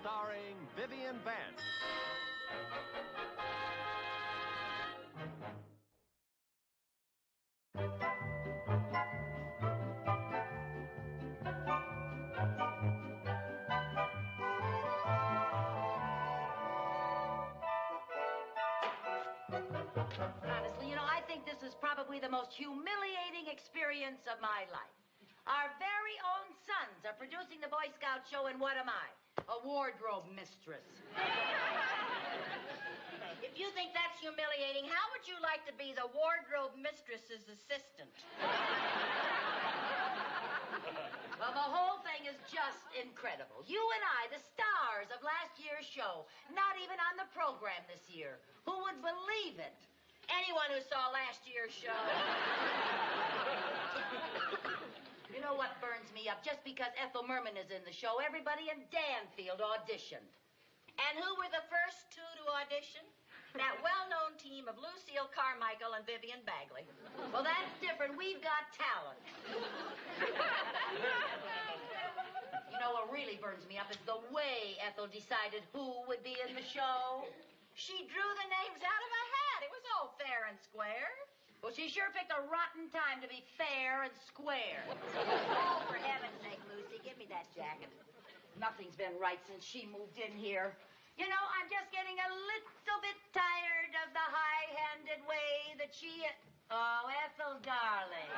starring Vivian Vance. Honestly, I think this is probably the most humiliating experience of my life. Our very own sons are producing the Boy Scout show, and what am I? A wardrobe mistress. If you think that's humiliating, how would you like to be the wardrobe mistress's assistant? Well, the whole thing is just incredible. You and I, the stars of last year's show, not even on the program this year. Who would believe it? Anyone who saw last year's show. You know what burns me up? Just because Ethel Merman is in the show, everybody in Danfield auditioned. And who were the first two to audition? That well-known team of Lucille Carmichael and Vivian Bagley. Well, that's different. We've got talent. You know what really burns me up is the way Ethel decided who would be in the show. She drew the names out of a hat. It was all fair and square. Well, she sure picked a rotten time to be fair and square. Oh, for heaven's sake, Lucy, give me that jacket. Nothing's been right since she moved in here. I'm just getting a little bit tired of the high-handed way that she... Oh, Ethel, darling.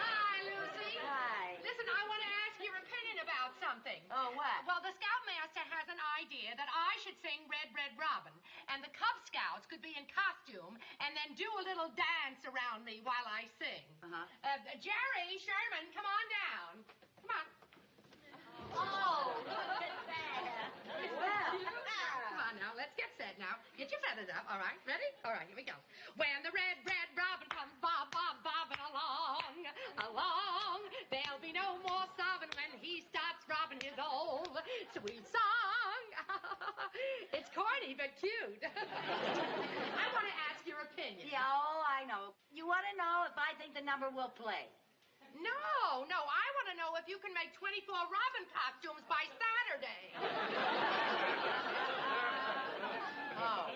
Hi, Lucy. Hi. Listen, I want to ask your opinion about something. Oh, what? Well, the Scoutmaster has an idea that I should sing Red, Red Robin, and the Cub Scouts could be in costume and then do a little dance around me while I sing. Uh-huh. Jerry, Sherman, come on down. Come on. Oh, look at that. Well. Come on now, let's get set now. Get your feathers up, all right? Ready? All right, here we go. When the red, red robin comes bobbing along, there'll be no more sobbing when he starts robbing his old sweet song. It's corny, but cute. I want to ask your opinion. Yeah, I know. You want to know if I think the number will play? No, I want to know if you can make 24 Robin costumes by Saturday. Oh.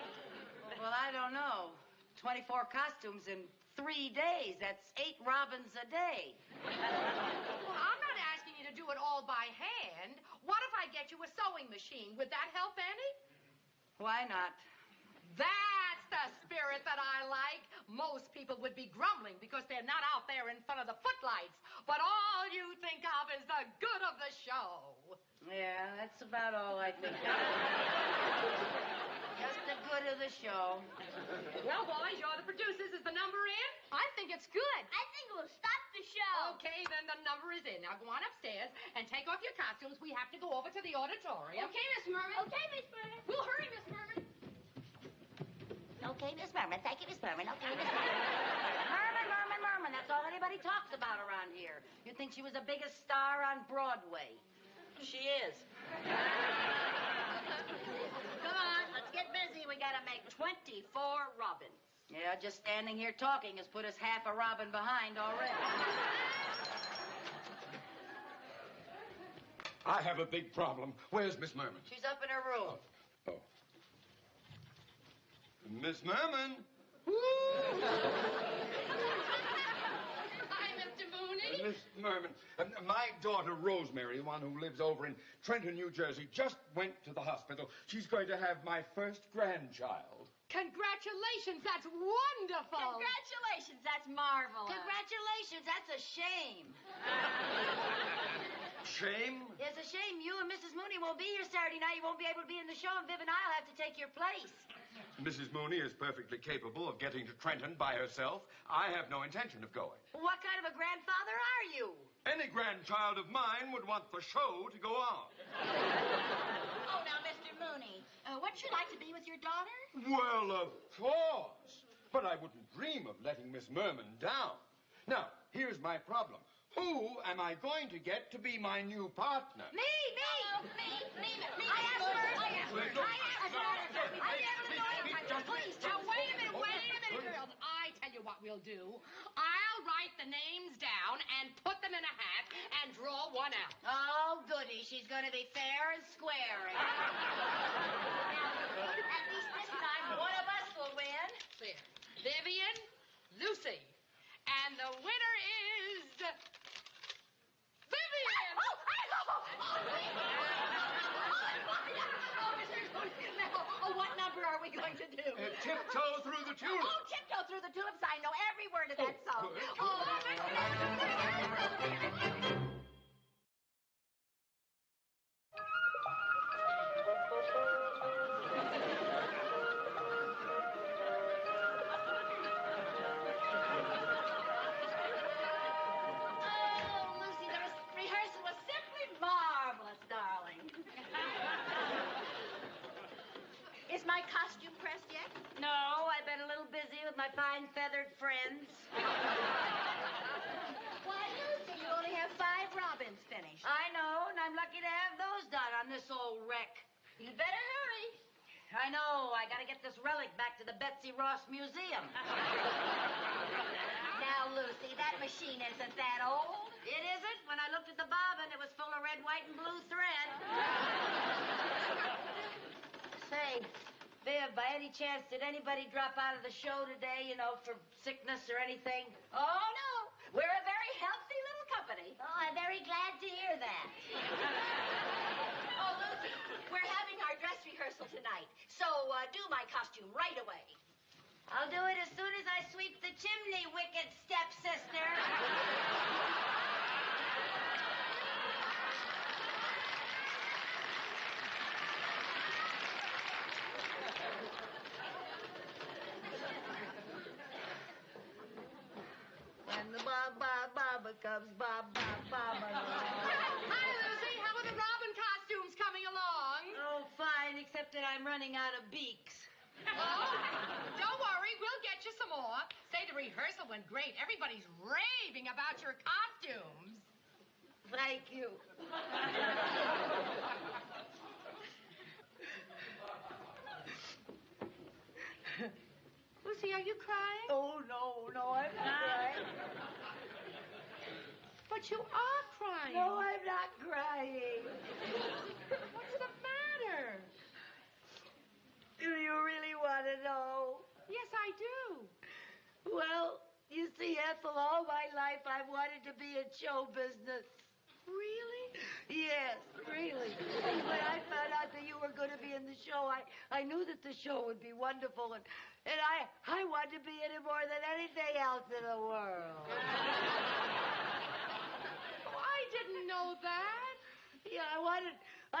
Well, I don't know. 24 costumes in 3 days. That's 8 Robins a day. Well, I'm not asking you to do it all by hand. What if I get you a sewing machine? Would that help any? Why not? That's the spirit that I like. Most people would be grumbling because they're not out there in front of the footlights. But all you think of is the good of the show. Yeah, that's about all I think of. Just the good of the show. Well, boys, you're the producers. Is the number in? I think it's good. I think we'll stop the show. Okay, then the number is in. Now go on upstairs and take off your costumes. We have to go over to the auditorium. Okay, Miss Merman. Okay, Miss Merman. We'll hurry, Miss Merman. Okay, Miss Merman. Thank you, Miss Merman. Okay, Miss Merman. Merman. That's all anybody talks about around here. You'd think she was the biggest star on Broadway. She is. Come on, let's get busy. We gotta make 24 Robins. Yeah, just standing here talking has put us half a Robin behind already. I have a big problem. Where's Miss Merman? She's up in her room. Oh. Miss Merman? Hi, Mr. Mooney. Miss Merman, my daughter Rosemary, the one who lives over in Trenton, New Jersey, just went to the hospital. She's going to have my first grandchild. Congratulations, that's wonderful. Congratulations, that's marvelous. Congratulations, that's a shame. Shame? It's a shame you and Mrs. Mooney won't be here Saturday night. You won't be able to be in the show, and Viv and I'll have to take your place. Mrs. Mooney is perfectly capable of getting to Trenton by herself. I have no intention of going. Well, what kind of a grandfather are you? Any grandchild of mine would want the show to go on. Oh, now, Mr. Mooney, wouldn't you like to be with your daughter? Well, of course. But I wouldn't dream of letting Miss Merman down. Now, here's my problem. Who am I going to get to be my new partner? Me. I asked first. Please, now, wait a minute, girls. I tell you what we'll do. I'll write the names down and put them in a hat and draw one out. Oh, Oh, goody. She's going to be fair and square. At least this time, one of us will win. There. Vivian, Lucy. And the winner is... Vivian! Oh, what number are we going to do? Tiptoe through the tulips. Oh, Tiptoe Through the Tulips. I know every word of that song. good. Oh, Lucy, the rehearsal was simply marvelous, darling. Is my costume pressed yet? No, I've been a little busy with my fine feathered friends. Why, Lucy, you only have 5 robins finished. I know, and I'm lucky to have those done on this old wreck. You'd better hurry. I know, I gotta get this relic back to the Betsy Ross Museum. Now, Lucy, that machine isn't that old. It isn't. When I looked at the bobbin, it was full of red, white, and blue thread. Say, Viv, by any chance, did anybody drop out of the show today, for sickness or anything? Oh, no. We're a very healthy little company. Oh, I'm very glad to hear that. Oh, Lucy, we're having our dress rehearsal tonight. So, do my costume right away. I'll do it as soon as I sweep the chimney, wicked stepsister. When the ba-ba-ba-ba comes, ba-ba-ba-ba. Hi, Lucy. How are the robin costumes coming along? Oh, fine, except that I'm running out of beaks. Oh, don't worry. We'll get you some more. Say, the rehearsal went great. Everybody's raving about your costumes. Thank you. Lucy, are you crying? Oh, no, I'm not crying. But you are crying. No, I'm not crying. What's the matter? Do you really want to know? Yes, I do. Well, you see, Ethel, all my life I've wanted to be in show business. Really? Yes, really. When I found out that you were going to be in the show, I knew that the show would be wonderful, and I wanted to be in it more than anything else in the world. Oh, I didn't know that. Yeah, I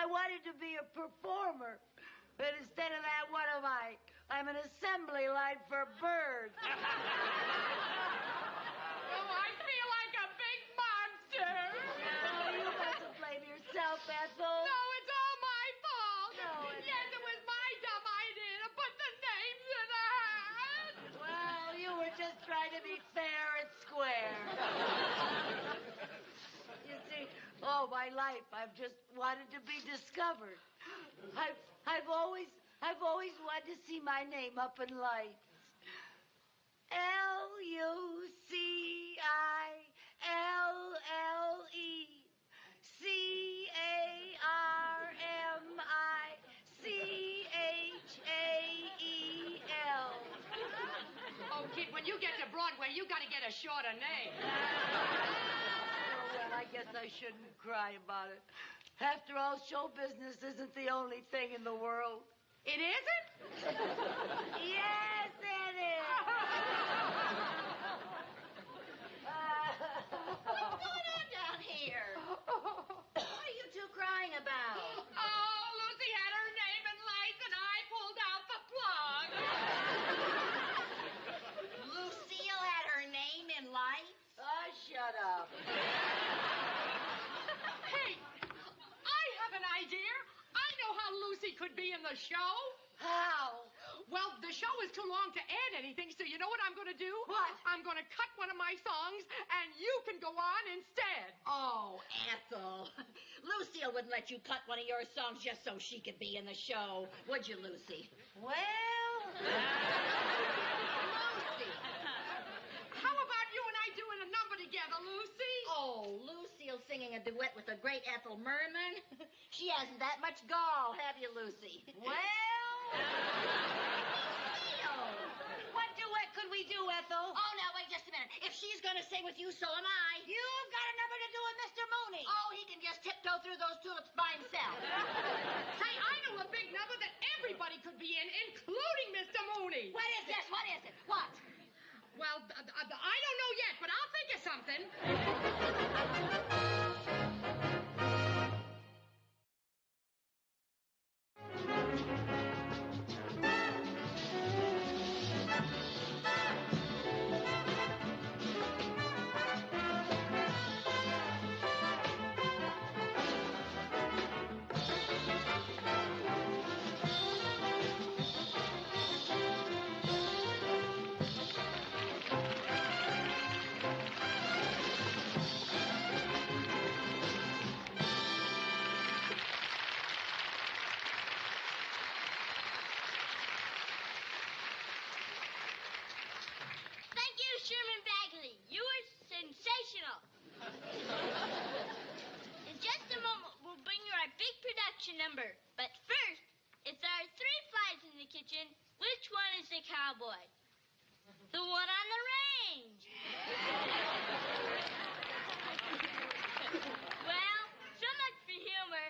wanted to be a performer, but instead of that, what am I? I'm an assembly line for birds. Oh, I feel like a big monster. Oh, you mustn't blame yourself, Ethel. No, it's all my fault. No, it's- Yes, it was my dumb idea to put the names in a hat. Well, you were just trying to be fair and square. You see, all my life I've just wanted to be discovered. I've always wanted to see my name up in lights. LUCILLECHAEL. Oh, kid, when you get to Broadway, you got to get a shorter name. Oh, well, I guess I shouldn't cry about it. After all, show business isn't the only thing in the world. It isn't? Yes, it is. What's going on down here? What are you two crying about? Oh, Lucy had her name in lights, and I pulled out the plug. Lucille had her name in lights? Oh, shut up. Hey, I have an idea. I know how Lucy could be in the show. How? Well, the show is too long to add anything, so you know what I'm going to do? What? I'm going to cut one of my songs, and you can go on instead. Oh, Ethel. Lucille wouldn't let you cut one of your songs just so she could be in the show. Would you, Lucy? Well, Lucy. How about you and I doing a number together, Lucy? Oh, Lucille singing a a duet with the great Ethel Merman. She hasn't that much gall, have you, Lucy? Well, what duet could we do, Ethel? Oh, now, wait just a minute. If she's going to sing with you, so am I. You've got nothing to do with Mr. Mooney. Oh, he can just tiptoe through those tulips by himself. Say, I know a big number that everybody could be in, including Mr. Mooney. What is this? What is it? What? Well, I don't know yet, but I'll think of something. Thank you, Sherman Bagley. You were sensational. In just a moment, we'll bring you our big production number. But first, it's our three flies in the kitchen. Which one is the cowboy? The one on the range. Well, so much for humor.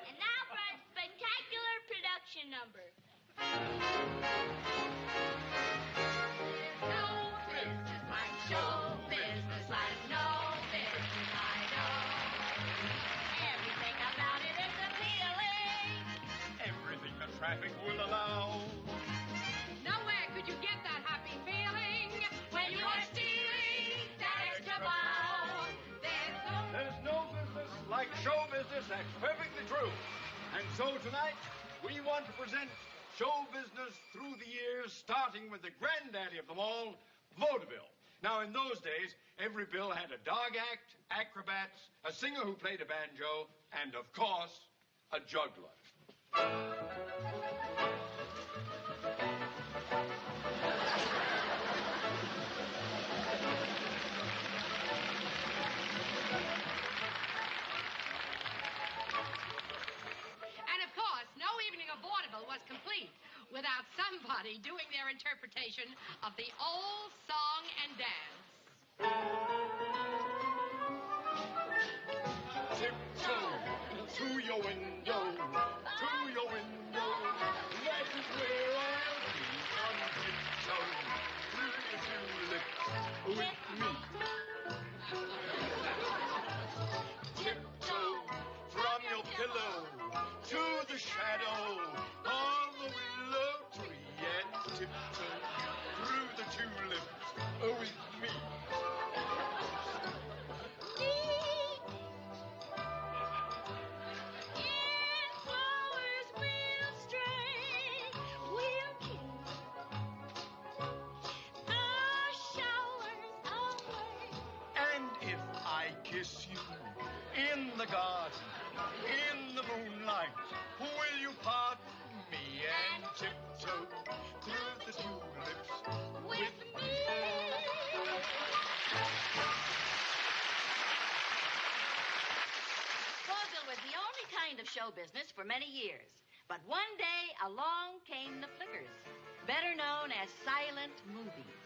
And now for our spectacular production number. No business like show business, like no business I know. Everything about it is appealing. Everything the traffic will allow. Nowhere could you get that happy feeling when you are stealing that extra bow. There's no business like show business. That's perfectly true. And so tonight, we want to present show business through the years, starting with the granddaddy of them all, vaudeville. Now, in those days, every bill had a dog act, acrobats, a singer who played a banjo, and, of course, a juggler. And of course, no evening of vaudeville was complete without somebody doing their interpretation of the old song and dance. Tiptoe to your window, to your window. That is where I'll be on tiptoe through the tulips with me. Tiptoe from your pillow to the shadow of the willow tree and tiptoe through the tulips with me. In flowers we'll stray, we'll kiss the showers away. And if I kiss you in the garden, in the moonlight, will you pardon me and tiptoe through the tulips with me? Vaudeville was the only kind of show business for many years. But one day, along came the Flickers, better known as silent movies.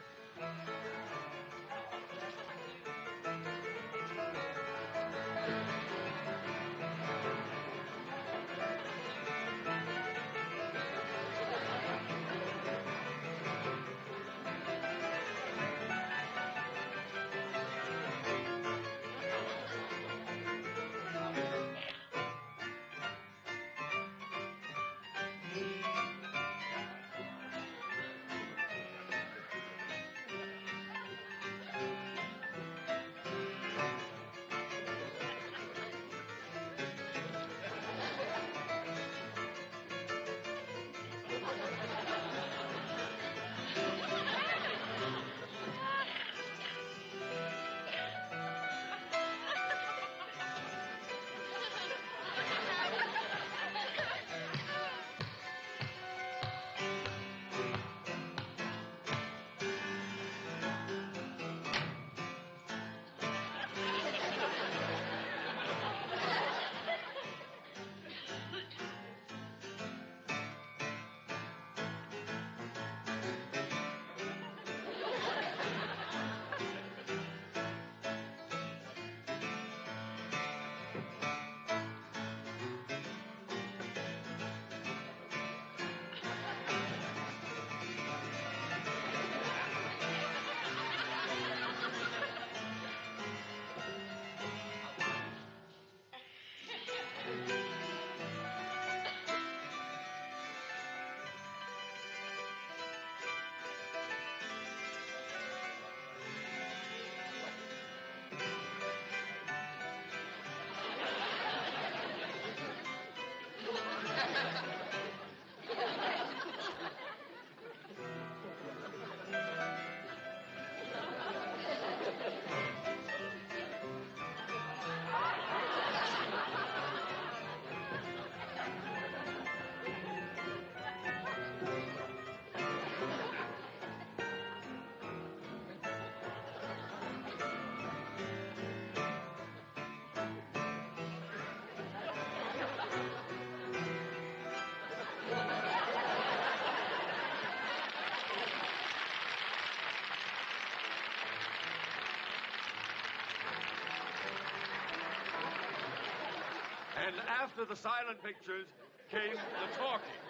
And after the silent pictures came the talking.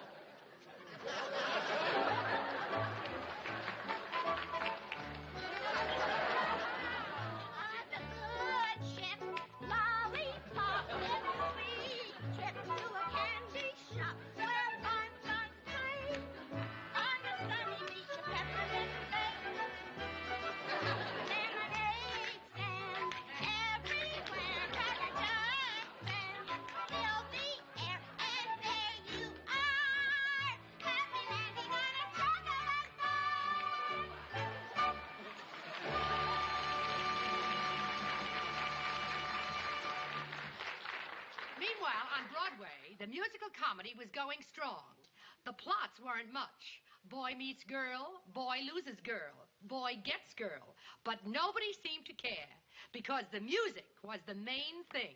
On a good ship, lollipop, little sweet trip to a candy shop where fun runs free. On the sunny beach of Peppermint Bay, lemonade stand everywhere. Cracker jacks and fill the air, and there you are, happy landing on a chocolate bar. Meanwhile, on Broadway, the musical comedy was going strong. The plots weren't much. Boy meets girl, boy loses girl, boy gets girl. But nobody seemed to care because the music was the main thing.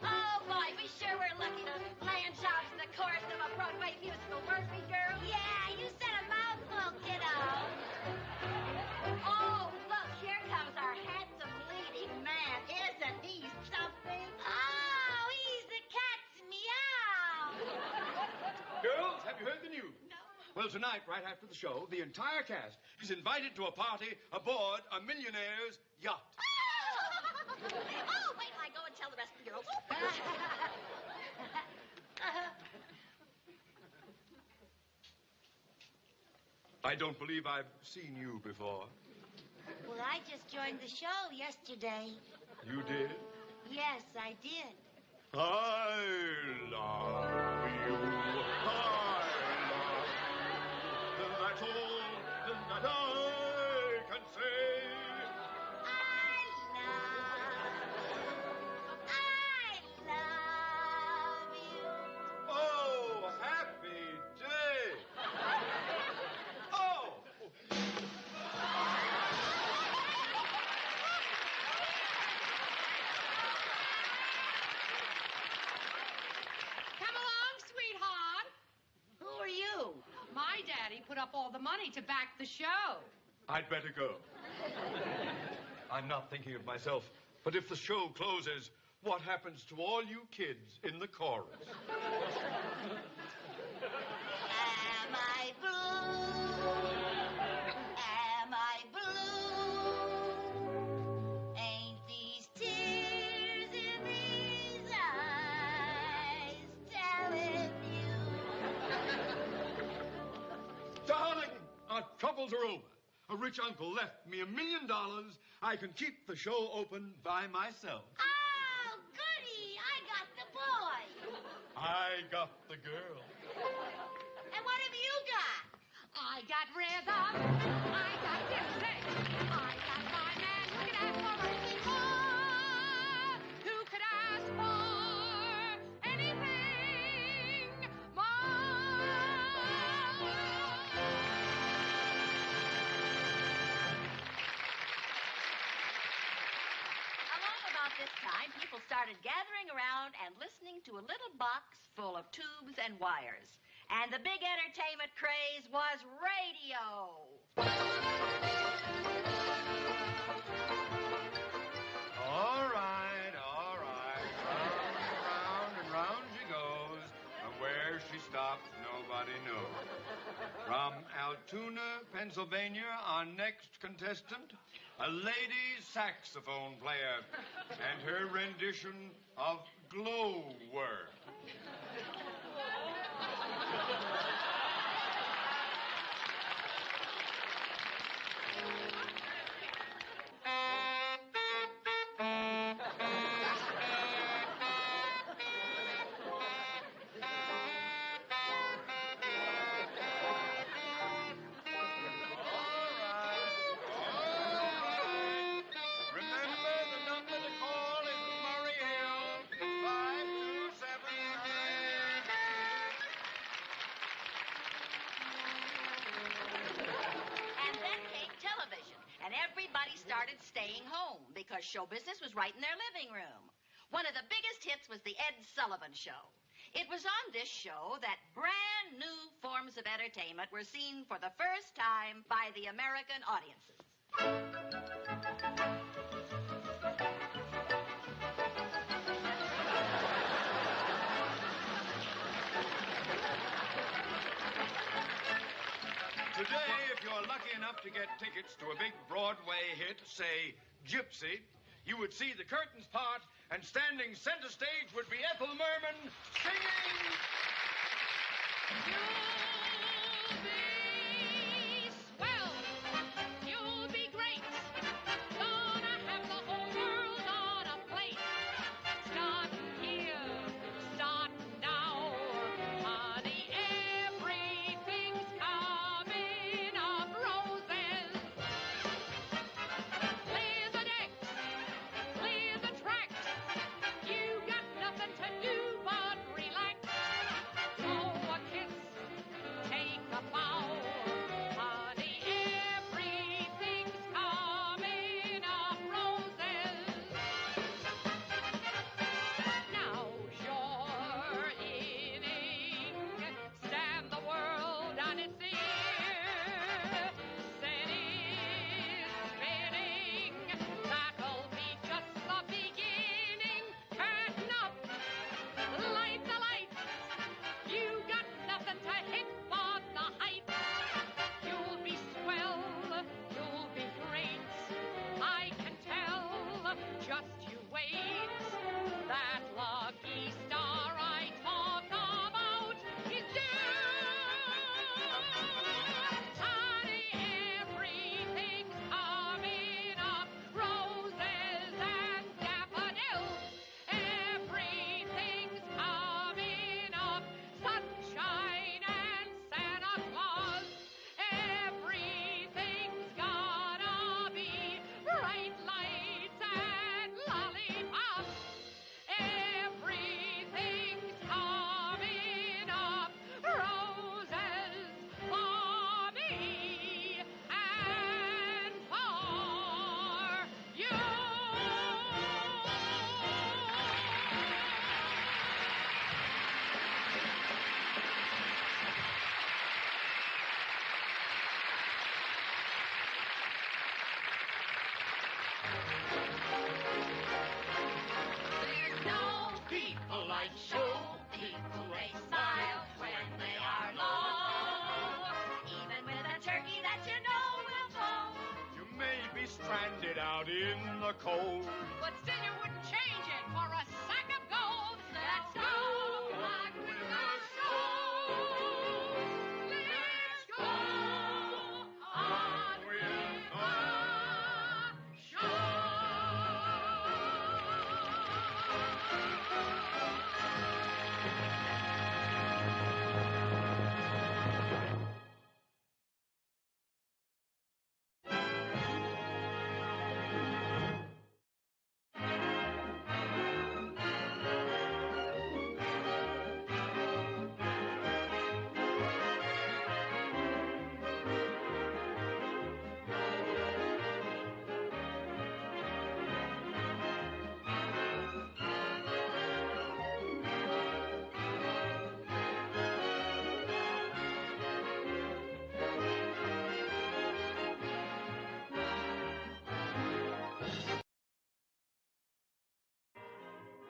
Oh, boy, we sure were lucky. Playing jobs in the chorus of a Broadway musical, weren't we, girl? Yeah, you said a mouthful, kiddo. Oh, look, here comes our handsome leading man. Isn't he something? Oh, he's the cat's meow. Girls, have you heard the news? No. Well, tonight, right after the show, the entire cast is invited to a party aboard a millionaire's yacht. Oh, wait till I go and tell the rest of the girls. I don't believe I've seen you before. Well, I just joined the show yesterday. You did? Yes, I did. I love you. I love you. That's all that I can say. I love you. Oh, happy day. Oh. Come along, sweetheart. Who are you? My daddy put up all the money to back the show. I'd better go. I'm not thinking of myself, but if the show closes, what happens to all you kids in the chorus? Am I blue? Am I blue? Ain't these tears in these eyes telling you? Darling, our troubles are over. A rich uncle left me $1 million. I can keep the show open by myself. Oh, goody! I got the boy. I got the girl. And what have you got? I got rhythm. I got music. I got my man who could ask for anything more. Who could ask for anything more? Along about this time, people started gathering around and listening to a little box full of tubes and wires. And the big entertainment craze was radio. All right, all right. Round and round she goes. And where she stops, nobody knows. From Altoona, Pennsylvania, our next contestant, a lady saxophone player, and her rendition of Glow Worm. Remember, the number to call is Murray Hill, 527. And then came television, and everybody started staying home because show business was right in their living room. One of the biggest hits was the Ed Sullivan Show. It was on this show that brand new forms of entertainment were seen for the first time by the American audiences. Today, if you're lucky enough to get tickets to a big Broadway hit, say Gypsy, you would see the curtains part, and standing center stage would be Ethel Merman singing... You'll be swell. You'll be great. Gonna have the whole world on a plate. Start here, start now. Honey, everything's coming up roses. Clear the deck, clear the track. You got nothing to do but relax. Blow a kiss, take a bow. Honey, everything's coming up roses. Now's your inning. Stand the world on its ear. Set is spinning. That'll be just the beginning. Curtain up. Light the lights. You got nothing to hit but the height. You'll be swell. You'll be great. I can tell. Just you wait. That lucky star I talk about is due. Honey, everything's coming up. Roses and daffodils. Everything's coming up. Sunshine and Santa Claus. Everything's gonna be bright lights and lollipops. Everything's coming up. Roses for me and for you. There's no people like show people. They smile when they are low. Even with a turkey that you know will blow. You may be stranded out in the cold. But still you wouldn't change it for a sack of gold. Let's go rock with the show. Let's go on with the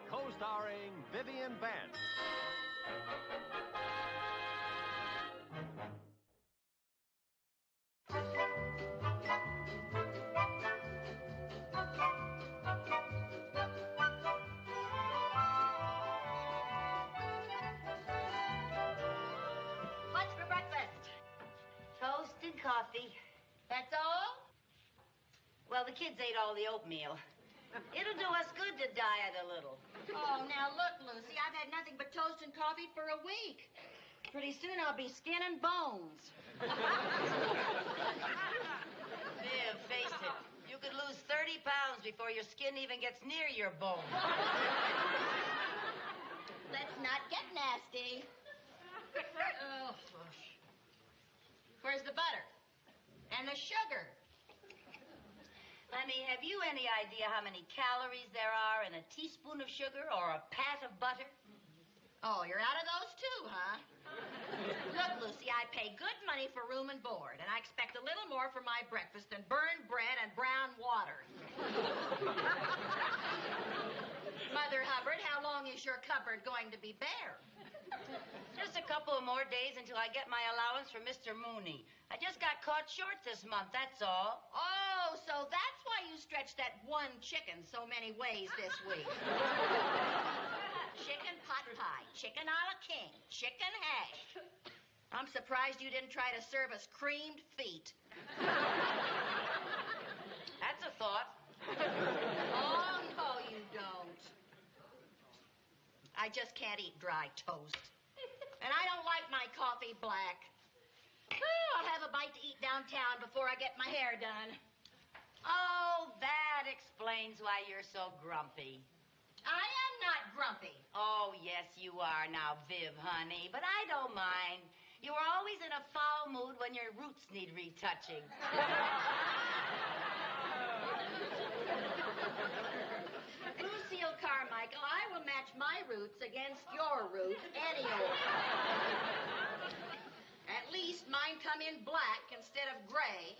Co-starring Vivian Vance. What's for breakfast? Toast and coffee. That's all? Well, the kids ate all the oatmeal. It'll do us good to diet a little. Oh, now look, Lucy, I've had nothing but toast and coffee for a week. Pretty soon I'll be skin and bones. Viv, face it. You could lose 30 pounds before your skin even gets near your bones. Let's not get nasty. Oh, where's the butter? And the sugar? Honey, have you any idea how many calories there are in a teaspoon of sugar or a pat of butter? Oh, you're out of those too, huh? Look, Lucy, I pay good money for room and board, and I expect a little more for my breakfast than burned bread and brown water. Mother Hubbard, how long is your cupboard going to be bare? Just a couple of more days until I get my allowance from Mr. Mooney. I just got caught short this month, that's all. Oh, so that's why you stretched that one chicken so many ways this week. Chicken pot pie, chicken a la king, chicken hash. I'm surprised you didn't try to serve us creamed feet. That's a thought. Oh, no, you don't. I just can't eat dry toast. And I don't like my coffee black. I'll have a bite to eat downtown before I get my hair done. Oh, that explains why you're so grumpy. I am not grumpy. Oh, yes, you are now, Viv, honey. But I don't mind. You are always in a foul mood when your roots need retouching. Lucille Carmichael, I will match my roots against your roots any old. At least mine come in black instead of gray.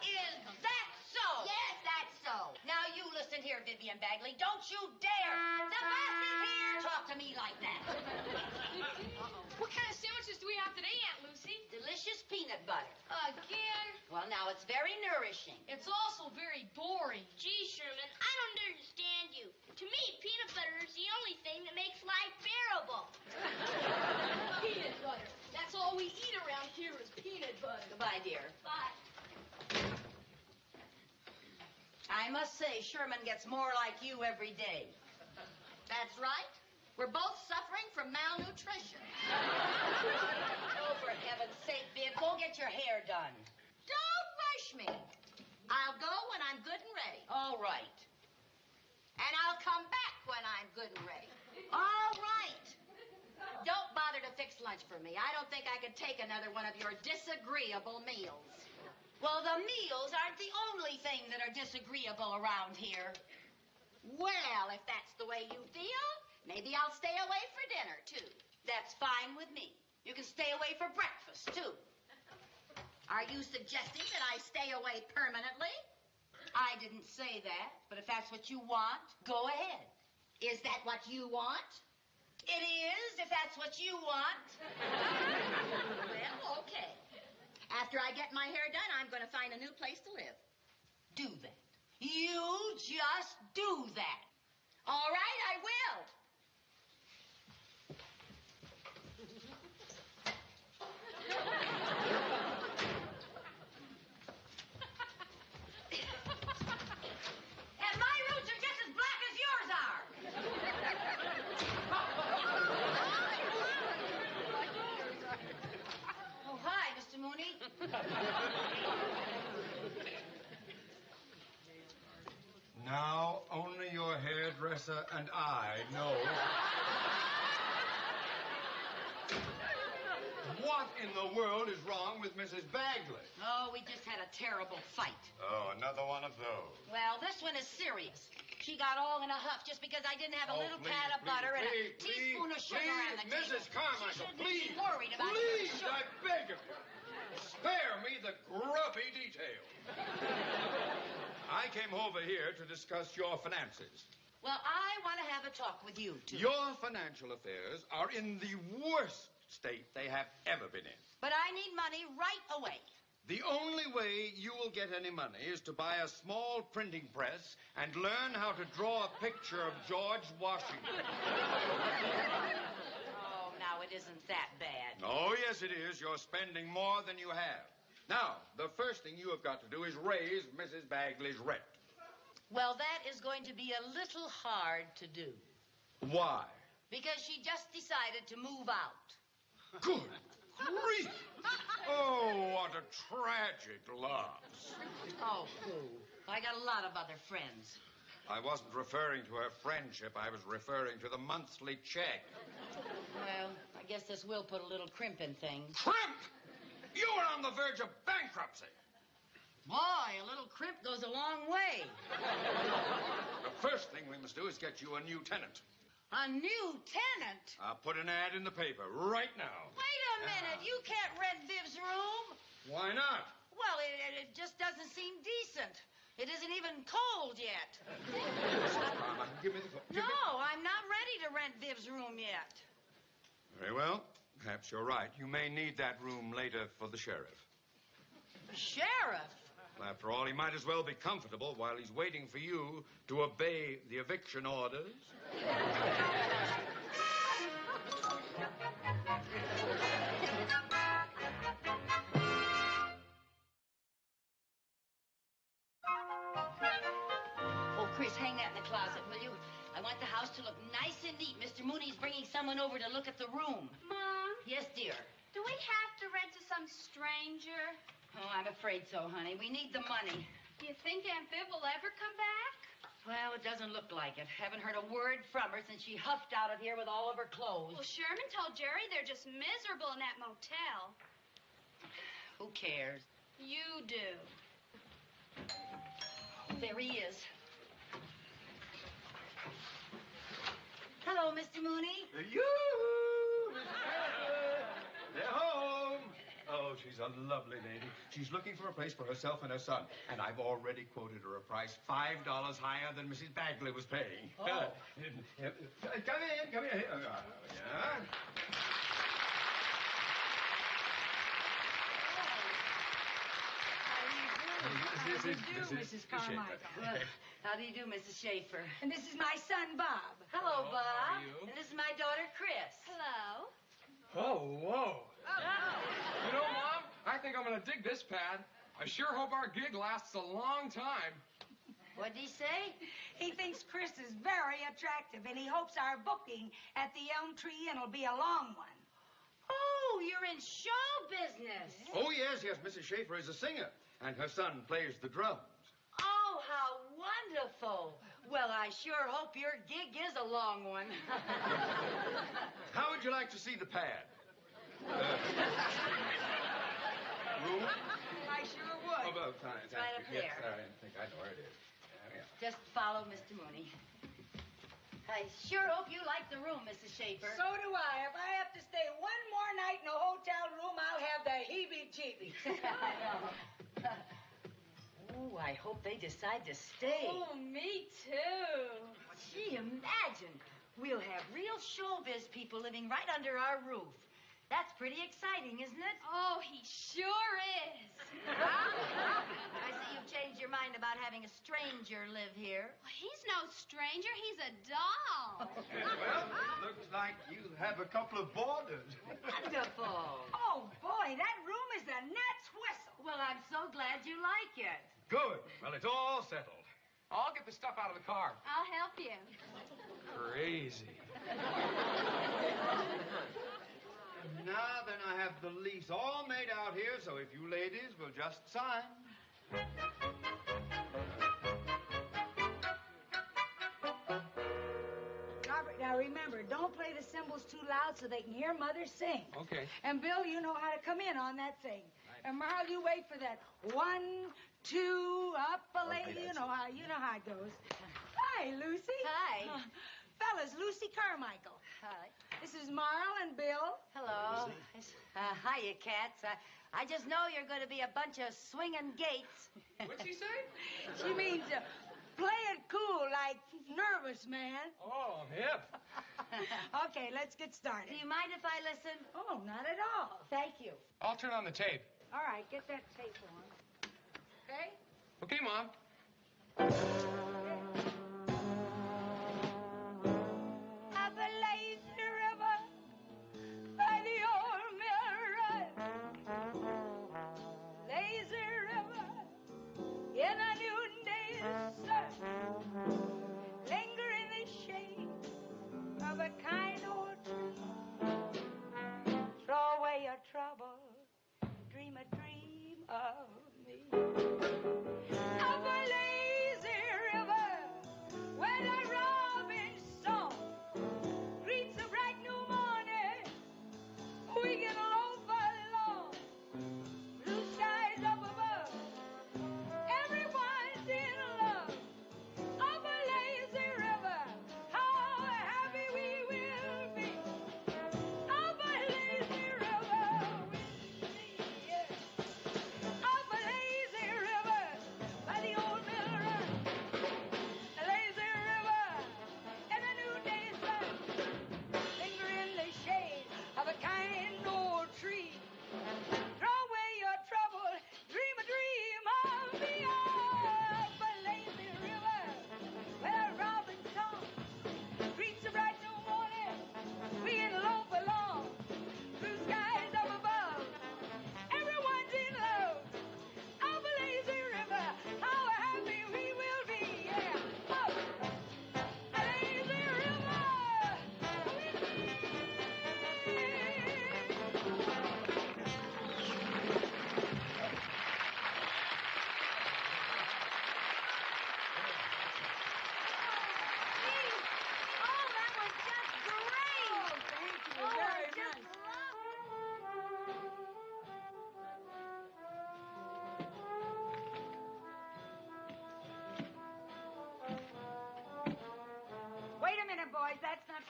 Is that so? Yes, that's so. Now you listen here, Vivian Bagley. Don't you dare. The boss is here. Talk to me like that. What kind of sandwiches do we have today, Aunt Lucy? Delicious peanut butter. Again? Well, now it's very nourishing. It's also very boring. Gee, Sherman, I don't understand you. To me, peanut butter is the only thing that makes life bearable. Peanut butter. That's all we eat around here is peanut butter. Goodbye, dear. Bye. I must say, Sherman gets more like you every day. That's right. We're both suffering from malnutrition. Oh, for heaven's sake, Viv, go get your hair done. Don't rush me. I'll go when I'm good and ready. All right. And I'll come back when I'm good and ready. All right. Don't bother to fix lunch for me. I don't think I could take another one of your disagreeable meals. Well, the meals aren't the only thing that are disagreeable around here. Well, if that's the way you feel, maybe I'll stay away for dinner, too. That's fine with me. You can stay away for breakfast, too. Are you suggesting that I stay away permanently? I didn't say that, but if that's what you want, go ahead. Is that what you want? It is, if that's what you want. Well, okay. After I get my hair done, I'm going to find a new place to live. Do that. You just do that. All right, I will. And my roots are just as black as yours are. Oh, hi, Mr. Mooney. Now, only your hairdresser and I know. What in the world is wrong with Mrs. Bagley? Oh, we just had a terrible fight. Oh, another one of those. Well, this one is serious. She got all in a huff just because I didn't have a little please, pat of please, butter and please, a teaspoon of sugar on the table. Mrs. Carmichael, She shouldn't please. be worried about Please, sugar. I beg of you. Spare me the grubby detail. I came over here to discuss your finances. Well, I want to have a talk with you, too. Your financial affairs are in the worst state they have ever been in. But I need money right away. The only way you will get any money is to buy a small printing press and learn how to draw a picture of George Washington. Oh, now it isn't that bad. Oh, yes, it is. You're spending more than you have. Now, the first thing you have got to do is raise Mrs. Bagley's rent. Well, that is going to be a little hard to do. Why? Because she just decided to move out. Good grief! Oh, what a tragic loss. Oh, pooh. I got a lot of other friends. I wasn't referring to her friendship. I was referring to the monthly check. Well, I guess this will put a little crimp in things. Crimp! You were on the verge of bankruptcy. Boy, a little crimp goes a long way. The first thing we must do is get you a new tenant. A new tenant? I'll put an ad in the paper right now. Wait a minute. You can't rent Viv's room. Why not? Well, it just doesn't seem decent. It isn't even cold yet. Carmichael, give me the phone. No, I'm not ready to rent Viv's room yet. Very well. Perhaps you're right. You may need that room later for the sheriff. Sheriff? Well, after all, he might as well be comfortable while he's waiting for you to obey the eviction orders. Oh, Chris, hang that in the closet, will you? I want the house to look nice and neat. Mr. Mooney's bringing someone over to look at the room. Mom, Yes, dear. do we have to rent to some stranger? Oh, I'm afraid so, honey. We need the money. Do you think Aunt Viv will ever come back? Well, it doesn't look like it. Haven't heard a word from her since she huffed out of here with all of her clothes. Well, Sherman told Jerry they're just miserable in that motel. Who cares? You do. There he is. Hello, Mr. Mooney. Yoo-hoo! Miss Jennifer! They're home! Oh, she's a lovely lady. She's looking for a place for herself and her son. And I've already quoted her a price $5 higher than Mrs. Bagley was paying. Oh. Come in, come in. Yeah. How do you do, Mrs. Mrs. Carmichael? Well, how do you do, Mrs. Schaefer? And this is my son, Bob. Hello, Bob. how are you? And this is my daughter, Chris. Hello. Oh, whoa. You know, Mom, I think I'm going to dig this pad. I sure hope our gig lasts a long time. What'd he say? He thinks Chris is very attractive, and he hopes our booking at the Elm Tree Inn will be a long one. Oh, you're in show business. Oh, yes, yes. Mrs. Schaefer is a singer, and her son plays the drums. Oh, how wonderful. Well, I sure hope your gig is a long one. How would you like to see the pad? Room? I sure would. Oh, fine. right up Yes, there. I think I know where it is. Yeah. Just follow Mr. Mooney. I sure hope you like the room, Mrs. Schaefer. So do I. If I have to stay one more night in a hotel room, I'll have the heebie-jeebies. I know. Oh, I hope they decide to stay. Oh, me too. Gee, imagine. We'll have real showbiz people living right under our roof. That's pretty exciting, isn't it? Oh, he sure is. I see you've changed your mind about having a stranger live here. Well, he's no stranger. He's a doll. Well, looks like you have a couple of boarders. Wonderful. Oh, boy, that room is a gnat's whistle. Well, I'm so glad you like it. Good. Well, it's all settled. I'll get the stuff out of the car. I'll help you. Crazy. Now then, I have the lease all made out here, so if you ladies will just sign. Robert, now remember, don't play the cymbals too loud so they can hear Mother sing. Okay. And Bill, you know how to come in on that thing. And Marl, you wait for that 1, 2, up a lady. You know how it goes. Hi, Lucy. Hi. Fellas, Lucy Carmichael. Hi. This is Marl and Bill. Hello. Hiya, cats. I just know you're going to be a bunch of swinging gates. What'd she say? She means play it cool, like nervous, man. Oh, I'm hip. Okay, let's get started. Do you mind if I listen? Oh, not at all. Thank you. I'll turn on the tape. All right, get that tape on. Okay? Okay, Mom. Up a lazy river by the old mill run. Lazy river in a noonday sun. Linger in the shade of a kind old tree. Throw away your trouble. Dream a dream of me. Up a lazy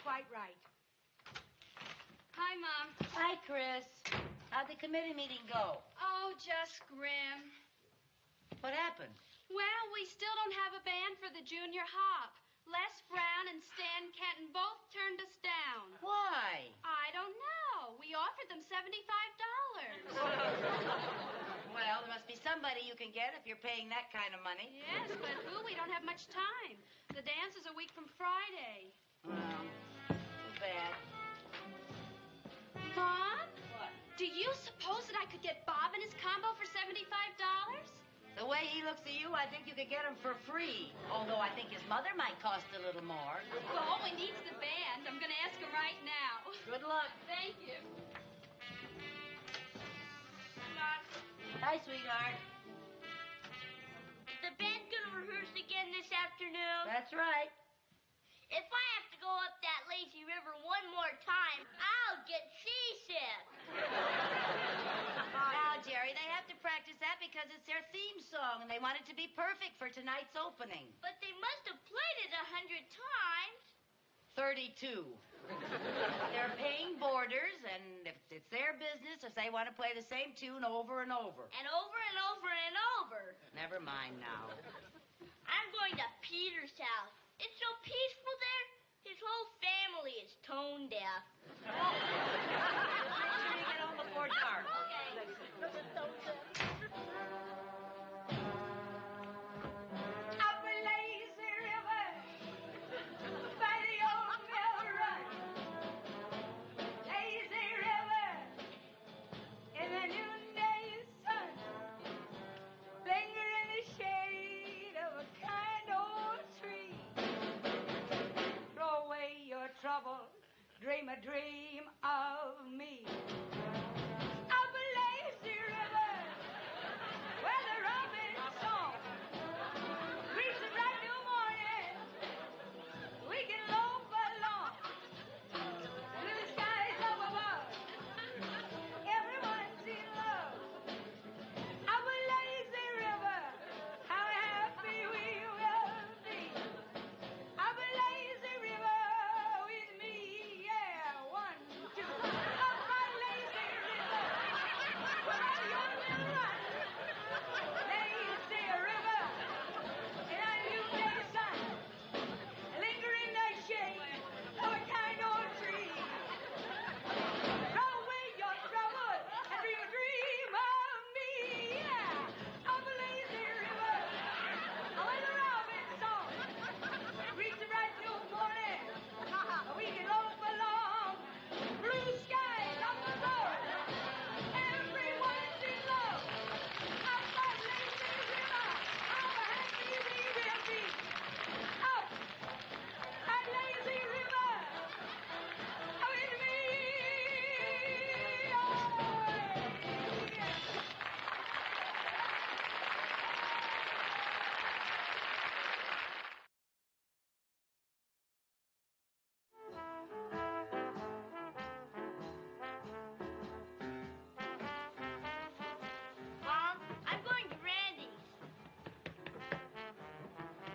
quite right. Hi, Mom. Hi, Chris. How'd the committee meeting go? Oh, just grim. What happened? Well, we still don't have a band for the junior hop. Les Brown and Stan Kenton both turned us down. Why? I don't know. We offered them $75. Well, there must be somebody you can get if you're paying that kind of money. Yes, but who? We don't have much time. The dance is a week from Friday. Well, too bad. Mom? What? Do you suppose that I could get Bob and his combo for $75? The way he looks at you, I think you could get him for free. Although I think his mother might cost a little more. Well, all we need's the band. I'm going to ask him right now. Good luck. Thank you. Hi, sweetheart. The band's gonna rehearse again this afternoon. That's right. If I have to go up that lazy river one more time, I'll get seasick. Now, Jerry, they have to practice that because it's their theme song, and they want it to be perfect for tonight's opening. But they must have played it 100 times. 32. They're paying boarders, and it's their business if they want to play the same tune over and over. And over and over and over. Never mind now. I'm going to Peter's house. It's so peaceful there. His whole family is tone deaf. Make sure you get home before dark. Up a lazy river by the old mill run. Lazy river in the noonday sun. Linger in the shade of a kind old tree. Throw away your trouble, dream a dream of me. Up a lazy river where the robin song reaches the bright new morning. We can loaf along to the skies up above. Everyone's in love. Up a lazy river, how happy we will be. Up a lazy river with me, yeah, 1, 2. Up a lazy river, where your will run. Lazy river, in a noonday sun, linger in the shade of a kind old tree. Throw away your troubles and dream a dream of me, yeah. Up a lazy river, when the robin song reach the bright new morning, we can loaf along, blue skies up above. Everyone's in love. Up a lazy river, how happy we will be. Up a lazy river, with me always. Mom, I'm going to Randy's.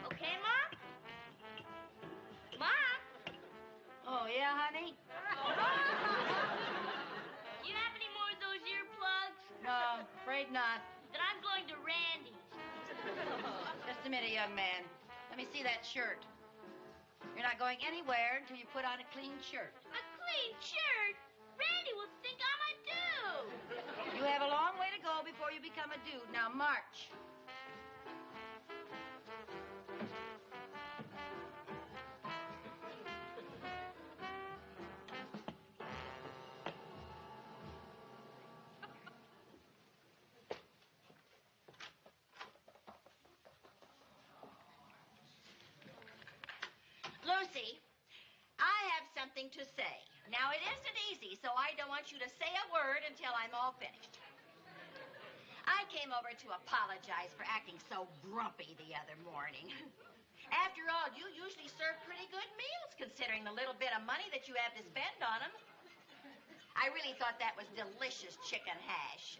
Okay, Mom? Mom? Oh, yeah, honey? Do you have any more of those earplugs? No, afraid not. Then I'm going to Randy's. Just a minute, young man. Let me see that shirt. You're not going anywhere until you put on a clean shirt. A clean shirt? Randy will think I'm a dude. You have a long way to go before you become a dude. Now, march. Lucy, I have something to say. Now, it isn't easy, so I don't want you to say a word until I'm all finished. I came over to apologize for acting so grumpy the other morning. After all, you usually serve pretty good meals, considering the little bit of money that you have to spend on them. I really thought that was delicious chicken hash.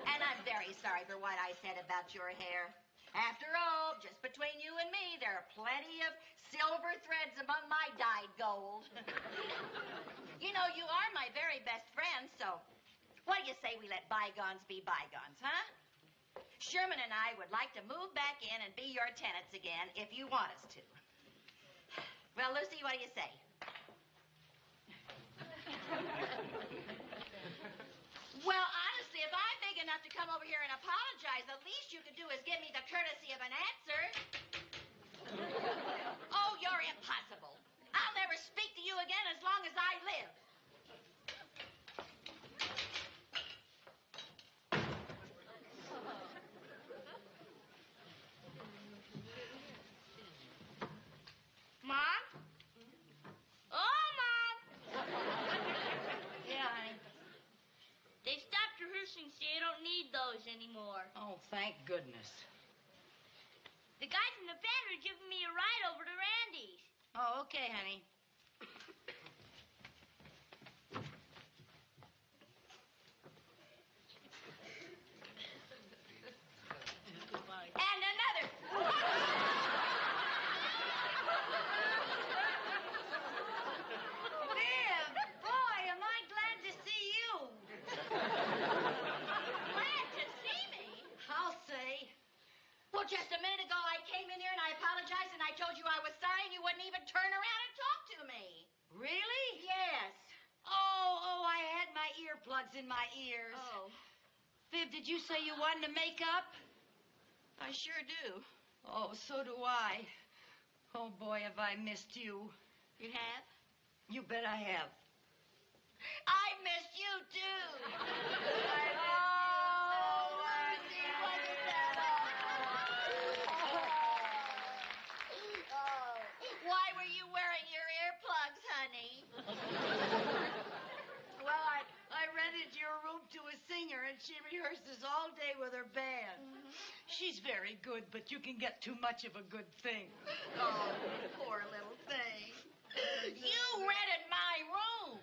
And I'm very sorry for what I said about your hair. After all, just between you and me, there are plenty of silver threads among my dyed gold. You know, you are my very best friend, so what do you say we let bygones be bygones, huh? Sherman and I would like to move back in and be your tenants again if you want us to. Well, Lucy, what do you say? Well, honestly, if I'm big enough to come over here and apologize, the least you could do is give me the courtesy of an answer. Oh, you're impossible. I'll never speak to you again as long as I live. Mom? Oh, Mom! Yeah, honey. They stopped rehearsing, so you don't need those anymore. Oh, thank goodness. The guys from the band are giving me a ride over to Randy's. Oh, okay, honey. And another. Viv, boy, am I glad to see you. Glad to see me? I'll say. Well, just a minute ago, I came in here and I apologized and I told you I was sorry and you wouldn't even turn around and talk to me. Really? Yes. Oh, I had my earplugs in my ears. Oh. Viv, did you say you wanted to make up? I sure do. Oh, so do I. Oh, boy, have I missed you. You have? You bet I have. I missed you, too. Why were you wearing your earplugs, honey? Well, I rented your room to a singer, and she rehearses all day with her band. She's very good, but you can get too much of a good thing. Oh, poor little thing. You rented my room.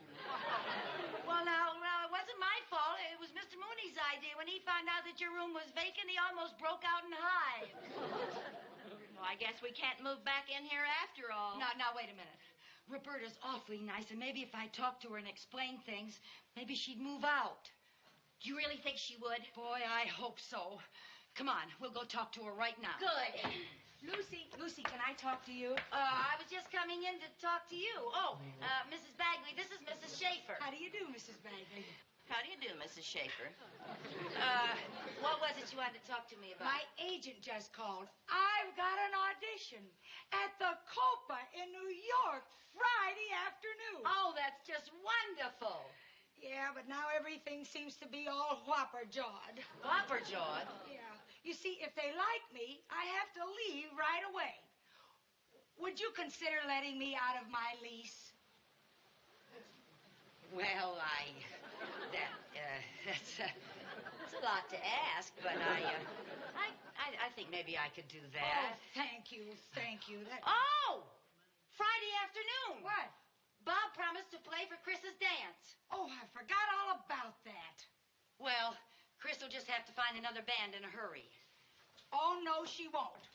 Well, now, it wasn't my fault. It was Mr. Mooney's idea. When he found out that your room was vacant, he almost broke out in hives. Well, I guess we can't move back in here after all. Now, wait a minute. Roberta's awfully nice, and maybe if I talked to her and explained things, maybe she'd move out. Do you really think she would? Boy, I hope so. Come on, we'll go talk to her right now. Good. Lucy, can I talk to you? I was just coming in to talk to you. Oh, Mrs. Bagley, this is Mrs. Schaefer. How do you do, Mrs. Bagley? How do you do, Mrs. Schaefer? What was it you wanted to talk to me about? My agent just called. I've got an audition at the Copa in New York Friday afternoon. Oh, that's just wonderful. Yeah, but now everything seems to be all whopper-jawed. Whopper-jawed? Yeah. You see, if they like me, I have to leave right away. Would you consider letting me out of my lease? Well, that's a lot to ask, but I think maybe I could do that. Oh, thank you. Oh! Friday afternoon. What? Bob promised to play for Chris's dance. Oh, I forgot all about that. Well, Chris will just have to find another band in a hurry. Oh, no, she won't.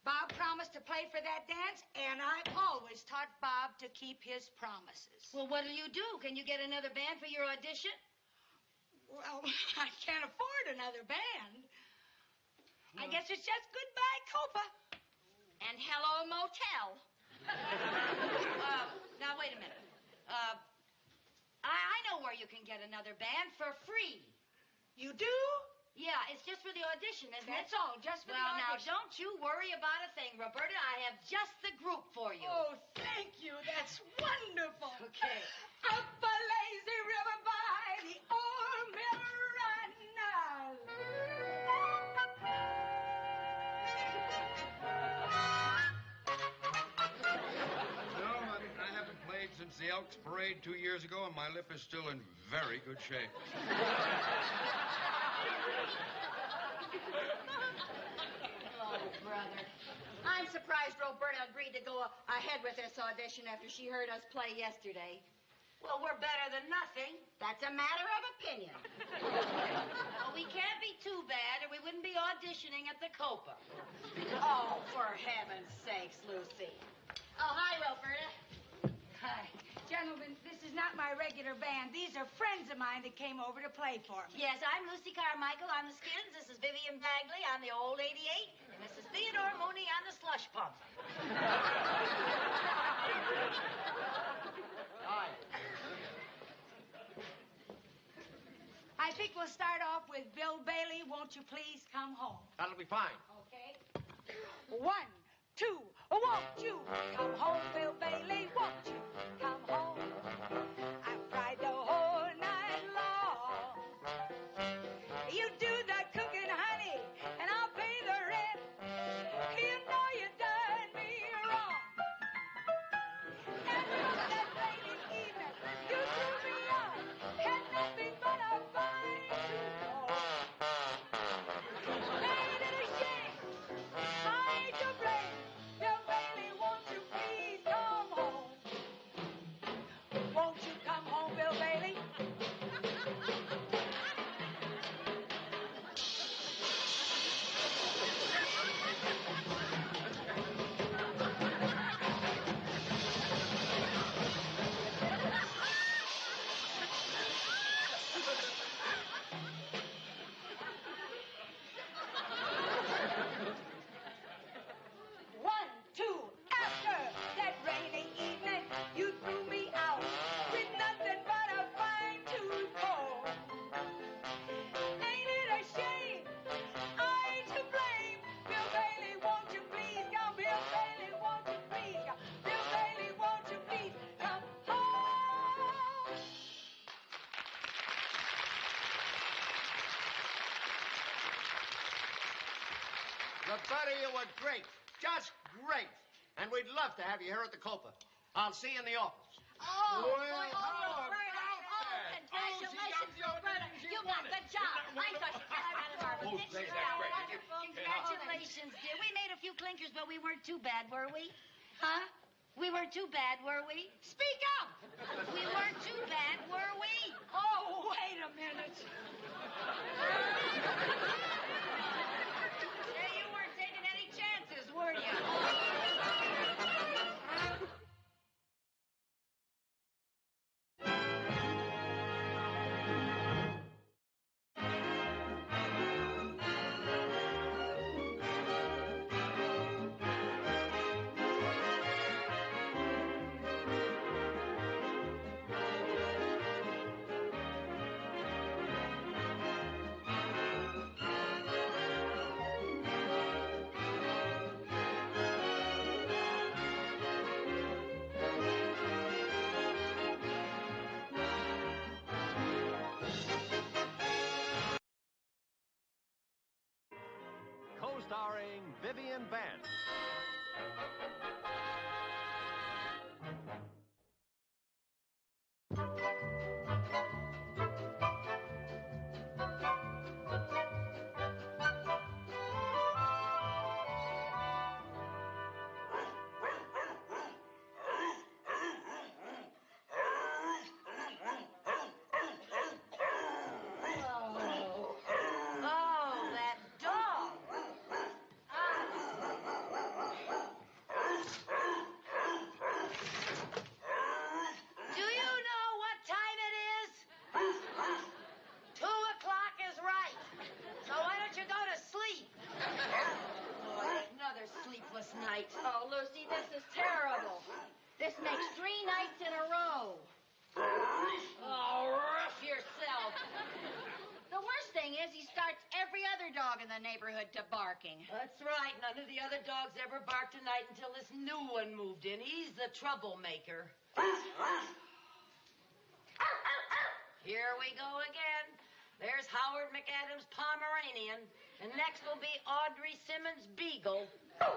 Bob promised to play for that dance, and I've always taught Bob to keep his promises. Well, what'll you do? Can you get another band for your audition? Well, I can't afford another band. I guess it's just goodbye, Copa. And hello, motel. Now, wait a minute. I know where you can get another band for free. You do? Yeah, it's just for the audition, isn't it? That's all, just for the audition. Well, now, don't you worry about a thing, Roberta. I have just the group for you. Oh, thank you. That's wonderful. Okay. Up a lazy river by the old mill run now. No, I haven't played since the Elks Parade 2 years ago, and my lip is still in very good shape. Oh, brother. I'm surprised Roberta agreed to go ahead with this audition after she heard us play yesterday. Well, we're better than nothing. That's a matter of opinion. Well, we can't be too bad, or we wouldn't be auditioning at the Copa. Oh, for heaven's sakes, Lucy. Oh, hi, Wilfreda. Hi. Gentlemen, this is not my regular band. These are friends of mine that came over to play for me. Yes, I'm Lucy Carmichael on the Skins. This is Vivian Bagley on the old 88. And this is Theodore Mooney on the slush pump. Hi. I think we'll start off with Bill Bailey. Won't you please come home? That'll be fine. Okay. 1, 2, won't you come home, Bill Bailey? Won't you come home? I've cried the whole night long. You do the cooking, honey, and I'll pay the rent. You know you done me wrong. And from that rainy evening, you threw me out, had nothing but a fine to Ain't it a shame? I to blame. Bill Bailey, won't you please come home? Won't you come home, Bill Bailey? One, two, after that rainy evening, you threw me out with nothing but a fine-tooth comb. Ain't it a shame? I to blame. Bill Bailey, won't you please come? Bill Bailey, won't you please come? Bill Bailey, won't you please come home? Roberta, you were great. Just great. And we'd love to have you here at the Copa. I'll see you in the office. Oh, Well, Roberta. Congratulations, Roberta. You got the job. I thought you got out of our position. Congratulations, dear. We made a few clinkers, but we weren't too bad, were we? Huh? We weren't too bad, were we? Speak up! We weren't too bad, were we? Oh, wait a minute. Say, you weren't taking any chances, were you? Co-starring Vivian Vance. Oh, that dog. Do you know what time it is? 2 o'clock is right. So why don't you go to sleep? Oh, another sleepless night. Oh, Lucy, this is terrible. This makes 3 nights in a row. Oh, rough yourself. The worst thing is he starts every other dog in the neighborhood to barking. That's right. None of the other dogs ever barked tonight until this new one moved in. He's the troublemaker. Here we go again. There's Howard McAdams' Pomeranian, and next will be Audrey Simmons' Beagle. And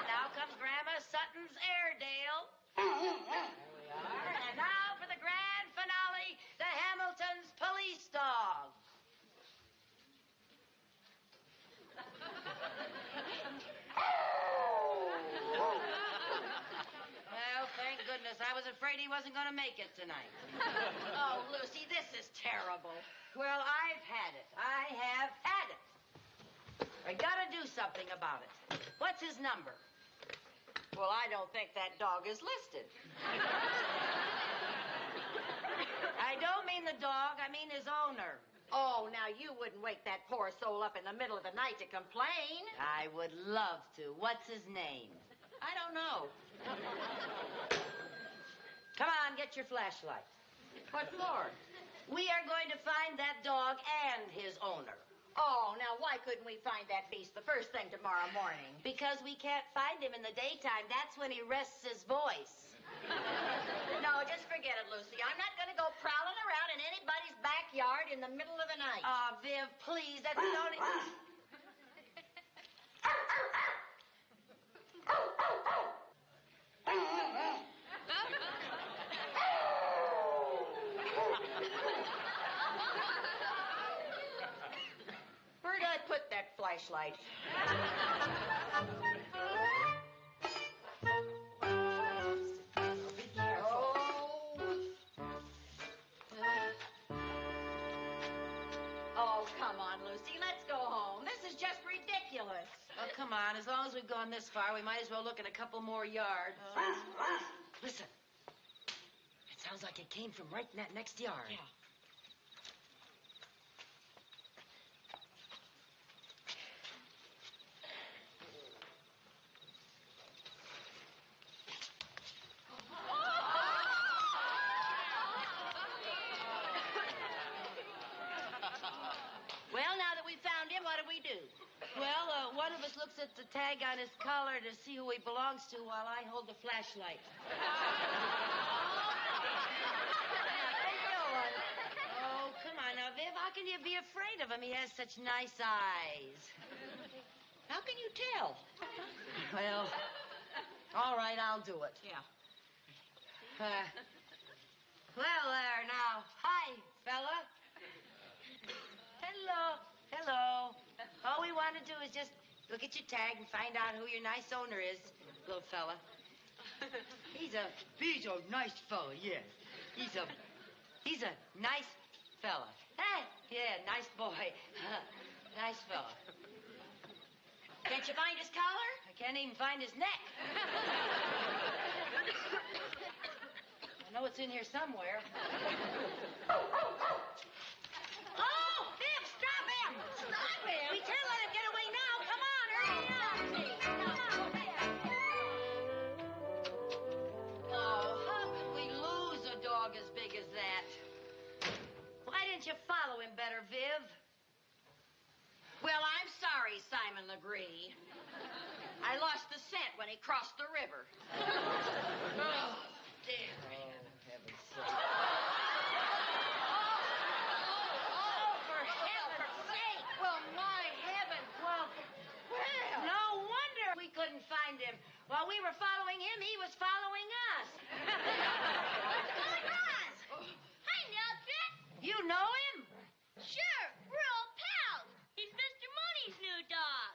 now comes Grandma Sutton's Airedale. There we are. And now for the grand finale, the Hamilton's Police Dog. Well, thank goodness. I was afraid he he wasn't going to make it tonight. Oh, Lucy, this is terrible. Well, I've had it. I have had it. I got to do something about it. What's his number? Well, I don't think that dog is listed. I don't mean the dog. I mean his owner. Oh, now you wouldn't wake that poor soul up in the middle of the night to complain. I would love to. What's his name? I don't know. Come on, get your flashlight. What for? We are going to find that dog and his owner. Oh, now why couldn't we find that beast the first thing tomorrow morning? Because we can't find him in the daytime. That's when he rests his voice. No, just forget it, Lucy. I'm not going to go prowling around in anybody's backyard in the middle of the night. Oh, Viv, please. That's the only... Where'd I put that flashlight? Oh, come on, Lucy. Let's go home. This is just ridiculous. Oh, come on. As long as we've gone this far, we might as well look in a couple more yards. Listen. It sounds like it came from right in that next yard. Yeah. Well, now that we found him, what do we do? Well, one of us looks at the tag on his collar to see who he belongs to while I hold the flashlight. Oh, come on now, Viv. How can you be afraid of him? He has such nice eyes. How can you tell? Well, all right, I'll do it. Yeah. Well, there now. Hi, fella. Hello. All we want to do is just look at your tag and find out who your nice owner is, little fella. He's a nice fella, yeah. He's a nice fella. Hey, yeah, nice boy. Nice fella. Can't you find his collar? I can't even find his neck. I know it's in here somewhere. Oh, Viv, stop him! Stop him? We can't let him get away now. Come on, hurry up. Oh, how could we lose a dog as big as that? Why didn't you follow him better, Viv? Well, I'm sorry, Simon Legree. I lost the scent when he crossed the river. Oh, dear. Oh, heaven's sake. For heaven's sake. Well, my heavens. Well, no wonder we couldn't find him. While we were following him, he was following us. Hi, Nelson. You know him? Sure, we're old pals. He's Mr. Mooney's new dog.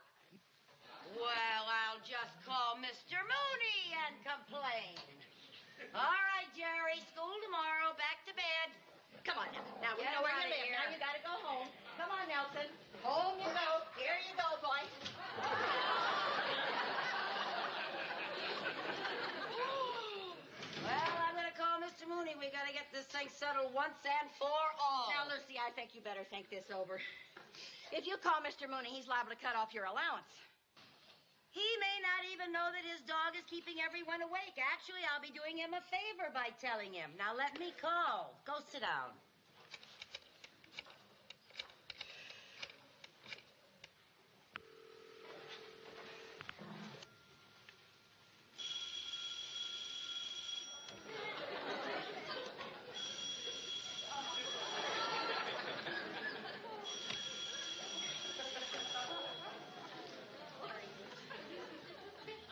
Well, I'll just call Mr. Mooney and complain. All right, Jerry, school tomorrow, back to bed. Come on now. Now we Get know where outta you live. here. Now you gotta go home. Come on, Nelson. Home you go. Here you go, boy. Well, I'm going to call Mr. Mooney. We got to get this thing settled once and for all. Now, Lucy, I think you better think this over. If you call Mr. Mooney, he's liable to cut off your allowance. He may not even know that his dog is keeping everyone awake. Actually, I'll be doing him a favor by telling him. Now, let me call. Go sit down.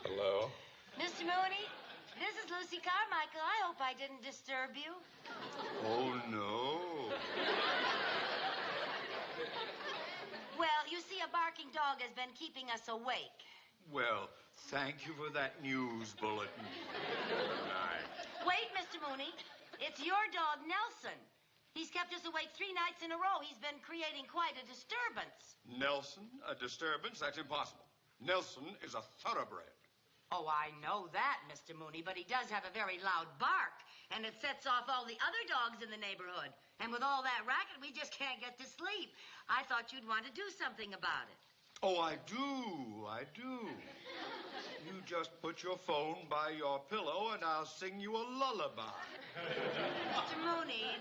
Hello? Mr. Mooney, this is Lucy Carmichael. I hope I didn't disturb you. Oh, no. Well, you see, a barking dog has been keeping us awake. Well, Thank you for that news bulletin. Good night. Wait, Mr. Mooney. It's your dog, Nelson. He's kept us awake 3 nights in a row. He's been creating quite a disturbance. Nelson, a disturbance? That's impossible. Nelson is a thoroughbred. Oh, I know that, Mr. Mooney, but he does have a very loud bark, and it sets off all the other dogs in the neighborhood. And with all that racket, we just can't get to sleep. I thought you'd want to do something about it. Oh, I do. You just put your phone by your pillow, and I'll sing you a lullaby. Mr. Mooney,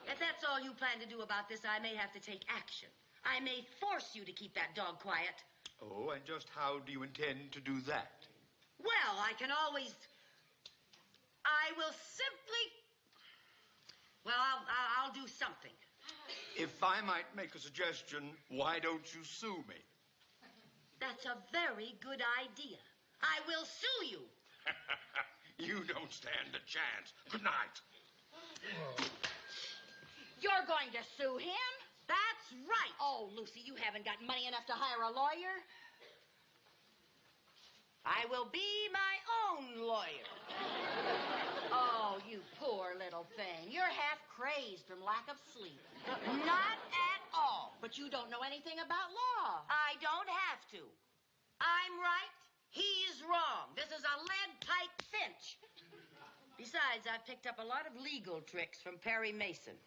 if that's all you plan to do about this, I may have to take action. I may force you to keep that dog quiet. Oh, and just how do you intend to do that? Well, I will simply... Well, I'll do something. If I might make a suggestion, why don't you sue me? That's a very good idea. I will sue you. You don't stand a chance. Good night. You're going to sue him? That's right. Oh, Lucy, you haven't got money enough to hire a lawyer? I will be my own lawyer. Oh, you poor little thing. You're half crazed from lack of sleep. Not at all. But you don't know anything about law. I don't have to. I'm right. He's wrong. This is a lead pipe cinch. Besides, I've picked up a lot of legal tricks from Perry Mason.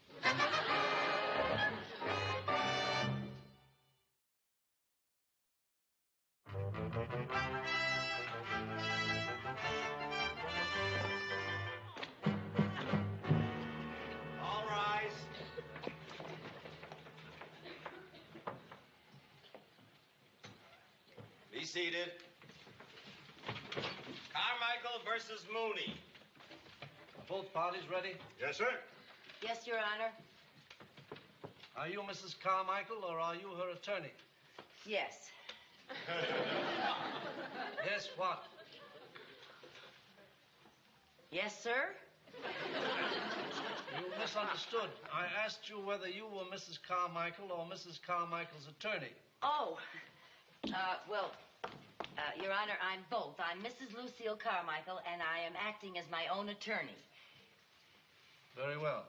All rise. Be seated. Carmichael versus Mooney. Are both parties ready? Yes, sir. Yes, Your Honor. Are you Mrs. Carmichael or are you her attorney? Yes. Yes, what? Yes, sir? You misunderstood. I asked you whether you were Mrs. Carmichael or Mrs. Carmichael's attorney. Oh. Your Honor, I'm both. I'm Mrs. Lucille Carmichael, and I am acting as my own attorney. Very well.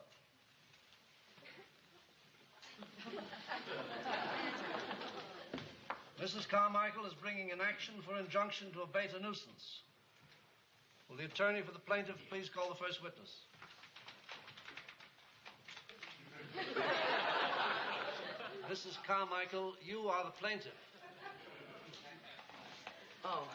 Mrs. Carmichael is bringing an action for injunction to abate a nuisance. Will the attorney for the plaintiff please call the first witness? Mrs. Carmichael, you are the plaintiff. Oh.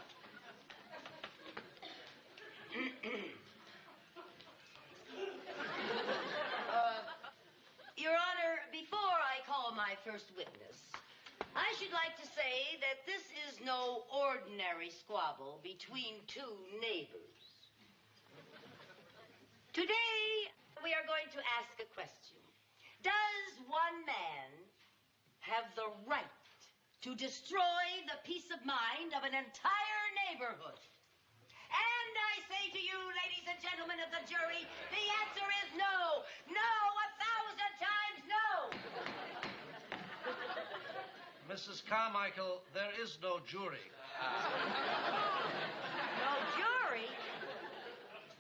Your Honor, before I call my first witness, I should like to say that this is no ordinary squabble between two neighbors. Today, we are going to ask a question. Does one man have the right to destroy the peace of mind of an entire neighborhood? And I say to you, ladies and gentlemen of the jury, the answer is no. No, 1,000 times no. Mrs. Carmichael, there is no jury. No jury?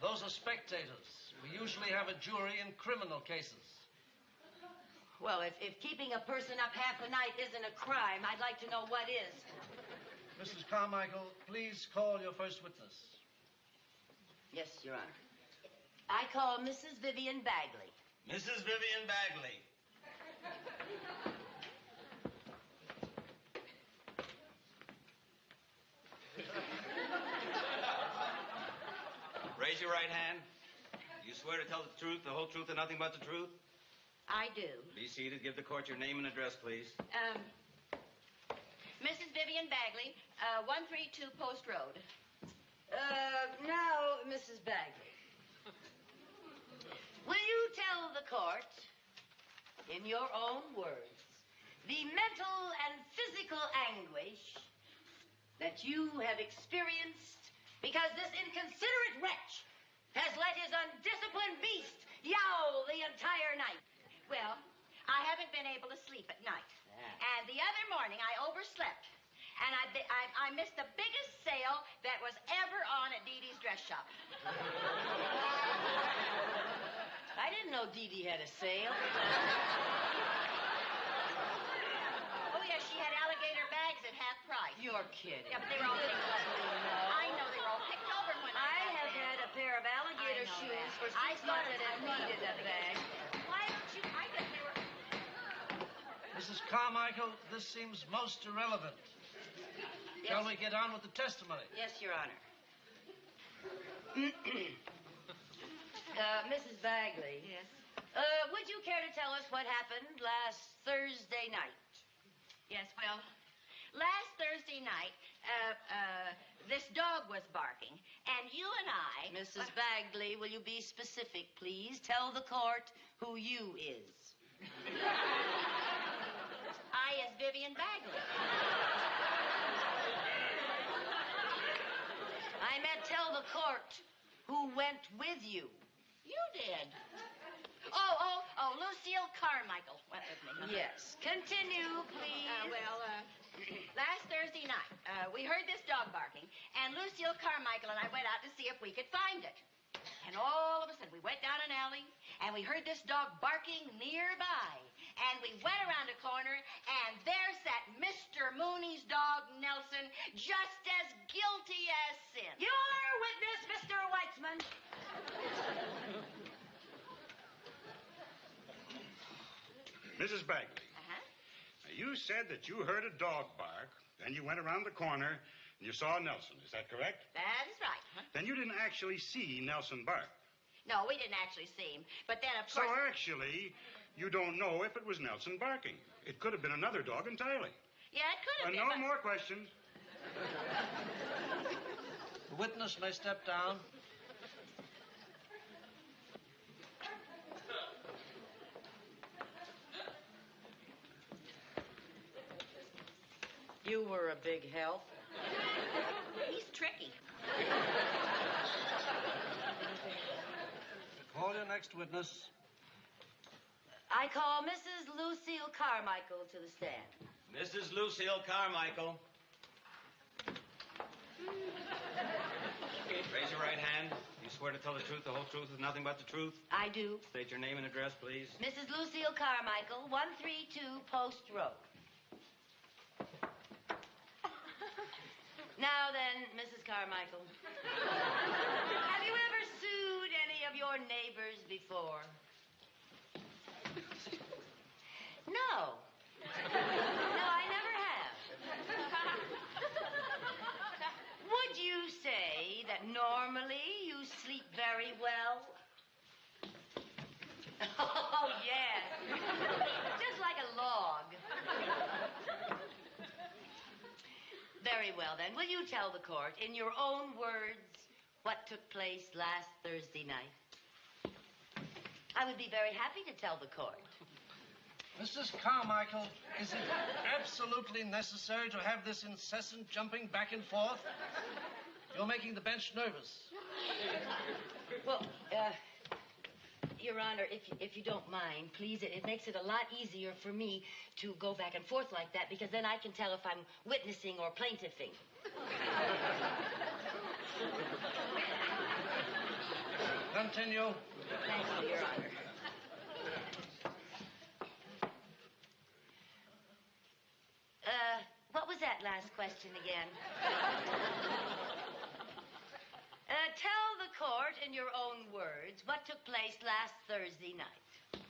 Those are spectators. We usually have a jury in criminal cases. Well, if keeping a person up half the night isn't a crime, I'd like to know what is. Mrs. Carmichael, please call your first witness. Yes, Your Honor. I call Mrs. Vivian Bagley. Mrs. Vivian Bagley. Raise your right hand. You swear to tell the truth, the whole truth, and nothing but the truth? I do. Be seated. Give the court your name and address, please. Mrs. Vivian Bagley, 132 Post Road. Now, Mrs. Bagley. Will you tell the court, in your own words, the mental and physical anguish that you have experienced because this inconsiderate wretch has let his undisciplined beast yowl the entire night? Well, I haven't been able to sleep at night. And the other morning, I overslept. And I missed the biggest sale that was ever on at Dee Dee's dress shop. I didn't know Dee Dee had a sale. Oh, yeah, she had alligator bags at half price. You're kidding. Yeah, but they were all picked over. I know, they were all picked over when I got have there. had a pair of alligator I know shoes that. for 6 I thought months it and needed a bag. Why don't you? I guess they were. Mrs. Carmichael, this seems most irrelevant. Shall we get on with the testimony? Yes, Your Honor. Mrs. Bagley. Yes. Would you care to tell us what happened last Thursday night? Yes, well, last Thursday night, this dog was barking, and you and I... Mrs. Bagley, will you be specific, please? Tell the court who you is. I is Vivian Bagley. I meant tell the court who went with you. You did. Oh, Lucille Carmichael went with me. Yes. Continue, please. Last Thursday night, we heard this dog barking, and Lucille Carmichael and I went out to see if we could find it. And all of a sudden, we went down an alley, and we heard this dog barking nearby. And we went around a corner, and there sat Mr. Mooney's dog, Nelson, just as guilty as sin. Your witness, Mr. Weitzman. Mrs. Bagley, you said that you heard a dog bark, then you went around the corner, and you saw Nelson. Is that correct? That is right. Then you didn't actually see Nelson bark. No, we didn't actually see him. But then, of So course... actually, you don't know if it was Nelson barking. It could have been another dog entirely. Yeah, it could have been. No more questions. The witness may step down. You were a big help. He's tricky. Call your next witness. I call Mrs. Lucille Carmichael to the stand. Mrs. Lucille Carmichael. Raise your right hand. You swear to tell the truth, the whole truth, and nothing but the truth? I do. State your name and address, please. Mrs. Lucille Carmichael, 132 Post Road. Now then, Mrs. Carmichael, have you ever sued any of your neighbors before? No. No, I never have. Would you say that normally you sleep very well? Oh, yes. Just like a log. Very well, then. Will you tell the court, in your own words, what took place last Thursday night? I would be very happy to tell the court. Mrs. Carmichael, is it absolutely necessary to have this incessant jumping back and forth? You're making the bench nervous. Well, Your Honor, if you don't mind, please, it makes it a lot easier for me to go back and forth like that, because then I can tell if I'm witnessing or plaintiffing. Continue. Thank you, Your Honor. What was that last question again? Tell the court, in your own words, what took place last Thursday night.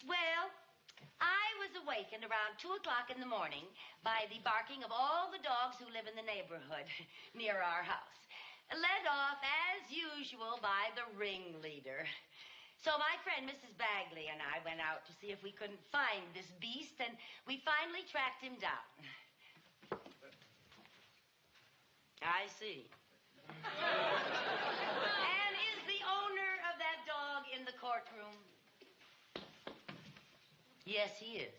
Well, I was awakened around 2 o'clock in the morning by the barking of all the dogs who live in the neighborhood near our house, led off, as usual, by the ringleader. So my friend, Mrs. Bagley, and I went out to see if we couldn't find this beast, and we finally tracked him down. I see. And is the owner of that dog in the courtroom? Yes, he is.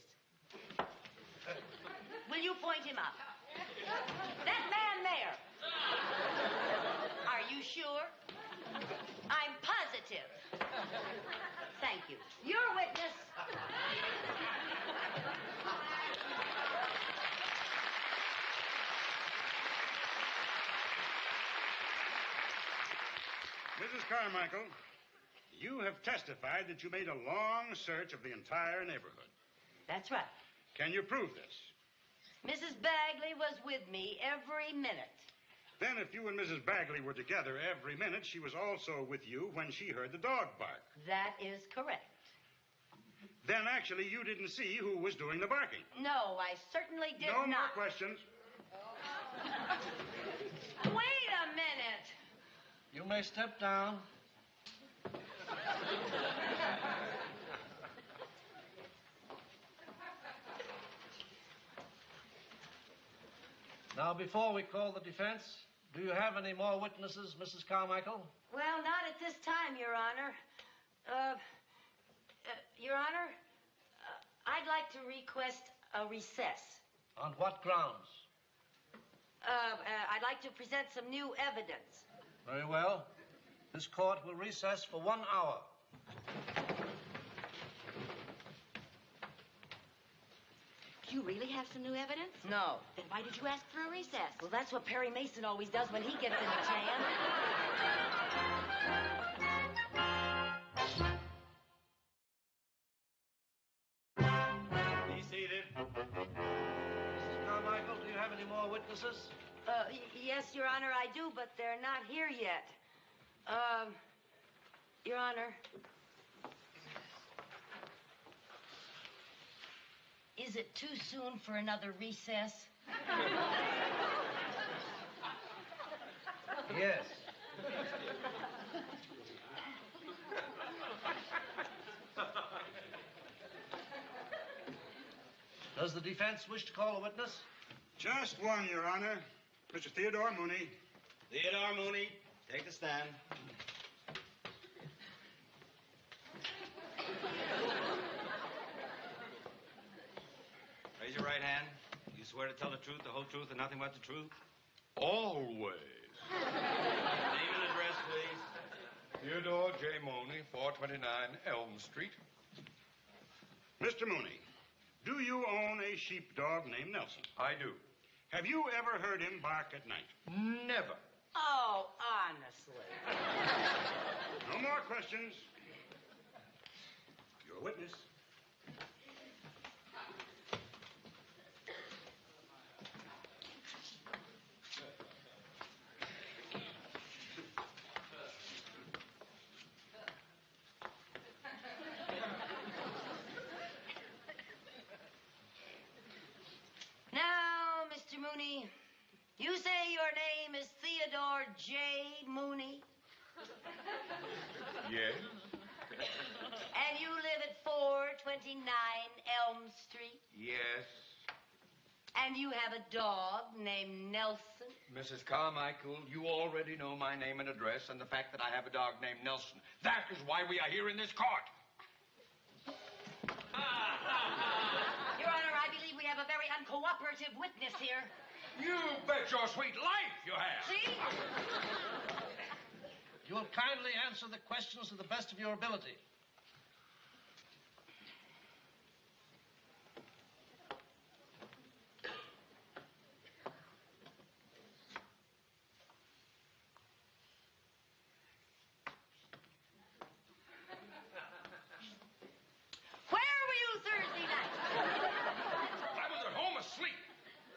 Will you point him out? That man there. Are you sure? I'm positive. Thank you. Your witness. Mrs. Carmichael, you have testified that you made a long search of the entire neighborhood. That's right. Can you prove this? Mrs. Bagley was with me every minute. Then if you and Mrs. Bagley were together every minute, she was also with you when she heard the dog bark. That is correct. Then actually you didn't see who was doing the barking. No, I certainly did No more not. questions. Wait a minute. You may step down. Now, before we call the defense, do you have any more witnesses, Mrs. Carmichael? Well, not at this time, Your Honor. Your Honor, I'd like to request a recess. On what grounds? I'd like to present some new evidence. Very well. This court will recess for 1 hour. Do you really have some new evidence? No. Then why did you ask for a recess? Well, that's what Perry Mason always does when he gets in a jam. Be seated. Mrs. Carmichael, do you have any more witnesses? Yes, Your Honor, I do, but they're not here yet. Your Honor. Is it too soon for another recess? Yes. Does the defense wish to call a witness? Just one, Your Honor. Mr. Theodore Mooney. Theodore Mooney, take the stand. Raise your right hand. You swear to tell the truth, the whole truth, and nothing but the truth? Always. Name and address, please. Theodore J. Mooney, 429 Elm Street. Mr. Mooney, do you own a sheepdog named Nelson? I do. Have you ever heard him bark at night? Never. Oh, honestly. No more questions. You're a witness. Now, Mr. Mooney, you say your name is Theodore J. Mooney? Yes. And you live at 429 Elm Street? Yes. And you have a dog named Nelson? Mrs. Carmichael, you already know my name and address and the fact that I have a dog named Nelson. That is why we are here in this court. Your Honor, I believe we have a very uncooperative witness here. You bet your sweet life you have. See? You will kindly answer the questions to the best of your ability. Where were you Thursday night? I was at home asleep.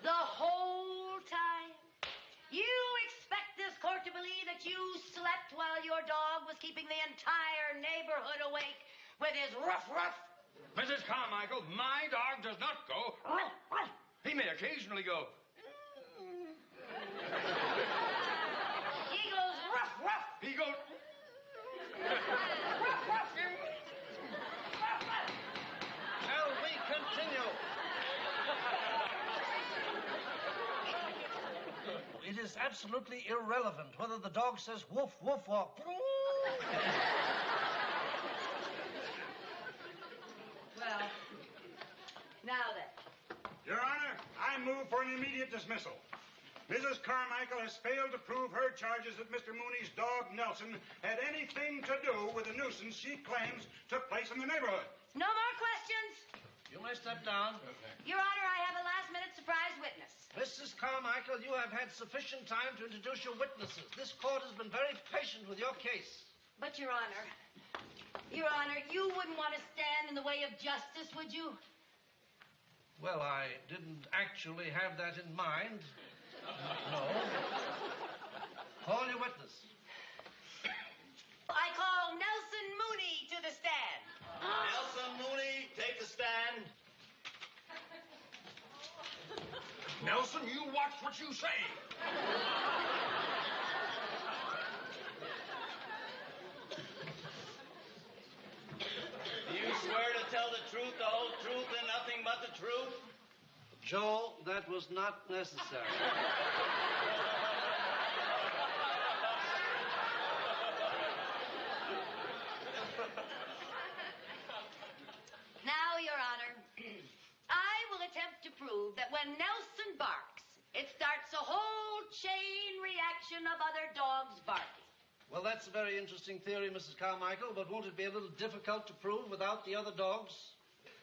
The whole time? You expect this court to believe that you slept while your dog was keeping the entire neighborhood awake with his ruff ruff? Mrs. Carmichael, my dog does not go ruff, ruff. He may occasionally go. He goes ruff ruff. He goes. Ruff ruff. Shall we continue? It is absolutely irrelevant whether the dog says woof, woof, or... Well, now then. Your Honor, I move for an immediate dismissal. Mrs. Carmichael has failed to prove her charges that Mr. Mooney's dog, Nelson, had anything to do with the nuisance she claims took place in the neighborhood. No more questions. You may step down. Your Honor, I have a last-minute surprise surprise witness. Mrs. Carmichael, you have had sufficient time to introduce your witnesses. This court has been very patient with your case. But, Your Honor, you wouldn't want to stand in the way of justice, would you? Well, I didn't actually have that in mind. No. Call your witness. I call Nelson Mooney to the stand. Nelson Mooney, take the stand. Nelson, you watch what you say. Do you swear to tell the truth, the whole truth, and nothing but the truth? Joe, that was not necessary. Now, Your Honor, I will attempt to prove that when Nelson barks, it starts a whole chain reaction of other dogs barking. Well, that's a very interesting theory, Mrs. Carmichael, but won't it be a little difficult to prove without the other dogs?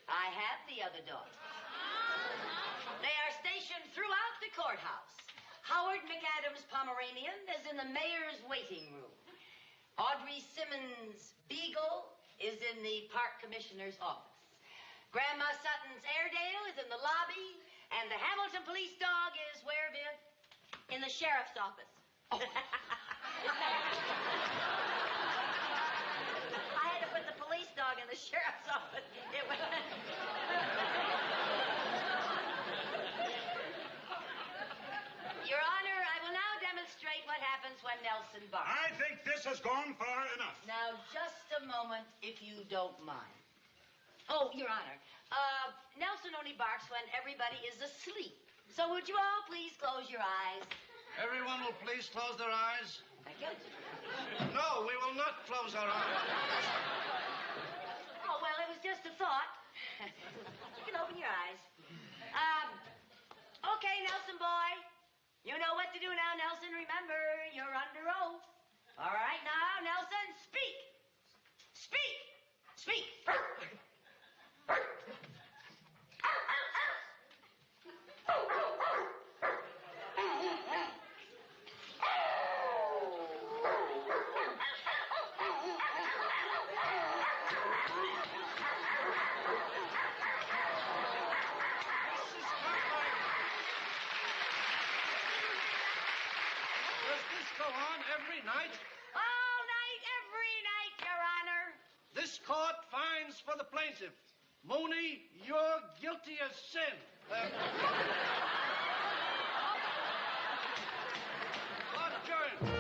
I have the other dogs. They are stationed throughout the courthouse. Howard McAdams' Pomeranian is in the mayor's waiting room. Audrey Simmons' Beagle is in the park commissioner's office. Grandma Sutton's Airedale is in the lobby, and the Hamilton police dog is where, Viv? In the sheriff's office. I had to put the police dog in the sheriff's office. It was... Your Honor, I will now demonstrate what happens when Nelson barks. I think this has gone far enough. Now, just a moment, if you don't mind. Oh, Your Honor, Nelson only barks when everybody is asleep. So would you all please close your eyes? Everyone will please close their eyes. Thank you. No, we will not close our eyes. Oh, well, it was just a thought. You can open your eyes. Okay, Nelson boy. You know what to do now, Nelson. Remember, you're under oath. All right, now, Nelson, speak. Speak. Speak. Every night? All night, every night, Your Honor. This court finds for the plaintiff. Mooney, you're guilty as sin. Court adjourned.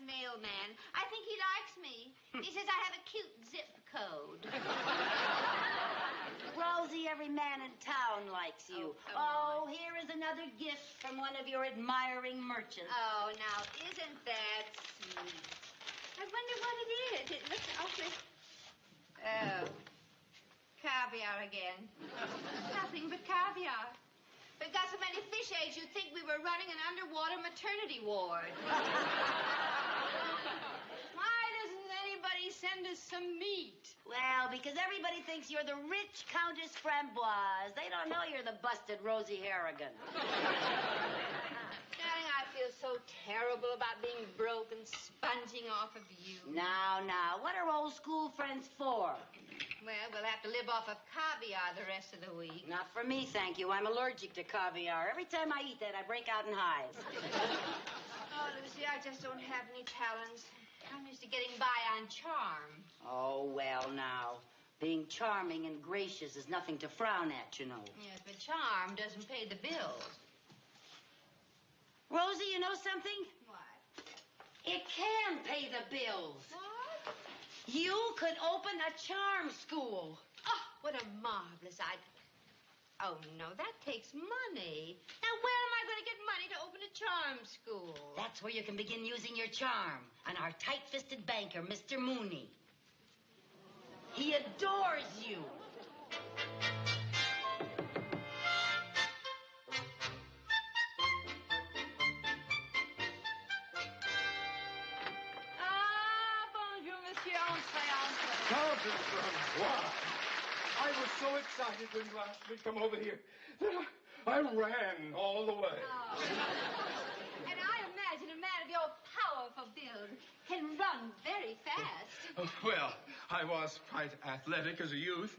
mailman. I think he likes me. He says I have a cute zip code. Rosie, every every man in town likes you. Oh, here is another gift from one of your admiring merchants. Oh, now, isn't that sweet? I wonder what it is. It looks awfully... Oh, caviar again. Nothing but caviar. We've got so many fish eggs, you'd think we were running an underwater maternity ward. Why doesn't anybody send us some meat? Well, because everybody thinks you're the rich Countess Framboise. They don't know you're the busted Rosie Harrigan. Darling, I feel so terrible about being broke and sponging off of you. Now, what are old school friends for? Well, we'll have to live off of caviar the rest of the week. Not for me, thank you. I'm allergic to caviar. Every time I eat that, I break out in hives. Oh, Lucy, I just don't have any talents. I'm used to getting by on charm. Oh, well, now. Being charming and gracious is nothing to frown at, you know. Yes, but charm doesn't pay the bills. Rosie, you know something? What? It can pay the bills. What? You could open a charm school. Oh, what a marvelous idea. Oh, no, that takes money. Now, where am I going to get money to open a charm school? That's where you can begin using your charm on our tight-fisted banker, Mr. Mooney. He adores you. Countess Framboise, I was so excited when you asked me to come over here that I ran all the way. Oh. And I imagine a man of your powerful build can run very fast. Oh, well, I was quite athletic as a youth.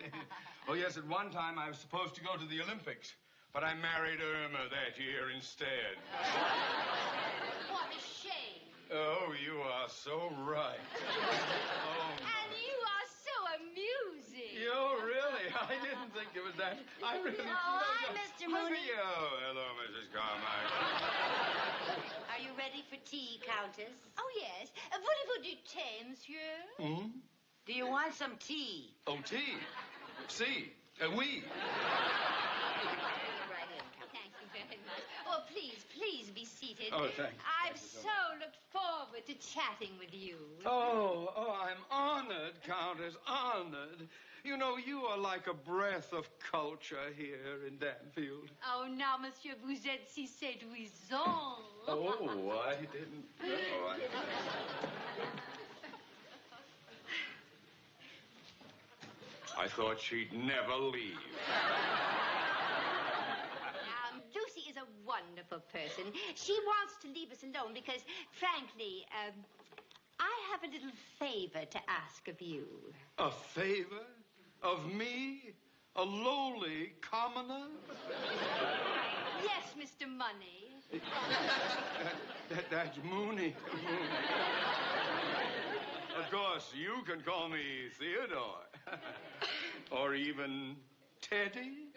Oh, yes, at one time I was supposed to go to the Olympics, but I married Irma that year instead. What a shame. Oh, you are so right. Oh, and you are so amusing. Oh, really? I didn't think it was that. I really... Oh, hi, Mr. Mooney. Oh, hello, Mrs. Carmichael. Are you ready for tea, Countess? Oh, yes. Voulez-vous du thé, monsieur? Hmm? Do you want some tea? Oh, tea. Si. Oui. Right in. Thank you very much. Oh, please be seated. Oh, thank you. I've so looked forward to chatting with you. Oh, I'm honored, Countess, honored. You know, you are like a breath of culture here in Danfield. Oh, now, monsieur, vous êtes si séduisant. Oh, I didn't know. I thought she'd never leave. Lucy is a wonderful person. She wants to leave us alone because, frankly, I have a little favor to ask of you. A favor? Of me? A lowly commoner? Yes, Mr. Money. That's Mooney. Of course, you can call me Theodore. Or even Teddy.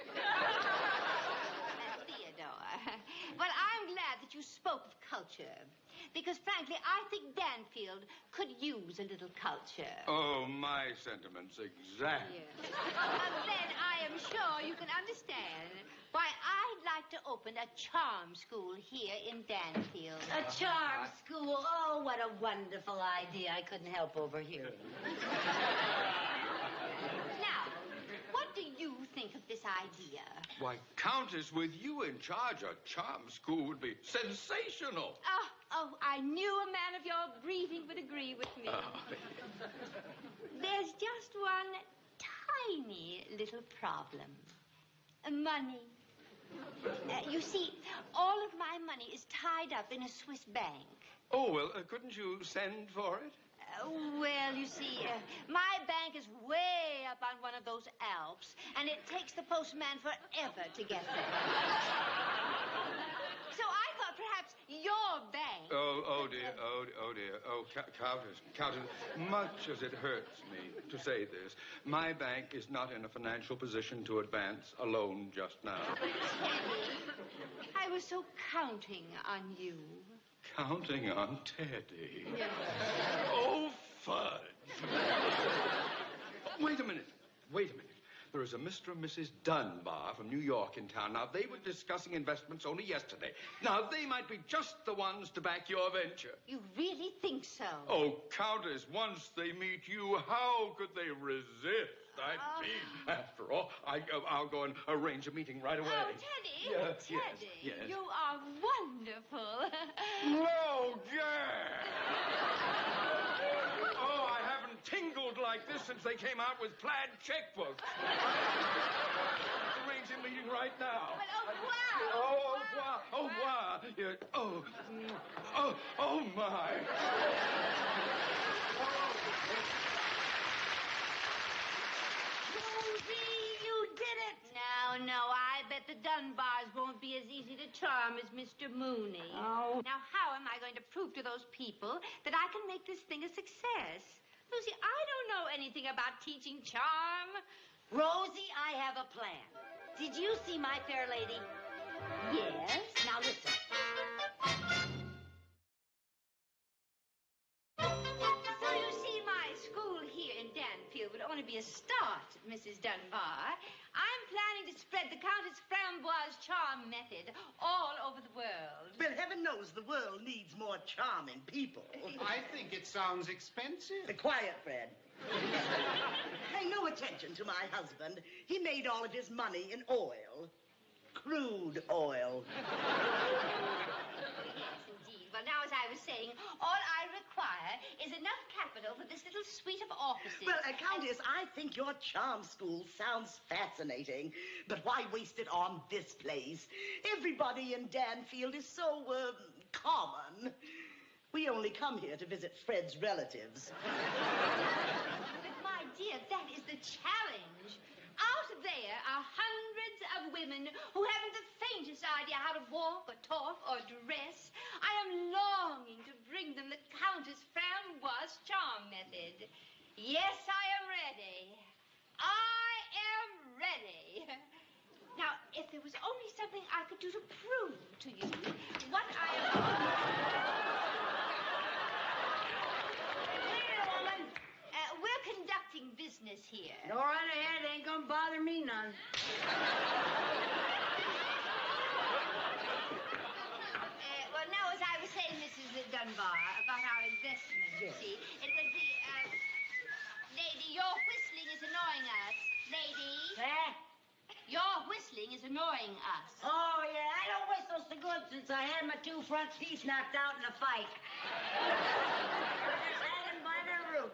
Theodore. Well, I'm glad that you spoke of culture. Because, frankly, I think Danfield could use a little culture. Oh, my sentiments, exactly. Yes. Then I am sure you can understand why I'd like to open a charm school here in Danfield. A charm school? Oh, what a wonderful idea. I couldn't help overhearing. Now, what do you think of this idea? Why, Countess, with you in charge, a charm school would be sensational. Oh, I knew a man of your breeding would agree with me. There's just one tiny little problem. Money. You see, all of my money is tied up in a Swiss bank. Oh, well, couldn't you send for it? Well, you see, my bank is way up on one of those Alps, and it takes the postman forever to get there. So I thought perhaps your bank... Oh, dear. Oh, Countess, much as it hurts me to say this, my bank is not in a financial position to advance a loan just now. Teddy, I was so counting on you. Counting on Teddy. Yes. Oh, fudge. Wait a minute. there is a Mr. and Mrs. Dunbar from New York in town. Now, they were discussing investments only yesterday. Now, they might be just the ones to back your venture. You really think so? Oh, Countess, once they meet you, how could they resist? I mean, after all, I'll go and arrange a meeting right away. Oh, Teddy. Yes, Teddy. yes. You are wonderful. No, Jack! Oh, I haven't tingled like this since they came out with plaid checkbooks. Arrange a meeting right now. But au revoir. Oh, au revoir. Yeah. Oh, my. Rosie, you did it. No, I bet the Dunbars won't be as easy to charm as Mr. Mooney. Oh. Now, how am I going to prove to those people that I can make this thing a success? Lucy, I don't know anything about teaching charm. Rosie, I have a plan. Did you see my fair lady? Yes. Now listen. So you see, my school here in Danfield would only be a start, Mrs. Dunbar. I'm planning to spread the Countess Framboise charm method all over the world. Well, heaven knows the world needs more charming people. I think it sounds expensive. Quiet, Fred. Pay no attention to my husband. He made all of his money in oil. Crude oil. Yes, indeed. Well, now, as I was saying, all I require is enough capital for this little suite of offices. Well, Countess, I think your charm school sounds fascinating, but why waste it on this place? Everybody in Danfield is so, common. We only come here to visit Fred's relatives. But, my dear, that is the challenge. Out there are hundreds of women who haven't the faintest idea how to walk or talk or dress. I am longing to bring them the Countess Framboise charm method. Yes, I am ready. I am ready. Now, if there was only something I could do to prove to you what I am... Wait a woman. We're conducting business here. Go right ahead. Ain't gonna bother me none. Well, now, as I was saying, Mrs. Dunbar, about our investment, you see, it would be, Lady, your whistling is annoying us. Lady. Your whistling is annoying us. Oh, yeah, I don't whistle so good since I had my two front teeth knocked out in a fight. Just had him by the root.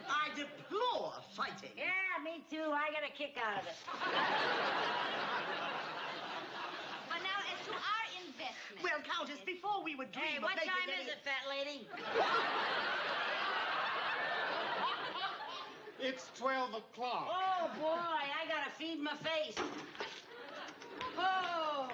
I deplore fighting. Yeah, me too. I got a kick out of it. But now, as to our investment... Well, Countess, before we would dream Hey, of what making time any... is it, fat lady? It's 12 o'clock. Oh, boy, I gotta feed my face. Oh,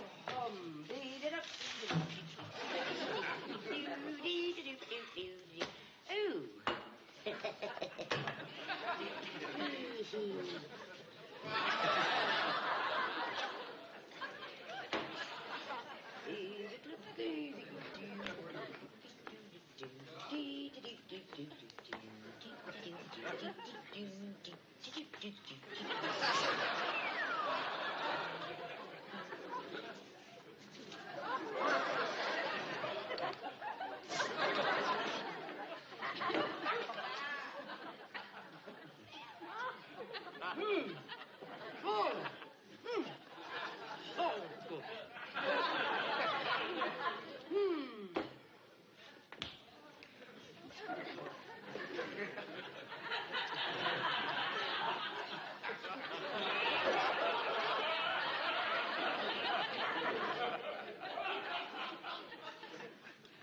Ooh.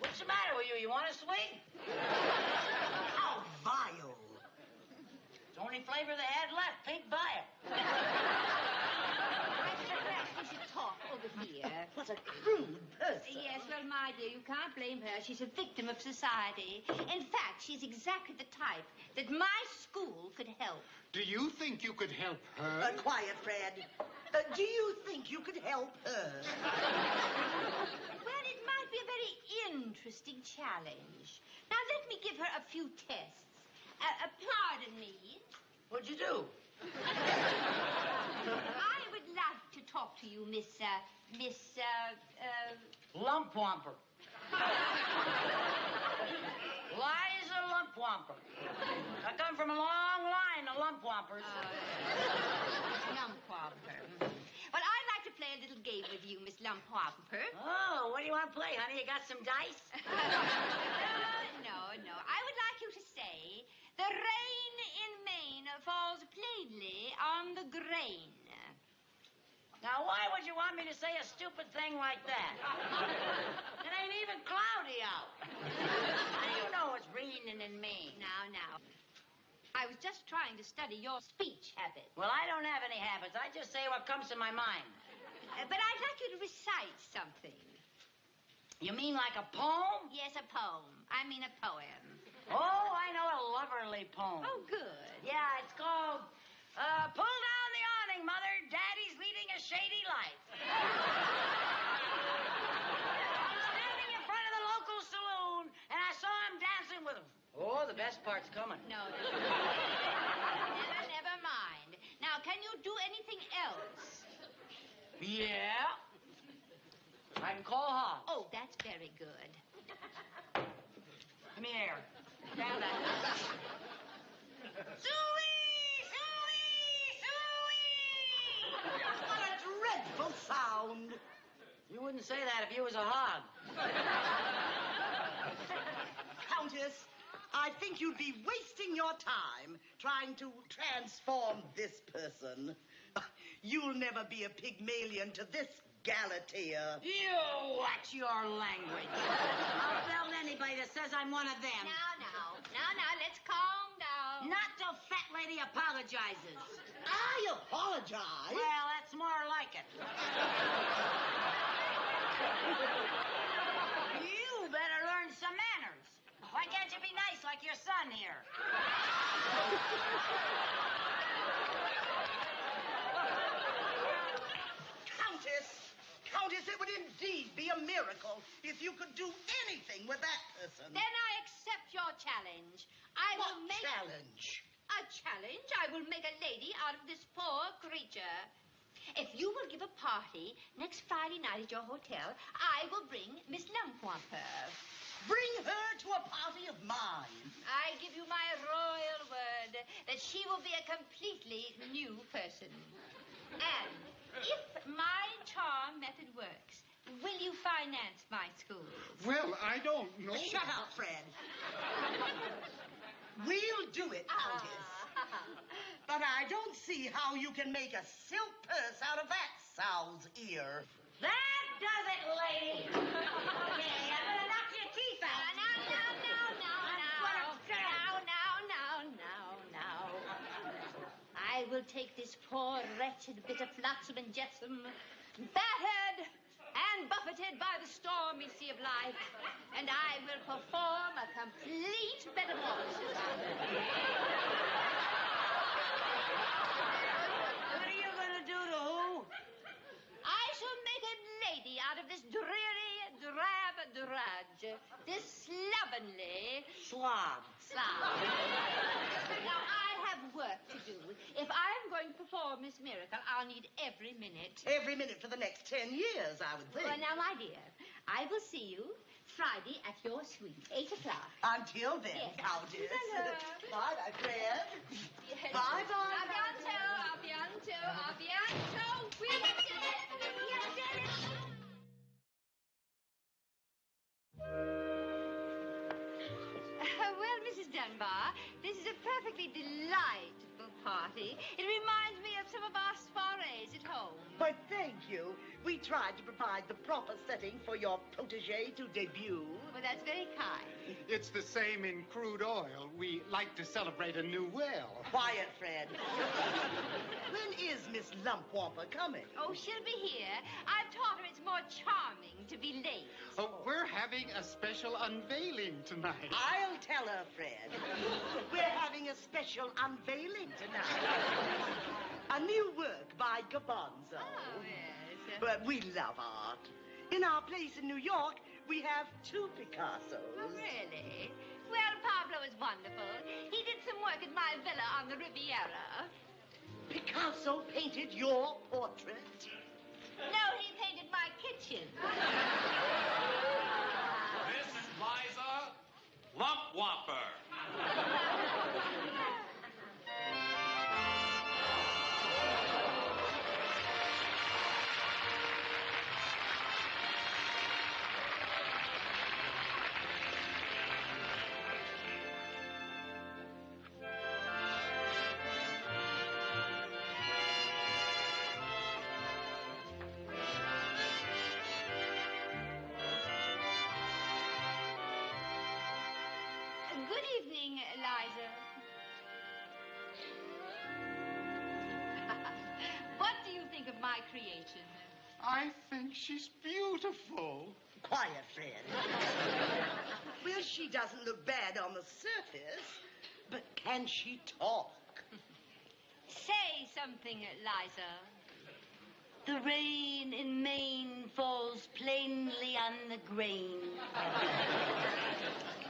What's the matter with you? You want a sweet? How vile. It's the only flavor they had left. Pink, buy it. Perhaps we should talk over here. What a crude person. Yes, well, my dear, you can't blame her. She's a victim of society. In fact, she's exactly the type that my school could help. Do you think you could help her? Quiet, Fred. Do you think you could help her? Well, it might be a very interesting challenge. Now, let me give her a few tests. Pardon me. What'd you do? I would like to talk to you, Miss Lumpwomper. Liza Lumpwomper. I come from a long line of lumpwompers. Lumpwomper. Well, I'd like to play a little game with you, Miss Lumpwomper. Oh, what do you want to play, honey? You got some dice? No. I would like you to say, the rain in Maine falls plainly on the grain. Now, why would you want me to say a stupid thing like that? It ain't even cloudy out. How do you know it's raining in Maine? Now. I was just trying to study your speech habits. Well, I don't have any habits. I just say what comes to my mind. But I'd like you to recite something. You mean like a poem? Yes, a poem. I mean a poem. Oh, I know a loverly poem. Oh, good. Yeah, it's called, Pull Down the Awning, Mother. Daddy's leading a shady life. I was standing in front of the local saloon, and I saw him dancing with him. Oh, the best part's coming. No. Never mind. Now, can you do anything else? Yeah. I can call Hobbs. Oh, that's very good. Come here. Stand back. What a dreadful sound. You wouldn't say that if you was a hog. Countess, I think you'd be wasting your time trying to transform this person. You'll never be a Pygmalion to this Galatea. You watch your language. I'll tell anybody that says I'm one of them. Now, let's calm down. Not till fat lady apologizes. I apologize? Well, that's more like it. You better learn some manners. Why can't you be nice like your son here? Countess, it would indeed be a miracle if you could do anything with that person. Then I accept your challenge. What challenge? A challenge? I will make a lady out of this poor creature. If you will give a party next Friday night at your hotel, I will bring Miss Lumpwomper. Bring her to a party of mine. I give you my royal word that she will be a completely new person. And if my charm method works, will you finance my school? Well, I don't know. Shut up, Fred. We'll do it, Countess. But I don't see how you can make a silk purse out of that sow's ear. That does it, lady. Okay, I'm gonna knock your teeth out. Now. I will take this poor, wretched bit of flotsam and jetsam, battered and buffeted by the stormy sea of life, and I will perform a complete metamorphosis. What are you gonna do to who? I shall make a lady out of this dreary, drab drudge, this slovenly... Slob. Now, I have work to do. If I'm going to perform this miracle, I'll need every minute. Every minute for the next 10 years, I would think. Well, now, my dear, I will see you Friday at your suite, 8 o'clock. Until then, yes. Countess. Hello. Bye, my friend. Yes. Bye-bye. A bientôt. We did it. Well, Mrs. Dunbar, this is a perfectly delightful party. It reminds me of some of our soirees at home. But thank you. We tried to provide the proper setting for your protege to debut. Well, that's very kind. It's the same in crude oil. We like to celebrate a new well. Quiet, Fred. When is Miss Lumpwomper coming? Oh, she'll be here. I've taught her it's more charming to be late. Oh, we're having a special unveiling tonight. I'll tell her, Fred. We're having a special unveiling tonight. A new work by Gabanzo. Oh, yes. But we love art. In our place in New York, we have 2 Picassos. Oh, really? Well, Pablo is wonderful. He did some work at my villa on the Riviera. Picasso painted your portrait? No, he painted my kitchen. Miss Liza Lump Whopper. Good evening, Eliza. What do you think of my creation? I think she's beautiful. Quiet, Fred. Well, she doesn't look bad on the surface, but can she talk? Say something, Eliza. The rain in Maine falls plainly on the grain.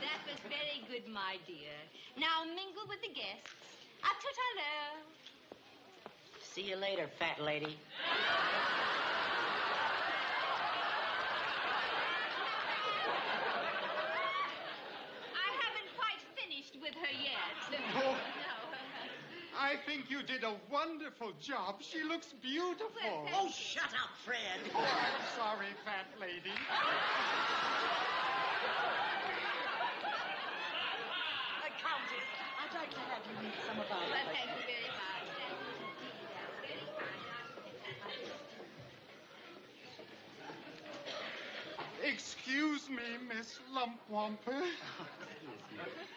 That was very good, my dear. Now mingle with the guests. A tout à l'heure. See you later, fat lady. I haven't quite finished with her yet. Oh. No. I think you did a wonderful job. She looks beautiful. Oh, shut up, Fred. Oh, I'm sorry, fat lady. Countess, I'd like to have you meet some of our... Well, thank you very much. Excuse me, Miss Lumpwamper.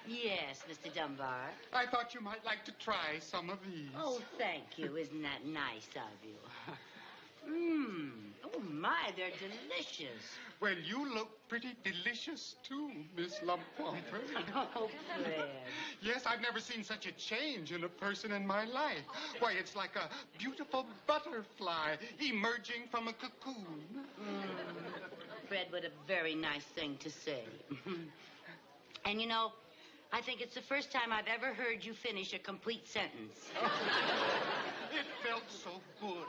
Yes, Mr. Dunbar. I thought you might like to try some of these. Oh, thank you. Isn't that nice of you? Mmm. Oh, my, they're delicious. Well, you look pretty delicious, too, Miss Lumpwamper. Oh, Fred. Yes, I've never seen such a change in a person in my life. Why, it's like a beautiful butterfly emerging from a cocoon. Fred, what a very nice thing to say. And you know, I think it's the first time I've ever heard you finish a complete sentence. It felt so good.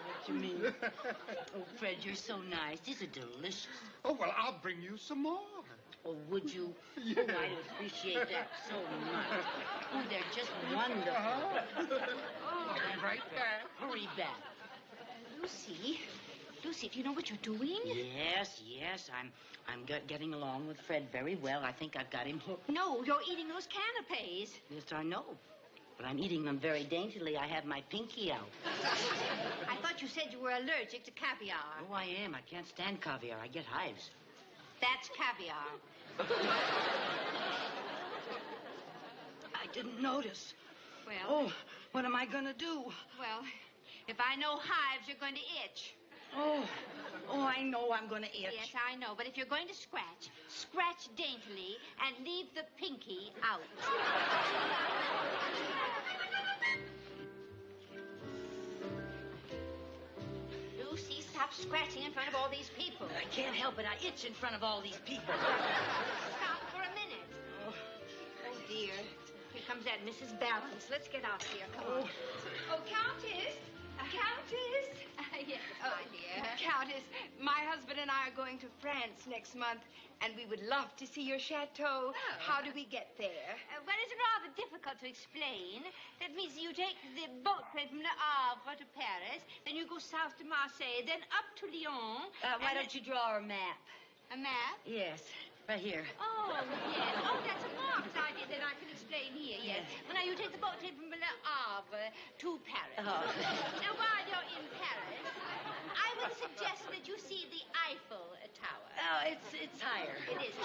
What you mean? Oh, Fred, you're so nice. These are delicious. Oh, well, I'll bring you some more. Oh, would you? Yes. Oh, I appreciate that so much. Oh, they're just wonderful. I'll be right back. Hurry back. Lucy, do you know what you're doing? Yes. I'm getting along with Fred very well. I think I've got him hooked. No, you're eating those canapes. Yes, I know. But I'm eating them very daintily. I have my pinky out. I thought you said you were allergic to caviar. Oh, I am. I can't stand caviar. I get hives. That's caviar. I didn't notice. Well. Oh, what am I going to do? Well, if I know hives, you're going to itch. Oh, I know I'm going to itch. Yes, I know. But if you're going to scratch daintily and leave the pinky out. Lucy, stop scratching in front of all these people. I can't help it. I itch in front of all these people. Stop for a minute. Oh, dear. Here comes that Mrs. Balance. Let's get out here. Come on. Oh, Countess! Countess! Yes, my dear. Countess, my husband and I are going to France next month, and we would love to see your chateau. How do we get there? Well, it's rather difficult to explain. That means you take the boat train from Le Havre to Paris, then you go south to Marseille, then up to Lyon. Why don't you draw a map? A map? Yes, right here. Oh, yes. Oh, that's a marked idea that I can explain here, yes. Well, now, you take the boat train from Le Havre to Paris. Oh. Now, while you're in Paris, I would suggest that you see the Eiffel Tower. Oh, it's higher. It is.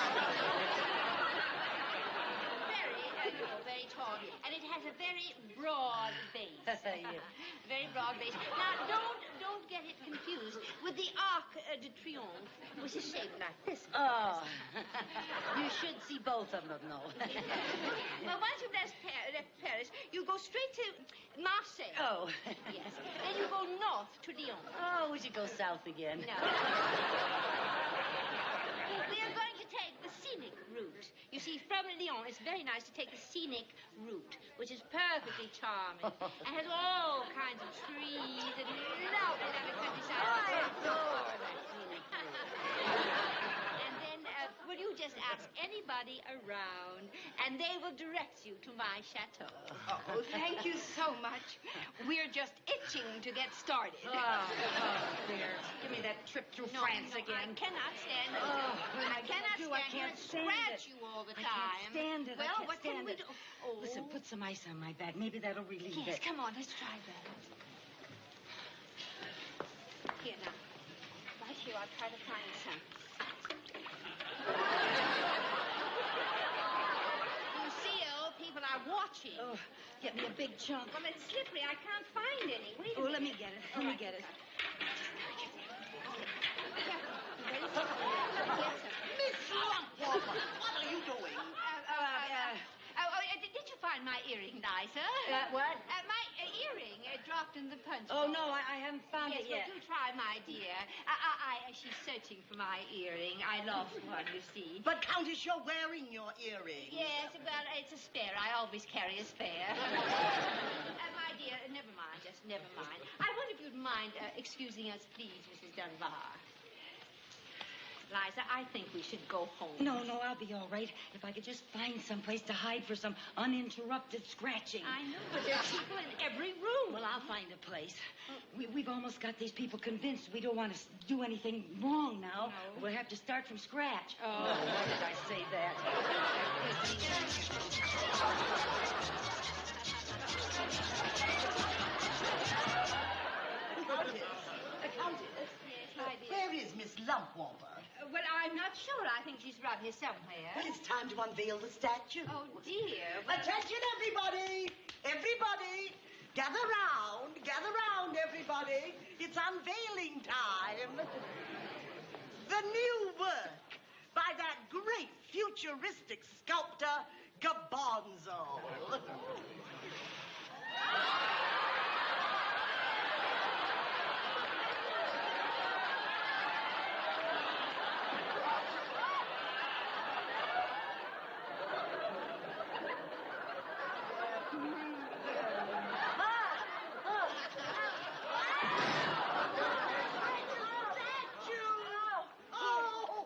Very tall. And it has a very broad base. Yeah. Very broad base. Now, don't get it confused with the Arc de Triomphe, which is shaped like this. Oh. You should see both of them, though. Well, once you've left Paris, you go straight to Marseille. Oh. Yes. Then you go north to Lyon. Oh, we should go south again. No. We are going to take the scenic route. You she's from Lyon. It's very nice to take the scenic route, which is perfectly charming. And has all kinds of trees and lovely countryside. I adore that scenic And then, will you just ask anybody around, and they will direct you to my chateau. Oh, thank you so much. We're just itching to get started. Oh, dear. Give me that trip through France again. I cannot stand it. I cannot do. stand I can't it. stand Scratch it. you all the I time. can't stand it. Well, I can't what can stand we it. do? Oh. Listen, put some ice on my back. Maybe that'll relieve Yes, it. come on, let's try that. Here now. Right here, I'll try to find some. Lucille, people are watching. Oh, get me a big chunk. Well, it's slippery. I can't find any. Wait a minute. Let me get it. Let me get it. Miss Lumpwalker, what are you doing? Did you find my earring nicer? What? My earring dropped in the punch Oh, bowl. no, I haven't found yes, it yet. Well, do try, my dear. She's searching for my earring. I lost one, you see. But, Countess, you're wearing your earring. Yes, well, it's a spare. I always carry a spare. My dear, never mind, just never mind. I wonder if you'd mind excusing us, please, Mrs. Dunbar. Liza, I think we should go home. No, I'll be all right. If I could just find some place to hide for some uninterrupted scratching. I know, but there are people in every room. Well, I'll find a place. We've almost got these people convinced we don't want to do anything wrong now. No. We'll have to start from scratch. Oh. No, why did I say that? Countess, Yes, my dear. where is Miss Lumpwalker? Well, I'm not sure. I think she's around here somewhere. Well, it's time to unveil the statue. Oh, dear. Attention, everybody! Everybody! Gather round, everybody. It's unveiling time. The new work by that great futuristic sculptor, Gabanzo.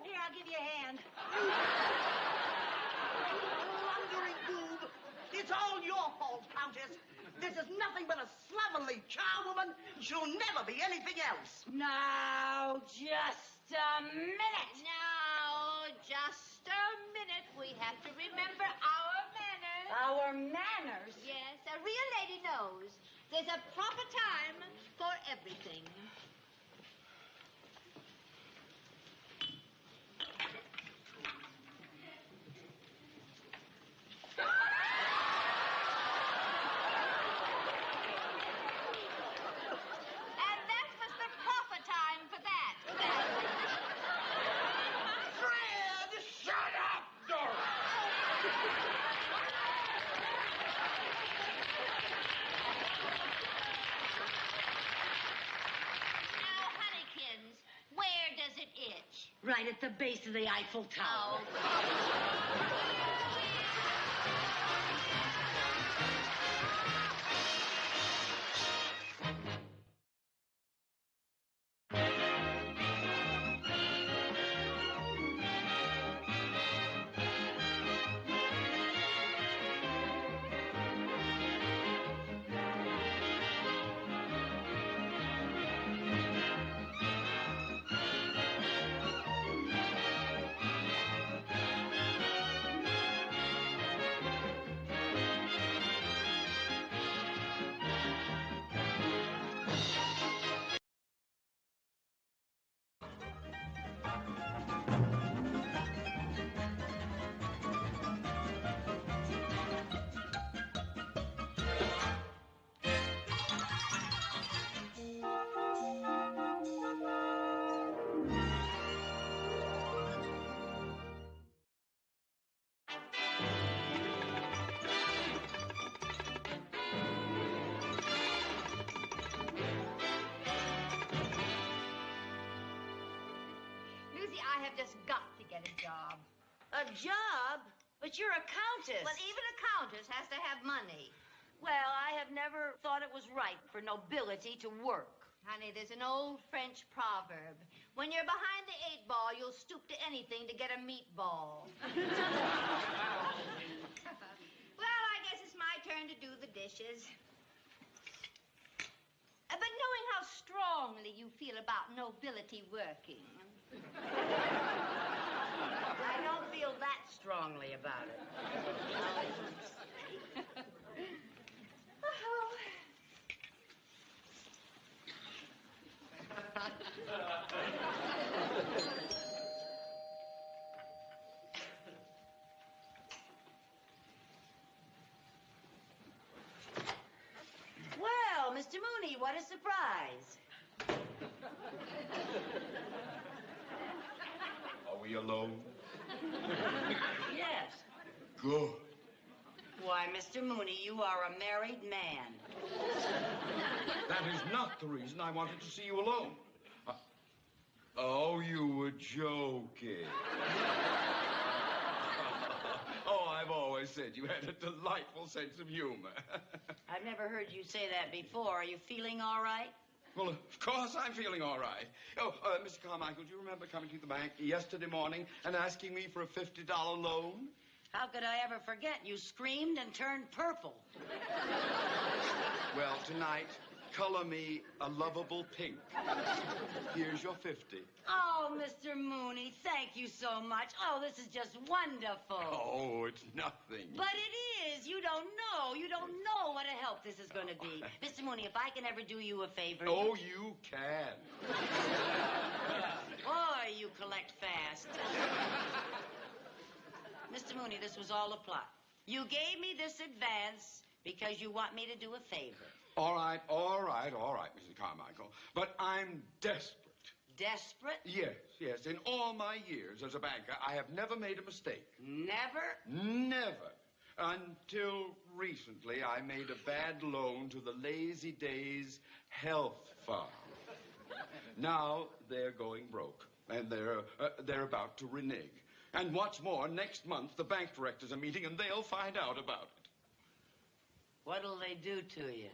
Here, I'll give you a hand. Blundering boob. It's all your fault, Countess. This is nothing but a slovenly charwoman. She'll never be anything else. Now, just a minute. Now, just a minute. We have to remember our manners. Our manners? Yes, a real lady knows. There's a proper time for everything. And that was the proper time for that. Fred! Shut up, Dora! Now, Honeykins, where does it itch? Right at the base of the Eiffel Tower. Lucy, I have just got to get a job. A job? But you're a countess. Well, even a countess has to have money. Well, I have never thought it was right for nobility to work. Honey, there's an old French proverb. When you're behind the 8-ball, you'll stoop to anything to get a meatball. Well, I guess it's my turn to do the dishes. But knowing how strongly you feel about nobility working... I don't feel that strongly about it. Well, Mr. Mooney, what a surprise. Are we alone? Yes. Good. Why, Mr. Mooney, you are a married man. That is not the reason I wanted to see you alone. Oh, you were joking. Oh, I've always said you had a delightful sense of humor. I've never heard you say that before. Are you feeling all right? Well, of course I'm feeling all right. Oh, Mr. Carmichael, do you remember coming to the bank yesterday morning and asking me for a $50 loan? How could I ever forget? You screamed and turned purple. Well, tonight, color me a lovable pink. Here's your 50. Oh, Mr. Mooney, thank you so much. Oh, this is just wonderful. Oh, it's nothing. But it is. You don't know. You don't know what a help this is going to be. Mr. Mooney, if I can ever do you a favor... Oh, you can. Boy, you collect fast. Mr. Mooney, this was all a plot. You gave me this advance because you want me to do a favor. All right, Mrs. Carmichael. But I'm desperate. Desperate? Yes. In all my years as a banker, I have never made a mistake. Never? Never. Until recently, I made a bad loan to the Lazy Days Health Farm. Now they're going broke, and they're about to renege. And what's more, next month the bank directors are meeting, and they'll find out about it. What'll they do to you?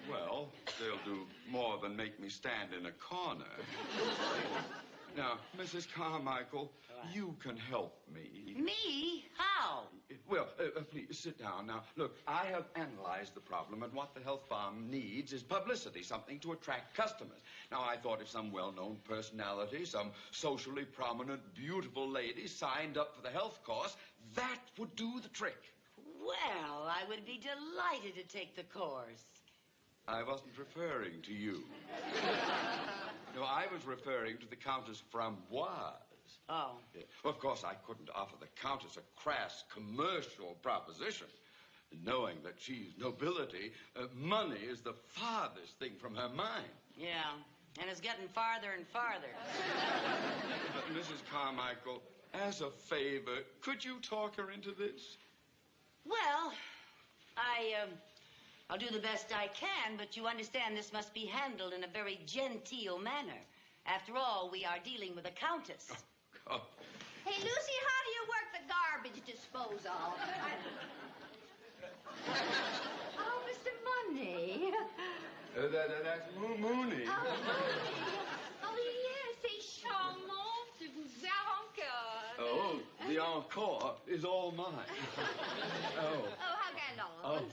Well, they'll do more than make me stand in a corner. Now, Mrs. Carmichael, you can help me. Me? How? Well, please, sit down. Now, look, I have analyzed the problem, and what the health farm needs is publicity, something to attract customers. Now, I thought if some well-known personality, some socially prominent, beautiful lady signed up for the health course, that would do the trick. Well, I would be delighted to take the course. I wasn't referring to you. No, I was referring to the Countess Framboise. Oh. Yeah. Well, of course, I couldn't offer the Countess a crass commercial proposition. Knowing that she's nobility, money is the farthest thing from her mind. Yeah, and it's getting farther and farther. But, Mrs. Carmichael, as a favor, could you talk her into this? Well, I'll do the best I can, but you understand this must be handled in a very genteel manner. After all, we are dealing with a countess. Oh. Hey, Lucy, how do you work the garbage disposal? Oh, Mr. Money. That's Mooney. Oh, yes, c'est charmant de vous avoir encore. Oh, the encore is all mine. Oh. Oh, how gallant.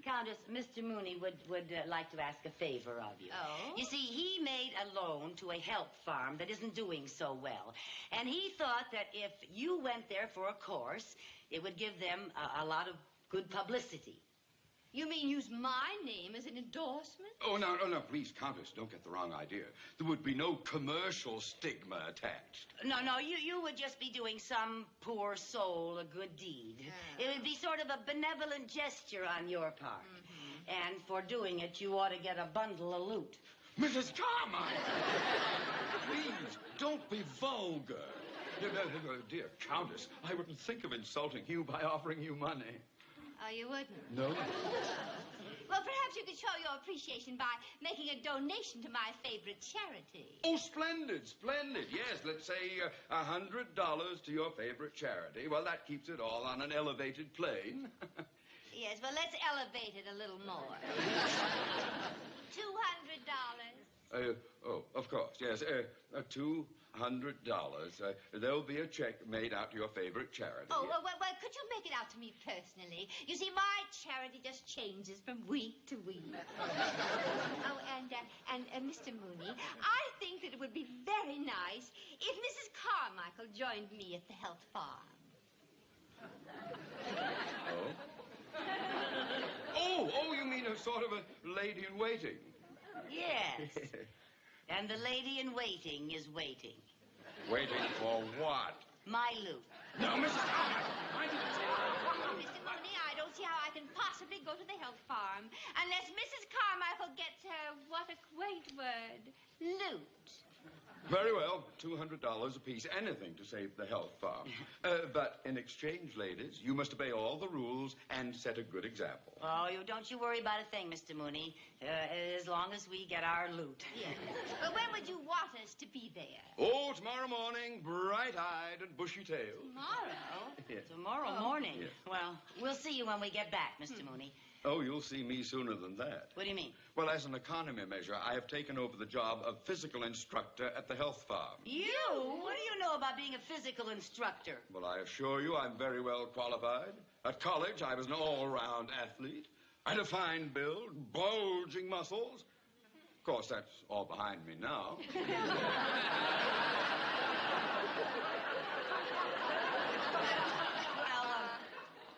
Countess, Mr. Mooney would like to ask a favor of you. Oh? You see, he made a loan to a health farm that isn't doing so well. And he thought that if you went there for a course, it would give them a lot of good publicity. You mean use my name as an endorsement? Oh, no, please, Countess, don't get the wrong idea. There would be no commercial stigma attached. No, you would just be doing some poor soul a good deed. Yeah. It would be sort of a benevolent gesture on your part. Mm-hmm. And for doing it, you ought to get a bundle of loot. Mrs. Carmichael! Please, don't be vulgar. Dear Countess, I wouldn't think of insulting you by offering you money. Oh, you wouldn't? No. Well, perhaps you could show your appreciation by making a donation to my favorite charity. Oh, splendid, splendid. Yes, let's say $100 to your favorite charity. Well, that keeps it all on an elevated plane. Yes, well, let's elevate it a little more. $200. Oh, of course, yes. $200. There'll be a check made out to your favorite charity. Oh, well, could you make it out to me personally? You see, my charity just changes from week to week. Oh, and Mr. Mooney, I think that it would be very nice if Mrs. Carmichael joined me at the Health Farm. Oh, you mean a sort of a lady-in-waiting? Yes. And the lady in waiting is waiting. Waiting for what? My loot. No, Mrs. Carmichael, Mr. Mooney, I don't see how I can possibly go to the Health Farm unless Mrs. Carmichael gets her, what a quaint word, loot. Very well, $200 apiece. Anything to save the Health Farm. But in exchange, ladies, you must obey all the rules and set a good example. Oh, don't you worry about a thing, Mr. Mooney, as long as we get our loot. Yes. But when would you want us to be there? Oh, tomorrow morning, bright-eyed and bushy-tailed. Tomorrow? Yes. Tomorrow morning? Yes. Well, we'll see you when we get back, Mr. Mooney. Oh, you'll see me sooner than that. What do you mean? Well, as an economy measure, I have taken over the job of physical instructor at the Health Farm. You? What do you know about being a physical instructor? Well, I assure you I'm very well qualified. At college, I was an all-round athlete. I had a fine build, bulging muscles. Of course, that's all behind me now.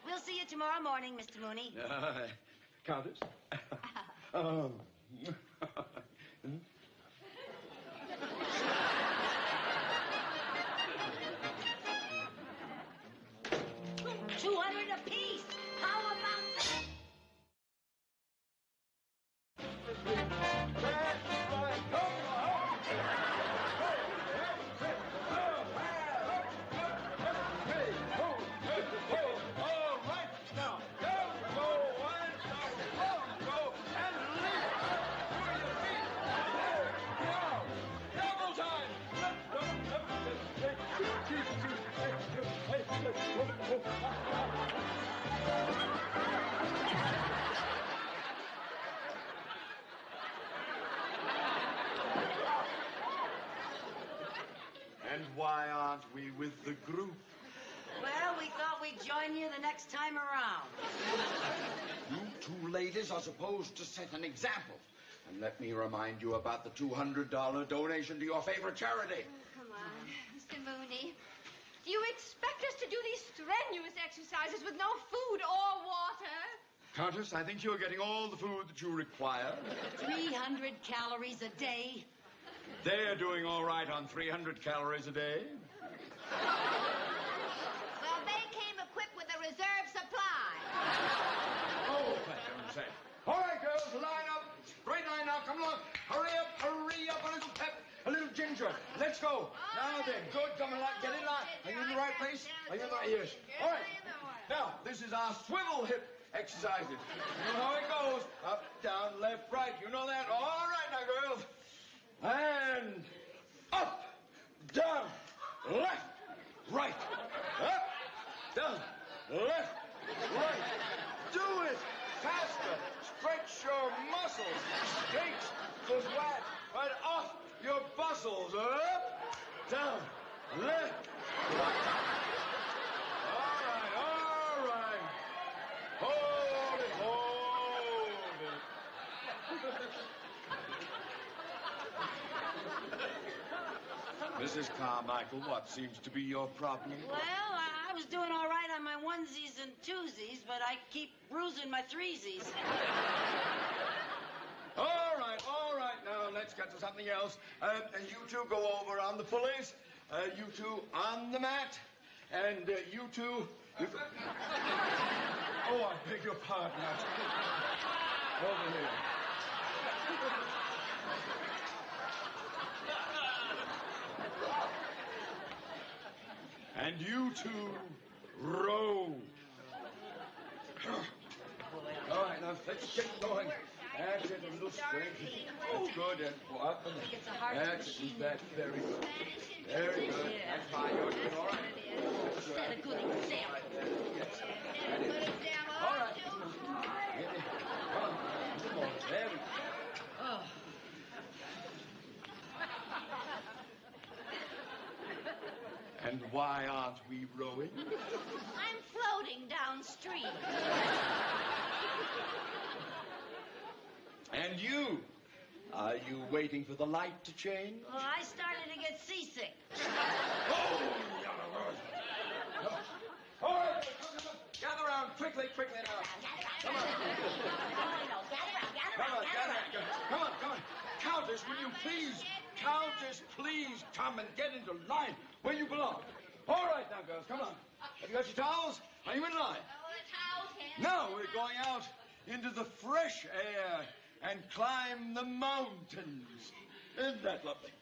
We'll see you tomorrow morning, Mr. Mooney. Countess? $200 apiece. How about that? And why aren't we with the group? Well, we thought we'd join you the next time around. You two ladies are supposed to set an example. And let me remind you about the $200 donation to your favorite charity. Oh, come on, Mr. Mooney. Do you expect us to do these strenuous exercises with no food or water? Countess, I think you're getting all the food that you require. 300 calories a day. They're doing all right on 300 calories a day. Well, they came equipped with a reserve supply. Oh, for heaven's sake. All right, girls, line up. Straight line now. Come along. Hurry up, a little pep, a little ginger. Let's go. Now then, good. Come along. Get in line. Are you in the right place? Are you in the right? Yes. All right. Now, this is our swivel hip exercises. You know how it goes. Up, down, left, right. You know that? All right now, girls. And up, down, left, right. Up, down, left, right. Do it faster. Stretch your muscles. Straight, goes right off your muscles. Up, down, left, right. All right. Hold it. Mrs. Carmichael, what seems to be your problem? Well, I was doing all right on my onesies and twosies, but I keep bruising my threesies. All right. Now, let's get to something else. You two go over on the pulleys. You two on the mat. And you two... Oh, I beg your pardon. Over here. And you two row. All right, now let's get going. That's it, a little strength. That's good. And go up and that's it. That's very good. Very good. That's fine. You're doing all right. Set a good example. Yes. Set a good example. All right. Come on. Come on. There we go. Oh. And why aren't we rowing? I'm floating downstream. And you? Are you waiting for the light to change? Well, I started to get seasick. Oh, all right, come. Gather around quickly now. Come on. Come on. Countess, will you please? Countess, please come and get into line where you belong. All right now, girls, come on. Have you got your towels? Are you in line? No, we're going out into the fresh air and climb the mountains. Isn't that lovely?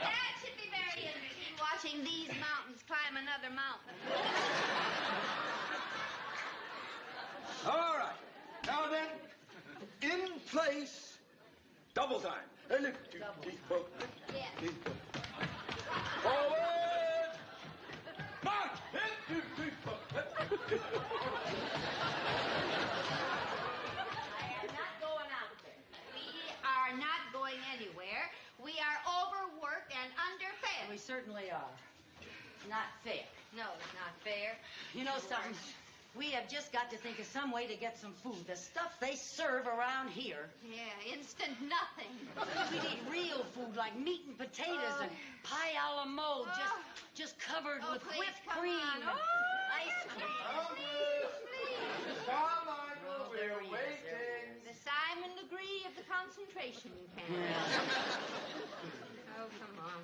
That should be very interesting, watching these mountains climb another mountain. All right. Now then, in place, double time. Lift your deep boat. Forward! March! Lift your deep boat. I am not going out there. We are not going anywhere. We are overworked and underfed. We certainly are. Not fair. No, it's not fair. You know something? We have just got to think of some way to get some food. The stuff they serve around here. Yeah, instant nothing. We need real food like meat and potatoes and pie a la mode, just covered with please, whipped come cream on. and ice cream. Carmichael, we're waiting. The Simon Legree of the concentration camp. Oh, come on.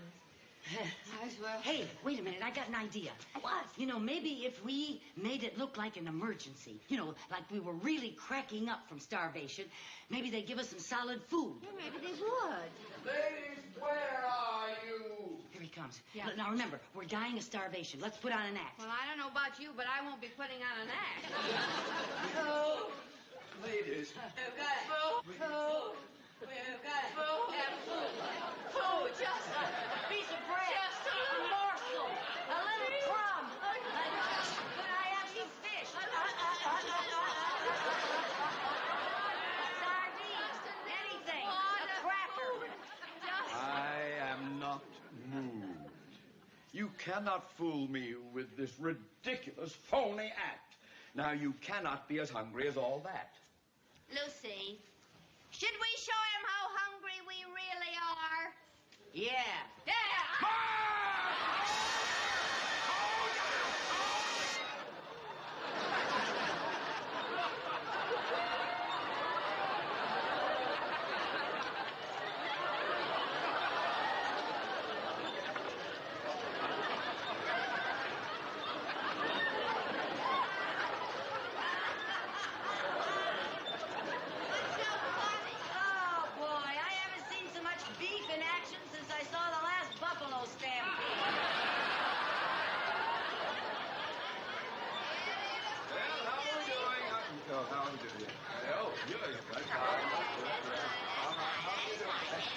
Hey, wait a minute. I got an idea. What? You know, maybe if we made it look like an emergency, you know, like we were really cracking up from starvation, maybe they'd give us some solid food. Yeah, maybe they would. Ladies, where are you? Here he comes. Yeah. Now, remember, we're dying of starvation. Let's put on an act. Well, I don't know about you, but I won't be putting on an act. Ladies. We've got food. We've got food. Food. Just a piece of bread. Just a morsel. A little crumb. Could I have some fish? Sardines. Anything. A cracker. I am not moved. You cannot fool me with this ridiculous, phony act. Now, you cannot be as hungry as all that. Lucy, should we show him how hungry we really are? Yeah. Oh, boy, I haven't seen so much beef in action since I saw the last buffalo stampede. Well, how are we doing? How are we doing? Oh, good. That's how are you doing? Oh, that's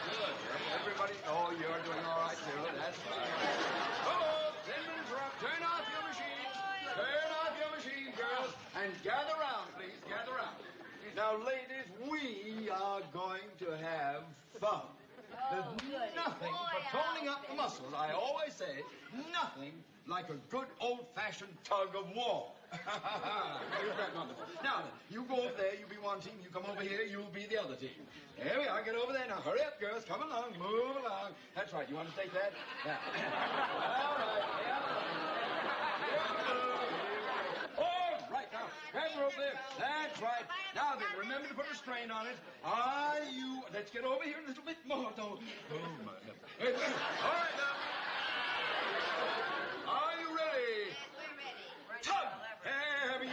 good. Everybody, you're doing all right, too. That's fine. Oh, didn't interrupt. Turn off your machine. Turn off your machine, girls. And gather round, please. Gather round. Now, ladies, we are going to have fun. There's nothing for toning up the muscles. I always say nothing like a good old-fashioned tug of war. Isn't that wonderful? Now then, you go over there, you be one team, you come over here, you'll be the other team. There we are, get over there. Now hurry up, girls, come along, move along. That's right, you want to take that? Yeah. All right, all right, now, grab her over there. That's right. Now then, remember to put a strain on it. Let's get over here a little bit more, though. Oh, my God. All right, now. Are you ready? Yes, we're ready. Tug! Have you?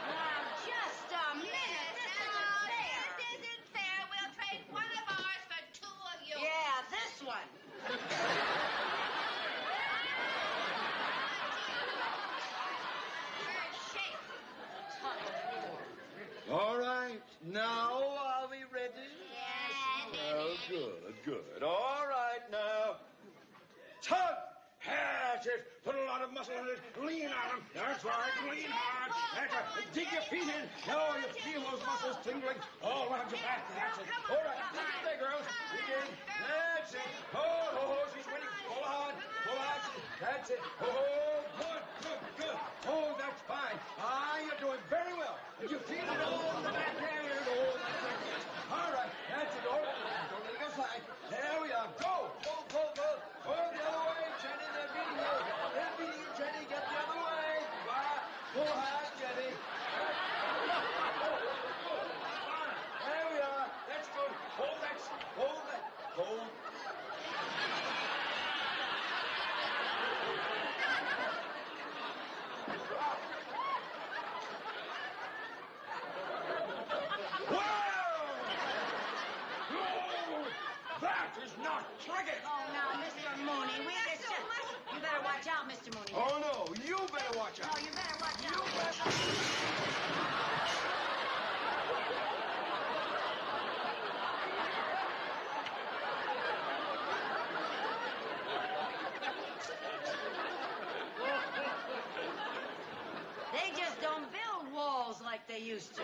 Now, just a minute. This isn't fair. This isn't fair. We'll trade one of ours for two of yours. Yeah, this one. Now, are we ready? Yes. Oh, good. All right, now. Tug! That's it. Put a lot of muscle in it. Lean on them. That's right. Lean hard. That's right. Dig your feet in. Now you feel those muscles tingling all around your back. That's it. All right. Dig it there, girls. Dig in. That's it. Oh, she's winning. Pull hard. Pull hard. That's it. Oh, good. Oh, that's fine. You're doing very well. And you feel it all in the back there. Oh, that's it. All right. That's it. All right. Don't let it go slide. There we are. Go. Go the other way, Jenny. They're beating you. They're beating you, Jenny. Get the other way. Pull hard, Jenny. There we are. That's good. Hold that. Hold. That is not cricket! Oh, now, Mr. Mooney, you better watch out, Mr. Mooney. Oh, no, you better watch out. No, you better watch out. They just don't build walls like they used to.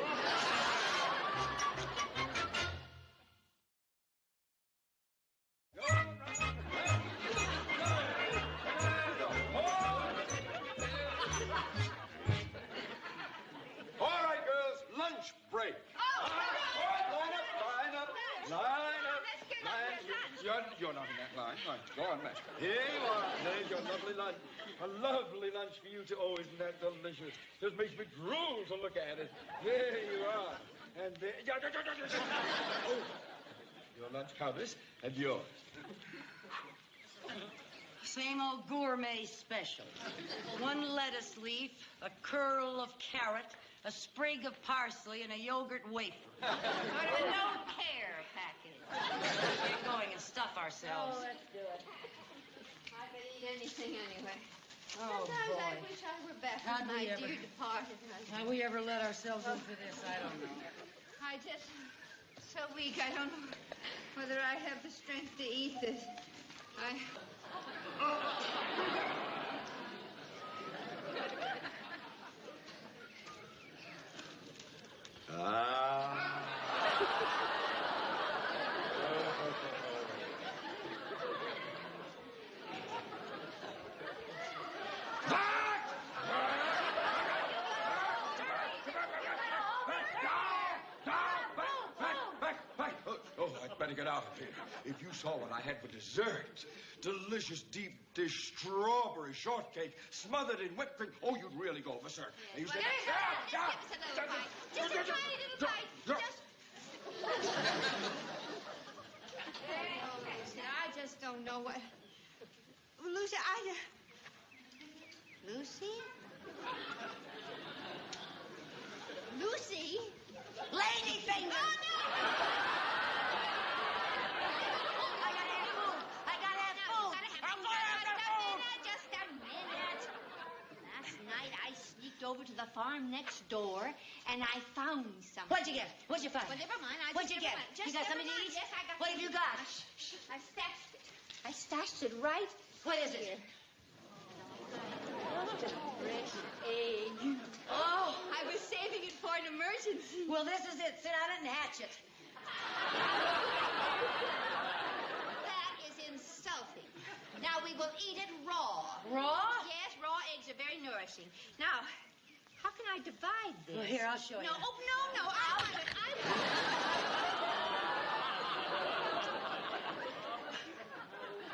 All right, girls, lunch break. Oh, Line up. You're not in that line. Right, go on, Master. Here you are. There's your lovely lunch. A lovely lunch for you, too. Oh, isn't that delicious? Just makes me drool to look at it. There you are. And there... Oh, your lunch, Countess, and yours. Same old gourmet special. One lettuce leaf, a curl of carrot, a sprig of parsley, and a yogurt wafer. What a no care package. Get going and stuff ourselves. Oh, let's do it. I could eat anything anyway. Oh, Sometimes boy. I wish I were back How'd with we my ever- dear departed husband. How we ever let ourselves into this, I don't know. I just so weak. I don't know whether I have the strength to eat this. Back. Oh, I'd better get out of here. If you saw what I had for dessert, delicious deep dish strawberry shortcake smothered in whipped cream. Oh, you'd really go for sir. And you said, Just a tiny little bite. Just. I just don't know what. Lucy, Lucy? Lucy? Lady finger! Oh, no! I gotta have food. Just a minute. Last night I sneaked over to the farm next door and I found something. What'd you get? What'd you find? Well, never mind. What'd you get? You got something to eat? Yes, I got What have you got? I stashed it. I stashed it right. What is it? Fresh egg. Oh, I was saving it for an emergency. Well, this is it. Sit on it and hatch it. That is insulting. Now we will eat it raw. Raw? Yes, raw eggs are very nourishing. Now, how can I divide this? Well, here, I'll show you. No, no. I want it.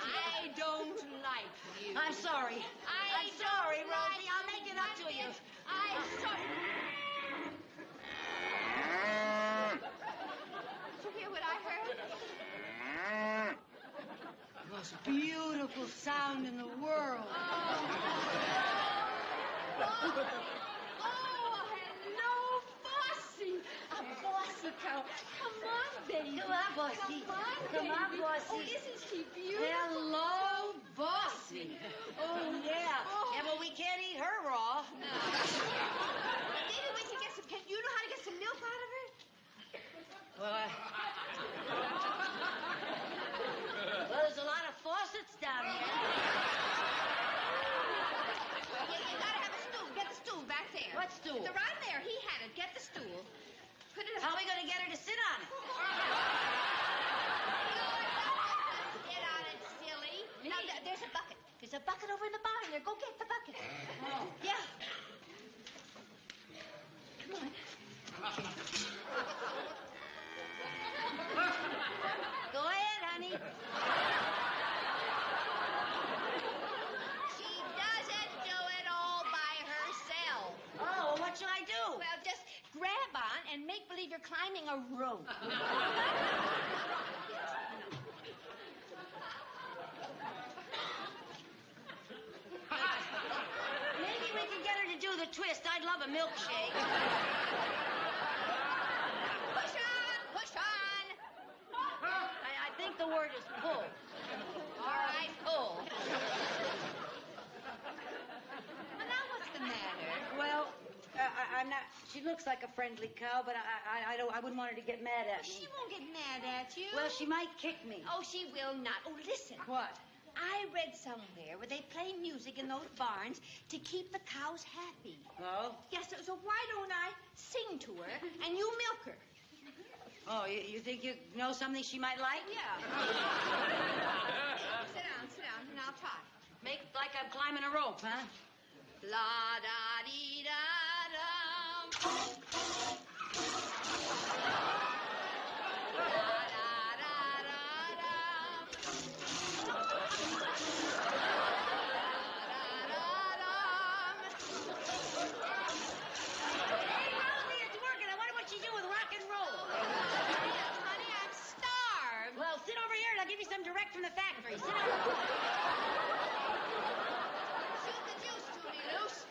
I don't like you. I'm sorry. I'm sorry, Rosie. I'll make it up to you. I'm sorry. Did you hear what I heard? Most beautiful sound in the world. Oh, hello, Bossy. A bossy cow. Come on, baby. Come on, Bossy. Come on, Bossy. Oh, isn't she beautiful? Hello, Bossy. Oh, yeah. Oh. Yeah, but we can't eat her raw. No. Maybe we can get some. You know how to get some milk out of her? sit on it. Get on it, silly. Now, there's a bucket. There's a bucket over in the barn there. Go get the bucket. Oh. Yeah. Come on. Go ahead, honey. She doesn't do it all by herself. Oh, well, what should I do? Well, just grab on and make believe you're climbing a rope. Maybe we can get her to do the twist. I'd love a milkshake. Push on! Push on! I think the word is pull. All right, pull. Well, now what's the matter? Well, I'm not. She looks like a friendly cow, but I wouldn't want her to get mad at me. She won't get mad at you. Well, she might kick me. Oh, she will not. Oh, listen. What? I read somewhere where they play music in those barns to keep the cows happy. Oh? Yes, so why don't I sing to her and you milk her? Oh, you think you know something she might like? Yeah. Sit down, and I'll try. Make like I'm climbing a rope, huh? La da dee da dum. La da da da dum. Hey, Rosie, it's working. I wonder what she do with rock and roll. Honey, I'm starved. Well, sit over here and I'll give you some direct from the factory. Sit over. Shoot the juice to me, Luce.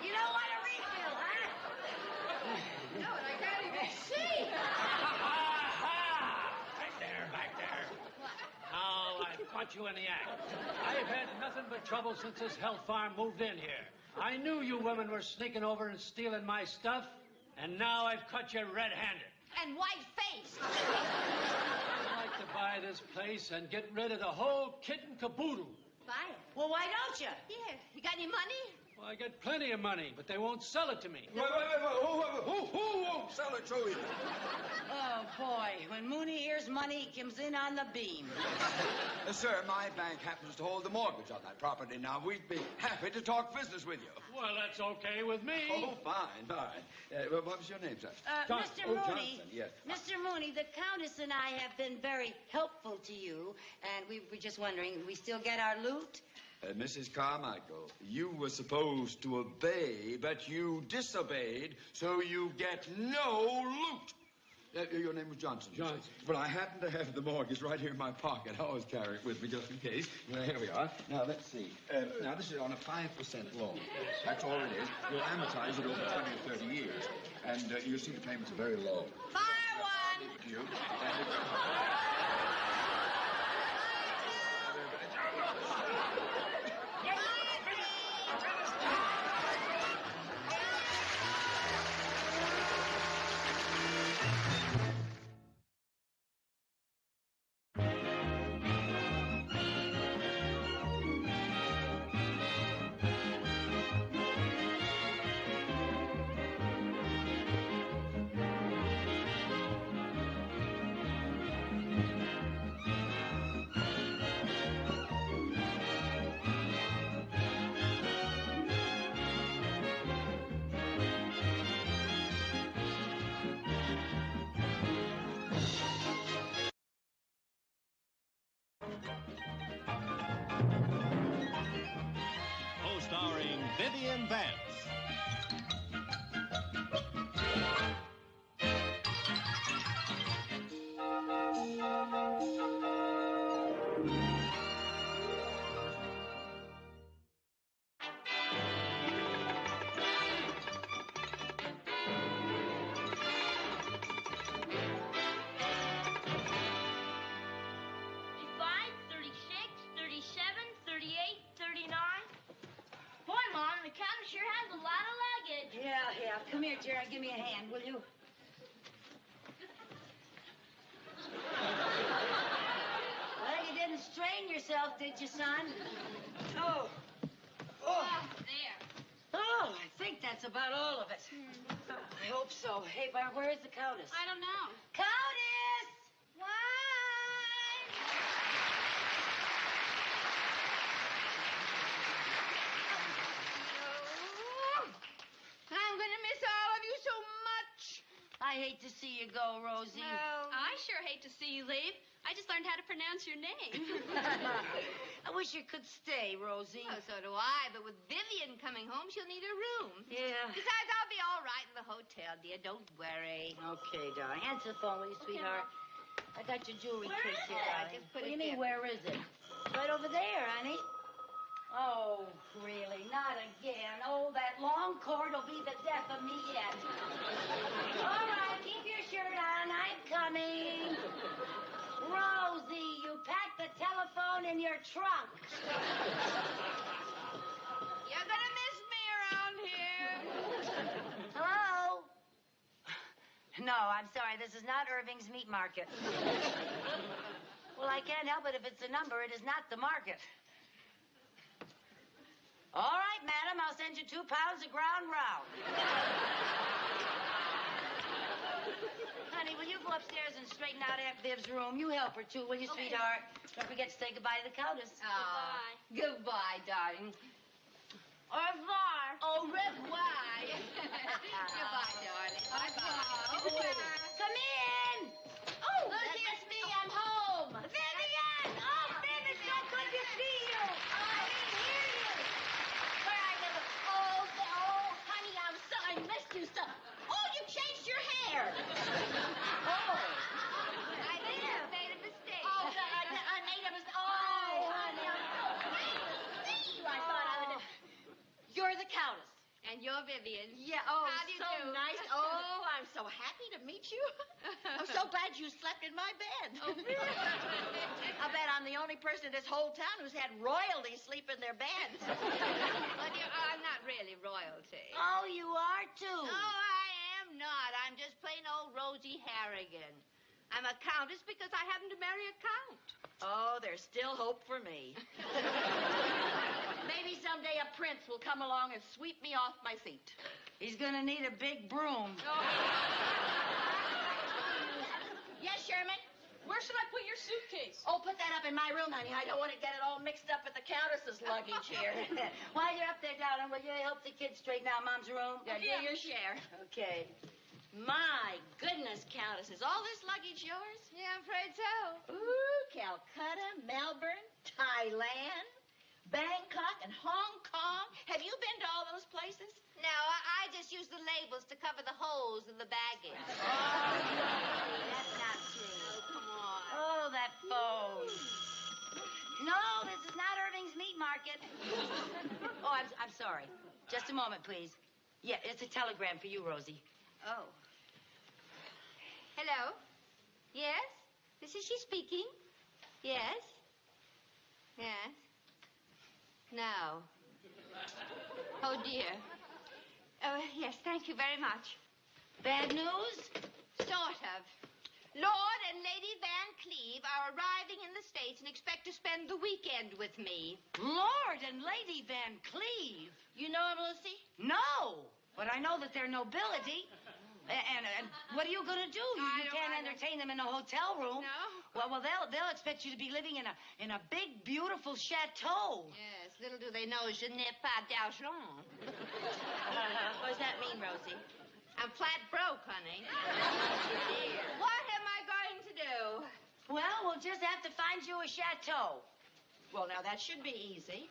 You don't want a refill, huh? No, and I can't even see. Back there. Now I've caught you in the act. I've had nothing but trouble since this hell farm moved in here. I knew you women were sneaking over and stealing my stuff, and now I've caught you red-handed. And white-faced. I'd like to buy this place and get rid of the whole kit and caboodle. Buy it. Well, why don't you? Yeah. You got any money? Well, I got plenty of money, but they won't sell it to me. Wait. Who won't sell it to you? Oh, boy. When Mooney hears money, he comes in on the beam. Sir, my bank happens to hold the mortgage on that property. Now, we'd be happy to talk business with you. Well, that's okay with me. Oh, fine. What was your name, sir? Mr. Mooney. Johnson, yes. Mr. Mooney, the Countess and I have been very helpful to you, and we were just wondering, we still get our loot? Mrs. Carmichael, you were supposed to obey, but you disobeyed, so you get no loot. Your name was Johnson. Johnson. Well, I happen to have the mortgage right here in my pocket. I always carry it with me just in case. Well, here we are. Now, let's see. Now, this is on a 5% loan. That's all it is. You'll amortize it over 20 or 30 years. And you'll see the payments are very low. Fire one. You. Co-starring Vivian Vance. Come here, Gerard. Give me a hand, will you? Well, you didn't strain yourself, did you, son? Oh. There. Oh, I think that's about all of it. I hope so. Hey, Bart, where is the Countess? I don't know. Countess! I'm gonna miss all of you so much. I hate to see you go, Rosie. I sure hate to see you leave. I just learned how to pronounce your name. I wish you could stay, Rosie. Oh, so do I, but with Vivian coming home, she'll need a room. Yeah. Besides, I'll be all right in the hotel, dear. Don't worry. Okay, darling. Answer the phone, will you, sweetheart? I got your jewelry Where case is here, it? darling. Just put What do it you mean, there. where is it? Right over there, honey. Oh, really? Not again. Oh, that long cord will be the death of me yet. All right, keep your shirt on. I'm coming. Rosie, you packed the telephone in your trunk. You're gonna miss me around here. Hello? No, I'm sorry. This is not Irving's Meat Market. Well, I can't help it if it's a number. It is not the market. All right, madam, I'll send you 2 pounds of ground round. Honey, will you go upstairs and straighten out Aunt Viv's room? You help her, too, will you, sweetheart? Don't forget to say goodbye to the Countess. Goodbye, darling. Au revoir. Au revoir. Goodbye, darling. Bye-bye. Come in. Oh, look, it's me. I'm home. Vivian! Oh, Viv, it's so good to see you. I didn't hear you. Where are you? Oh, honey, I missed you so. Oh, you changed your hair. I think you made a mistake. Oh, I made a mistake. Oh, honey. I thought I would. You're the Countess. And you're Vivian. Yeah, oh, How do you so do? nice. Oh, I'm so happy to meet you. I'm so glad you slept in my bed. Oh, really? I bet I'm the only person in this whole town who's had royalty sleep in their beds. Well, dear, I'm not really royalty. Oh, you are, too. Oh, I am not. I'm just plain old Rosie Harrigan. I'm a countess because I happen to marry a count. Oh, there's still hope for me. Maybe someday a prince will come along and sweep me off my feet. He's gonna need a big broom. Yes, Sherman? Where should I put your suitcase? Oh, put that up in my room, honey. I don't want to get it all mixed up with the Countess's luggage here. While you're up there, darling, will you help the kids straighten out Mom's room? Yeah, do your share. Okay. My goodness, Countess, is all this luggage yours? Yeah, I'm afraid so. Ooh, Calcutta, Melbourne, Thailand, Bangkok, and Hong Kong. Have you been to all those places? No, I just use the labels to cover the holes in the baggage. That's not true. Oh, come on. Oh, that phone. No, this is not Irving's Meat Market. Oh, I'm sorry. Just a moment, please. Yeah, it's a telegram for you, Rosie. Oh. Hello? Yes? This is she speaking? Yes? Yes? No. Oh, dear. Oh, yes, thank you very much. Bad news? Sort of. Lord and Lady Van Cleve are arriving in the States and expect to spend the weekend with me. Lord and Lady Van Cleve. You know them, Lucy? No, but I know that they're nobility. And what are you going to do? You can't entertain them in a hotel room. No. Well, they'll expect you to be living in a big, beautiful chateau. Yes, little do they know je n'ai pas d'argent. What does that mean, Rosie? I'm flat broke, honey. What am I going to do? Well, we'll just have to find you a chateau. Well, now, that should be easy.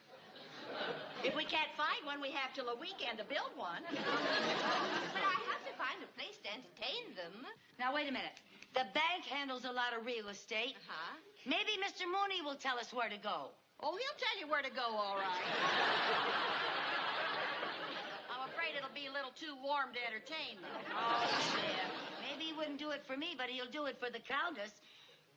If we can't find one, we have till a weekend to build one. But I have to find a place to entertain them. Now, wait a minute. The bank handles a lot of real estate. Uh-huh. Maybe Mr. Mooney will tell us where to go. Oh, he'll tell you where to go, all right. I'm afraid it'll be a little too warm to entertain them. Oh, yeah. Maybe he wouldn't do it for me, but he'll do it for the Countess.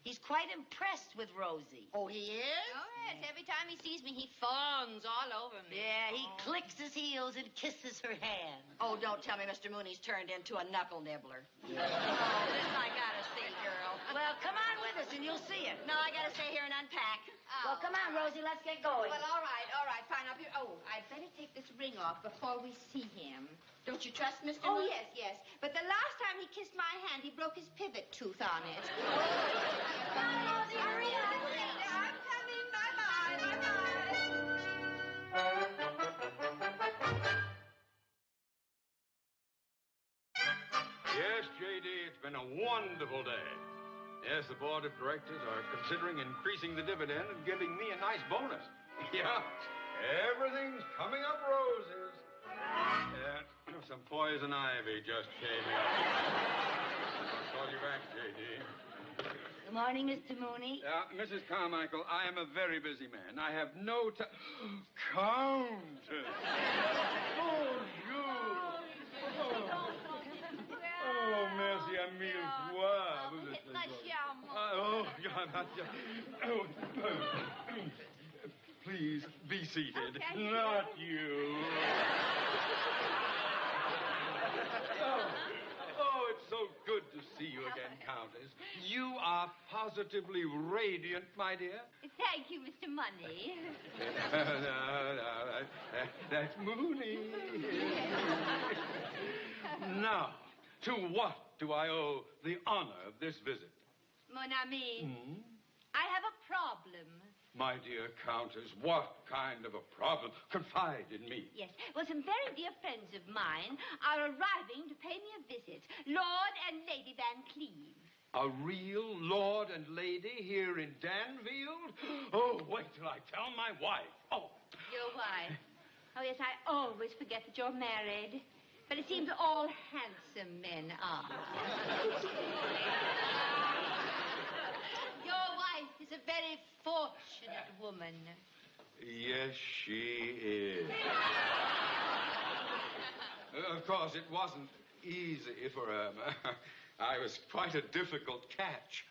He's quite impressed with Rosie. Oh, he is? Oh, yes. Every time he sees me, he fawns all over me. Yeah, he clicks his heels and kisses her hand. Oh, don't tell me Mr. Mooney's turned into a knuckle nibbler. Oh, this I gotta see, girl. Well, come on with us and you'll see it. No, I gotta stay here and unpack. Well, come on, Rosie, let's get going. Well, all right, fine. Up here. Oh, I'd better take this ring off before we see him. Don't you trust Mr. Oh, Mooney? yes. But the last time he kissed my hand, he broke his pivot tooth on it. Come on, Rosie, hurry up. I'm coming. Bye-bye. Yes, J.D., it's been a wonderful day. Yes, the board of directors are considering increasing the dividend and giving me a nice bonus. Yeah, everything's coming up roses. Some poison ivy just came up. I'll call you back, J.D. Good morning, Mr. Mooney. Mrs. Carmichael, I am a very busy man. I have no time. Countess! Bonjour! Oh, merci à mille fois. Vous êtes très Please, be seated. Okay. Not you. Oh, it's so good to see you again, Countess. You are positively radiant, my dear. Thank you, Mr. Money. That's Mooney. Now, to what do I owe the honor of this visit? Mon ami, I have a problem. My dear Countess, what kind of a problem? Confide in me. Yes. Well, some very dear friends of mine are arriving to pay me a visit. Lord and Lady Van Cleve. A real lord and lady here in Danfield? Oh, wait till I tell my wife. Oh. Your wife? Oh, yes, I always forget that you're married. But it seems all handsome men are. Your wife is a very fortunate woman. Yes, she is. Of course, it wasn't easy for her. I was quite a difficult catch.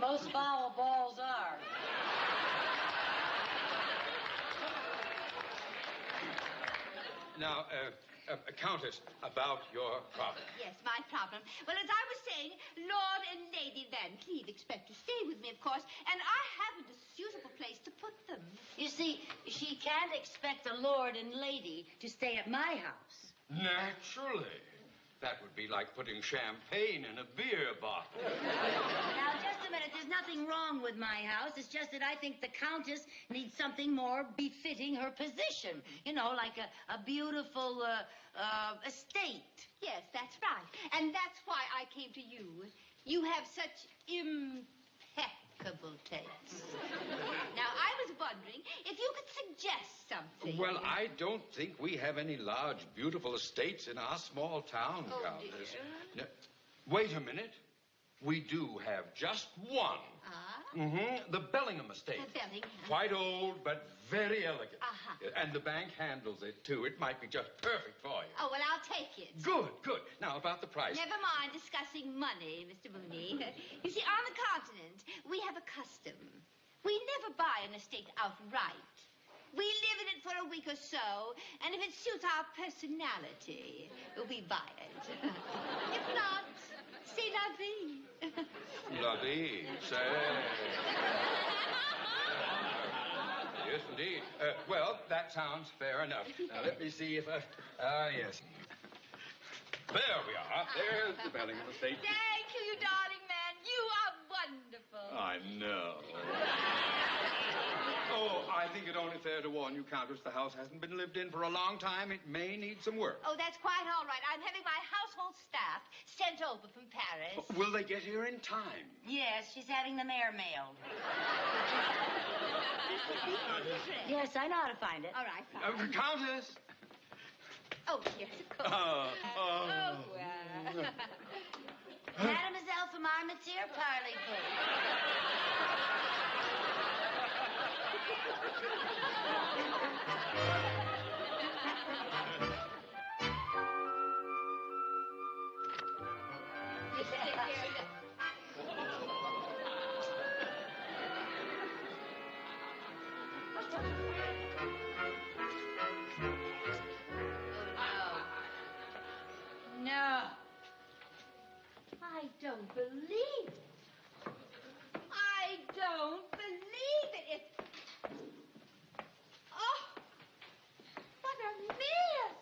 Most foul balls are. Now, Countess, about your problem. Yes, my problem. Well, as I was saying, Lord and Lady Van Cleve expect to stay with me, of course, and I haven't a suitable place to put them. You see, she can't expect a lord and lady to stay at my house. Naturally. That would be like putting champagne in a beer bottle. Now, just a minute. There's nothing wrong with my house. It's just that I think the Countess needs something more befitting her position. You know, like a beautiful estate. Yes, that's right. And that's why I came to you. You have such impeccable taste. Now, I was wondering if you could suggest something. Well, I don't think we have any large, beautiful estates in our small town, Countess. No, wait a minute. We do have just one. The Bellingham estate. The Bellingham. Quite old, but very elegant. Uh-huh. And the bank handles it, too. It might be just perfect for you. Oh, well, I'll take it. Good. Now, about the price. Never mind discussing money, Mr. Mooney. You see, on the continent, we have a custom. We never buy an estate outright. We live in it for a week or so, and if it suits our personality, we buy it. If not, c'est la vie. La vie, say. Yes, indeed. Well, that sounds fair enough. Now, let me see if yes. There we are. There's the Bellingham estate. Thank you, you darling man. You are wonderful. I know. Oh, I think it only fair to warn you, Countess, the house hasn't been lived in for a long time. It may need some work. Oh, that's quite all right. I'm having my household staff sent over from Paris. Will they get here in time? Yes, she's having them airmailed. Yes, I know how to find it. All right, fine. Countess! Oh, yes, of course. Oh, well. Mademoiselle from Armentier Parley-Vous. I don't believe it. I don't believe it. It's... Oh, what a mess.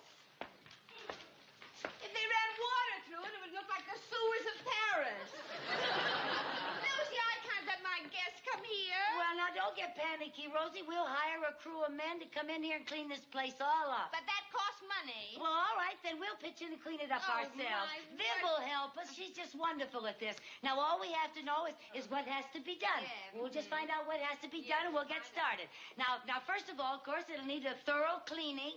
If they ran water through it, it would look like the sewers of Paris. Lucy, I can't let my guests come here. Well, now, don't get panicky, Rosie. We'll hire a crew of men to come in here and clean this place all up. But that costs money. Well, all right, then we'll pitch in and clean it up Oh, ourselves. my Viv will help us. She's just wonderful at this. Now, all we have to know is what has to be done. Yeah. We'll just find out what has to be done, and we'll get started. Now, first of all, of course, it'll need a thorough cleaning,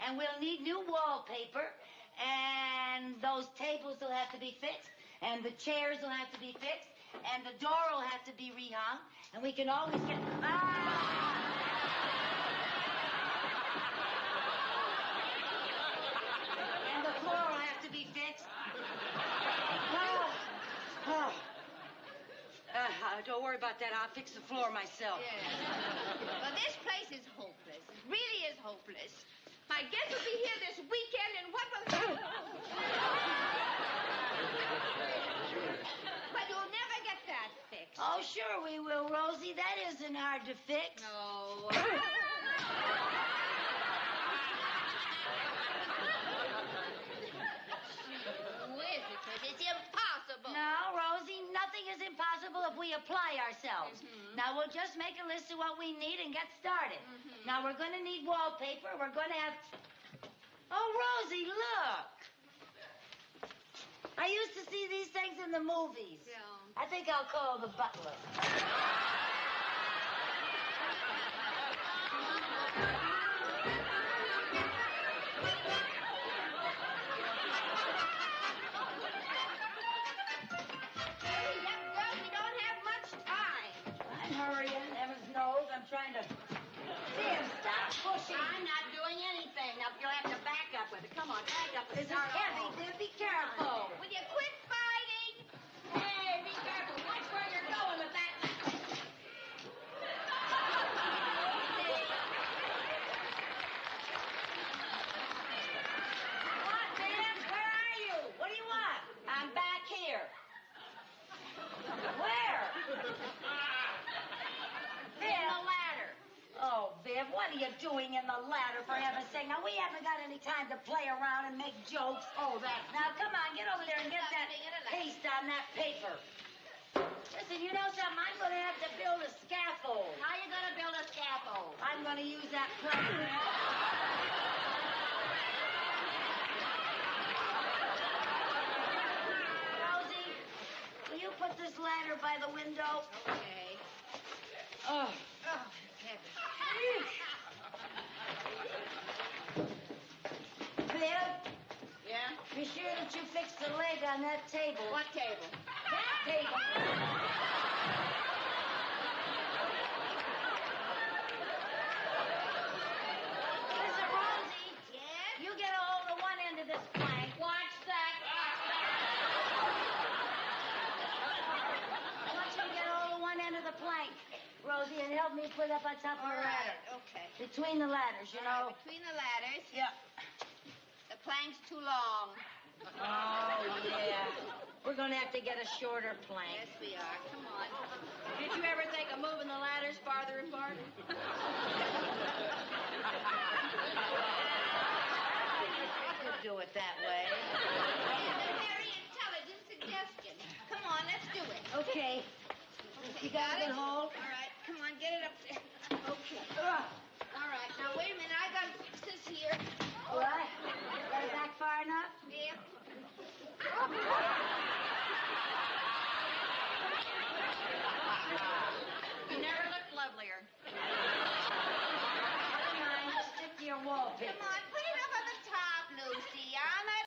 and we'll need new wallpaper, and those tables will have to be fixed, and the chairs will have to be fixed, and the door will have to be rehung, and we can always get... And the floor will have to be fixed. Don't worry about that. I'll fix the floor myself. Well, this place is hopeless. It really is hopeless. My guests will be here this weekend, and what will happen? But you'll never get that fixed. Oh, sure we will, Rosie. That isn't hard to fix. No. It's impossible. No, Rosie, nothing is impossible if we apply ourselves. Now, we'll just make a list of what we need and get started. Now, we're going to need wallpaper. We're going to have... Oh, Rosie, look. I used to see these things in the movies. Yeah. I think I'll call the butler. Trying to... Viv, stop pushing. I'm not doing anything. Now, you'll have to back up with it. Come on, back up. This is heavy, Viv. Be careful. Will you quit fighting? Hey, be careful. Watch where you're going with that. What, Viv? Where are you? What do you want? I'm back here. Where? In the ladder. Oh, Viv, what are you doing in the ladder, for heaven's sake? Now, we haven't got any time to play around and make jokes. Oh, that. Now, come on, get over there and get that paste on that paper. Listen, you know something? I'm going to have to build a scaffold. How you going to build a scaffold? I'm going to use that program. Rosie, will you put this ladder by the window? Okay. Oh. Viv? Yeah? Be sure that you fix the leg on that table. What table? That table. Listen, Rosie. Yes? You get a hold of one end of this plank. Watch that. I want you to get a hold of one end of the plank, Rosie, and help me put up on top of the ladder. Okay. Between the ladders, you know. Between the ladders. Yeah. The plank's too long. Oh, yeah. We're going to have to get a shorter plank. Yes, we are. Come on. Did you ever think of moving the ladders farther apart? I could do it that way. It's a very intelligent suggestion. Come on, let's do it. Okay. You got a good hold? All right, come on, get it up there. Okay. All right, now wait a minute. I got to fix this here. All right. Got it back far enough? Yeah. You never looked lovelier. Never mind. Stick to your wallpaper. Come on, put it up on the top, Lucy. On that.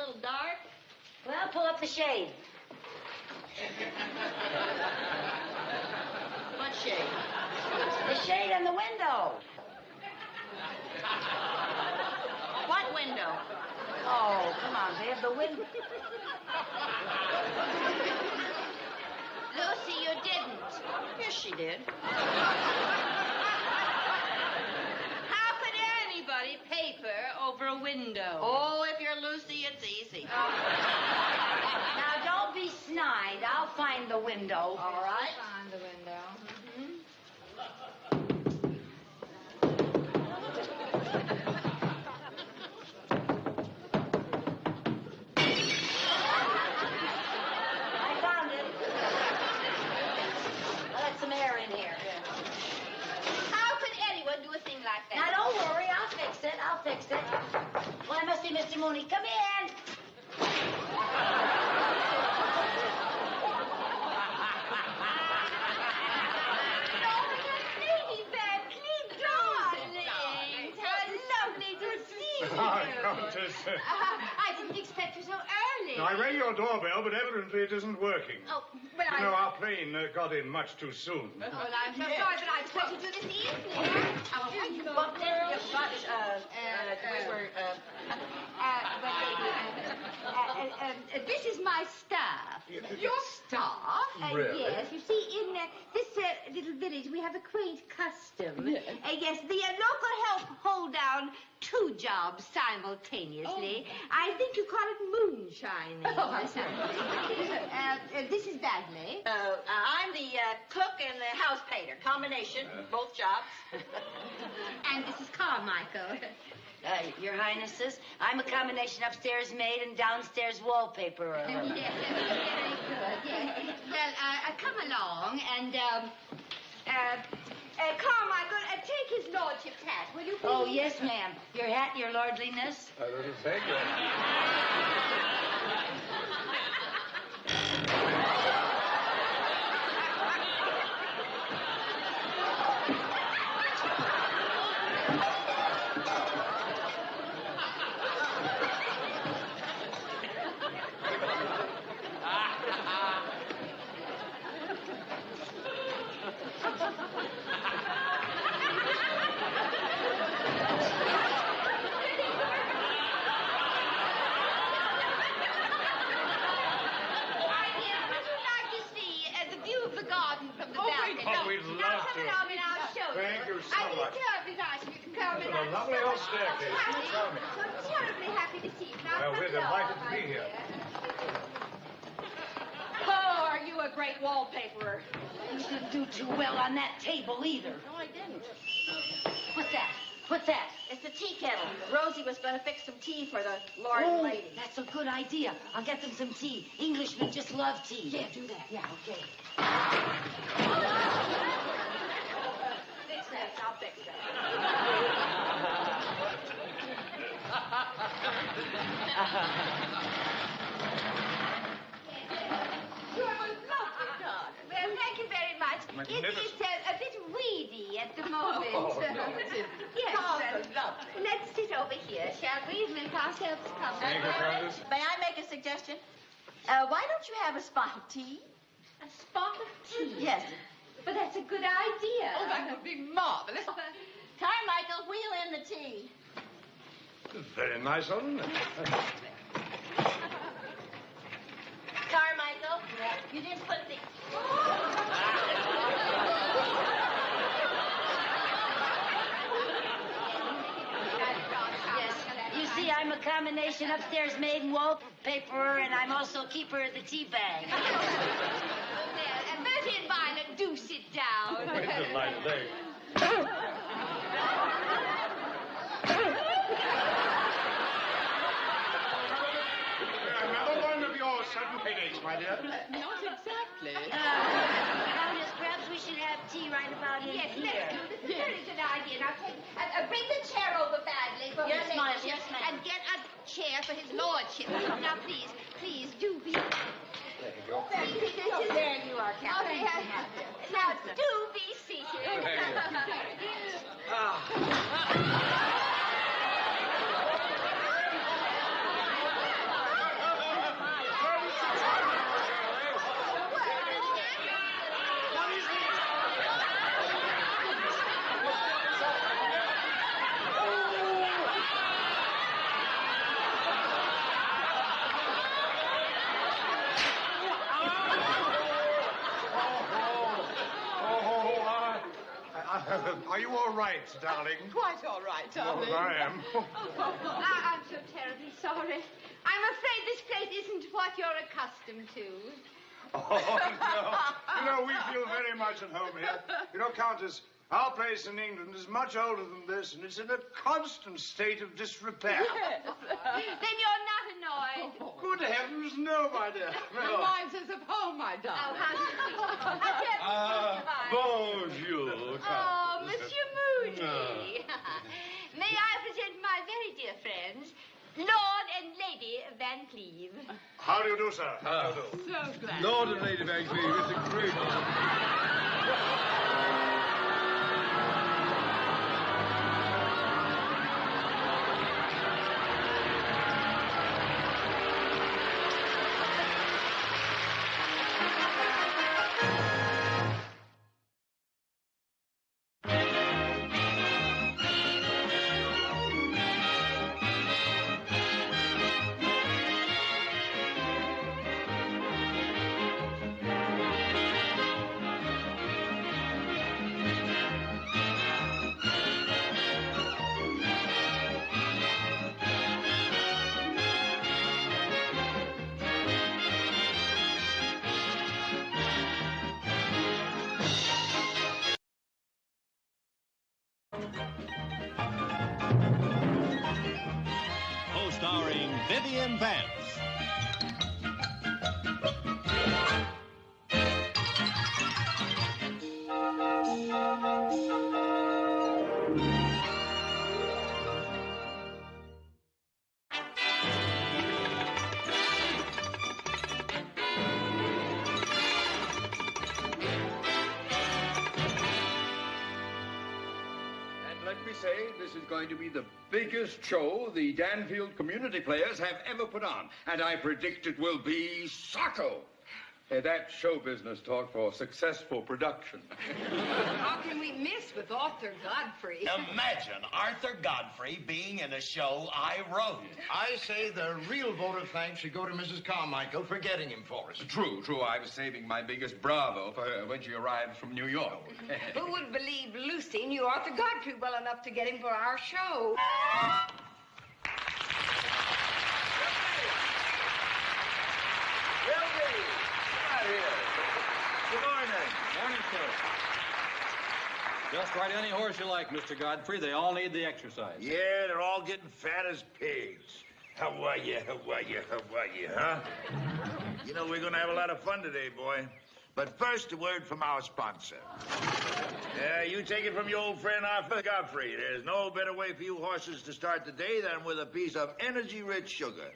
little dark. Well, pull up the shade. What shade? The shade on the window. What window? Oh, come on, babe. The window. Lucy, you didn't. Yes, she did. How could anybody paper over a window? Oh, if you're Lucy, it's easy. Now, don't be snide. I'll find the window. All right. Find the window. I found it. I'll let some air in here. How could anyone do a thing like that? Now, don't worry. I'll fix it. I'll fix it. Well, I must see Mr. Mooney. Come in. Hi, Countess. I didn't expect you so early. I rang your doorbell, but evidently it isn't working. Oh, but You know, our plane got in much too soon. Well, I'm so sorry, but I expected you this evening. This is my staff. Your staff? Really? Yes, you see, in this little village, we have a quaint custom. Yes, the local help hold down 2 jobs simultaneously. I think you call it moonshining or something. This is Bagley. I'm the cook and the house painter. Combination, both jobs. And this is Carmichael. Your Highnesses, I'm a combination upstairs maid and downstairs wallpaper. Yes, very good. Yes. Well, come along and, Carmichael, take his lordship's hat, will you please? Oh, yes, ma'am. Your hat, your lordliness. Thank you. Thank you so I'd be much. terribly nice if you could come It's in. a lovely old staircase. I'm Tell me. so terribly happy to see you. Now, Well, come we're along, delighted to my be here. dear. Oh, are you a great wallpaperer? You didn't do too well on that table either. No, I didn't. What's that? What's that? It's the tea kettle. Rosie was going to fix some tea for the lord and lady. That's a good idea. I'll get them some tea. Englishmen just love tea. Yeah, do that. Yeah, okay. Fix that. I'll fix that. You're a lovely daughter. Well, thank you very much. Magnificent. It's a bit weedy at the moment. Oh, no, it isn't. Yes. Oh, Let's sit over here, shall we? Make ourselves comfortable. Thank you, Countess. May I make a suggestion? Why don't you have a spot of tea? A spot of tea? Yes. But that's a good idea. Oh, that would be marvelous. Carmichael, wheel in the tea. Very nice of them. Carmichael, you didn't put the... Yes. You see, I'm a combination upstairs maid and wallpaperer, and I'm also keeper of the tea bag. And Bertie and Violet, do sit down. Another one of your sudden headaches, my dear. Not exactly. Countess, perhaps we should have tea right about in Yes, here. let's do this. It's a very good idea. Now, bring the chair over, Bagley. For Yes, her ma'am. ladyship, Yes, ma'am. And get a chair for his lordship. Now, please, do be... There you are, Captain. Now, do be seated. right, darling. Quite all right, darling. I am. I'm so terribly sorry. I'm afraid this place isn't what you're accustomed to. Oh, no. You know, we feel very much at home here. You know, Countess, our place in England is much older than this, and it's in a constant state of disrepair. Yes. Then you're not annoyed. Good heavens, no, my dear. Reminds us of home, my darling. Oh, how Bonjour. Oh, Monsieur Moody. May I present my very dear friends, Lord and Lady Van Cleve. How do you do, sir? How do you do? So glad. Lord and Lady Van Cleve, it's a great honor. Co-starring Vivian Vance. And let me say, this is going to be the biggest show the Danfield community players have ever put on. And I predict it will be Socko. That show business talk for successful production. How can we miss with Arthur Godfrey? Imagine Arthur Godfrey being in a show I wrote. I say the real vote of thanks should go to Mrs. Carmichael for getting him for us. True. I was saving my biggest bravo for her when she arrived from New York. Who would believe Lucy knew Arthur Godfrey well enough to get him for our show? Good morning. Morning, sir. Just ride any horse you like, Mr. Godfrey. They all need the exercise. Yeah, they're all getting fat as pigs. How are you? How are you? How are you, huh? You know, we're going to have a lot of fun today, boy. But first, a word from our sponsor. You take it from your old friend Arthur Godfrey. There's no better way for you horses to start the day than with a piece of energy-rich sugar.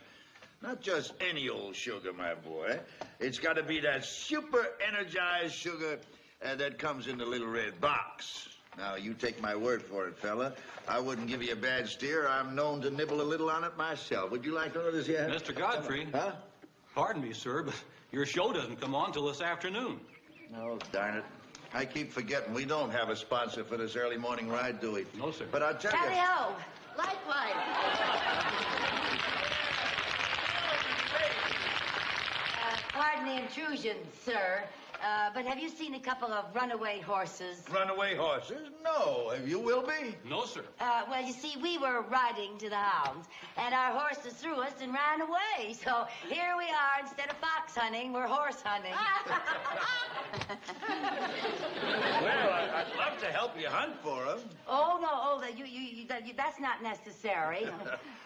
Not just any old sugar, my boy. It's got to be that super energized sugar that comes in the little red box. Now, you take my word for it, fella. I wouldn't give you a bad steer. I'm known to nibble a little on it myself. Would you like none of this yet? Mr. Godfrey. Huh? Pardon me, sir, but your show doesn't come on till this afternoon. Oh, darn it. I keep forgetting we don't have a sponsor for this early morning ride, do we? No, sir. But I'll tell you... Tally-ho. Likewise. Pardon the intrusion, sir, but have you seen a couple of runaway horses? Runaway horses? No. You will be? No, sir. Well, you see, we were riding to the hounds, and our horses threw us and ran away. So here we are. Instead of fox hunting, we're horse hunting. Well, I'd love to help you hunt for them. Oh, no. Oh, that's not necessary.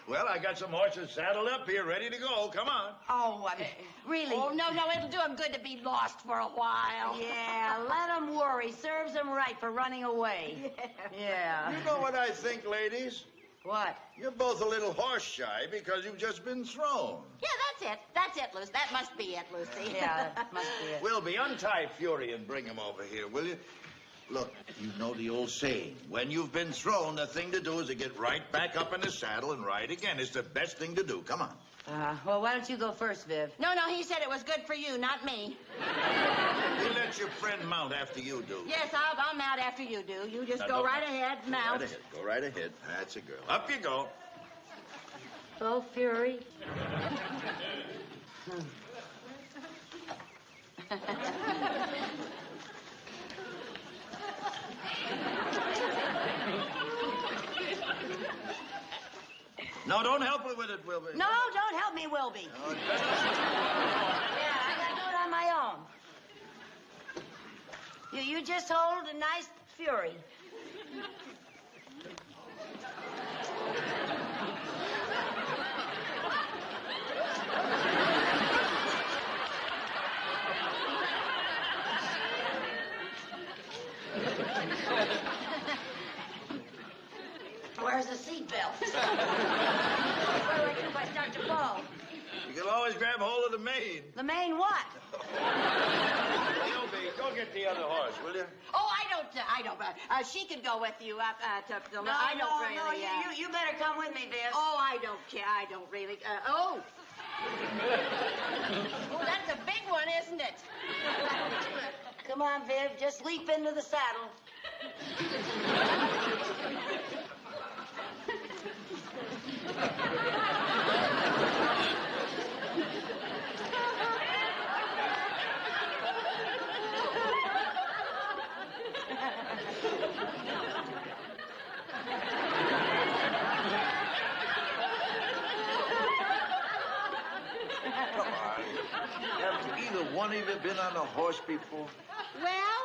Well, I got some horses saddled up here, ready to go. Come on. Oh, really? Oh, no, it'll do him good to be lost for a while. Yeah, let him worry. Serves him right for running away. Yeah. You know what I think, ladies? What? You're both a little horse shy because you've just been thrown. Yeah, that's it. That's it, Lucy. That must be it, Lucy. Yeah, that must be it. Wilby, untie Fury and bring him over here, will you? Look, you know the old saying. When you've been thrown, the thing to do is to get right back up in the saddle and ride again. It's the best thing to do. Come on. Well, why don't you go first, Viv? No, he said it was good for you, not me. You let your friend mount after you do. Yes, I'll mount after you do. You just go right ahead, mount. Right ahead. Go right ahead. That's a girl. Up you go. Oh, Fury. No, don't help her with it, Wilby. No, don't help me, Wilby. Oh, Yeah, I gotta do it on my own. You just hold a nice fury. Where's the seatbelt? What do I do if I start to fall? You can always grab hold of the mane. The main what? Wilby, go get the other horse, will you? Oh, I don't. She could go with you up to the. No, I don't no, really. no, you better come with me, Viv. Oh, I don't care. I don't really. Oh, that's a big one, isn't it? Come on, Viv. Just leap into the saddle. Have either one of you been on a horse before? Well,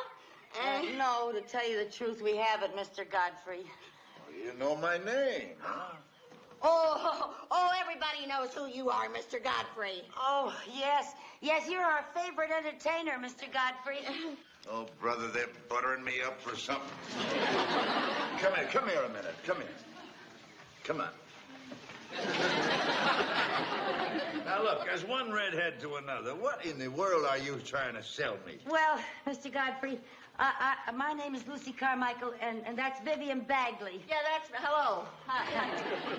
no. To tell you the truth, we haven't, Mr. Godfrey. You know my name, huh? Oh, everybody knows who you are, Mr. Godfrey. Oh, yes. Yes, you're our favorite entertainer, Mr. Godfrey. Oh, brother, they're buttering me up for something. Come here a minute. Come here. Come on. Now, look, as one redhead to another, what in the world are you trying to sell me? Well, Mr. Godfrey, my name is Lucy Carmichael, and that's Vivian Bagley. Yeah, hello. Hi.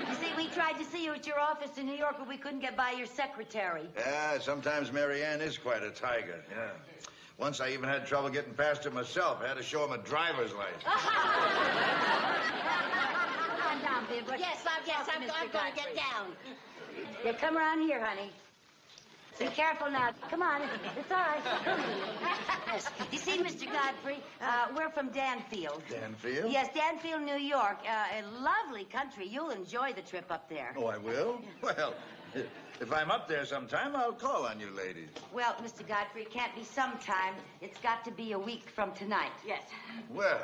You see, we tried to see you at your office in New York, but we couldn't get by your secretary. Yeah, sometimes Mary Ann is quite a tiger, yeah. Once I even had trouble getting past her myself. I had to show him a driver's license. Calm down, Viv. Yes, I'm going to get down. Yeah, come around here, honey. Be careful now. Come on. It's all right. Come on. Yes. You see, Mr. Godfrey, we're from Danfield. Danfield? Yes, Danfield, New York. A lovely country. You'll enjoy the trip up there. Oh, I will? Well, if I'm up there sometime, I'll call on you ladies. Well, Mr. Godfrey, it can't be sometime. It's got to be a week from tonight. Yes. Well,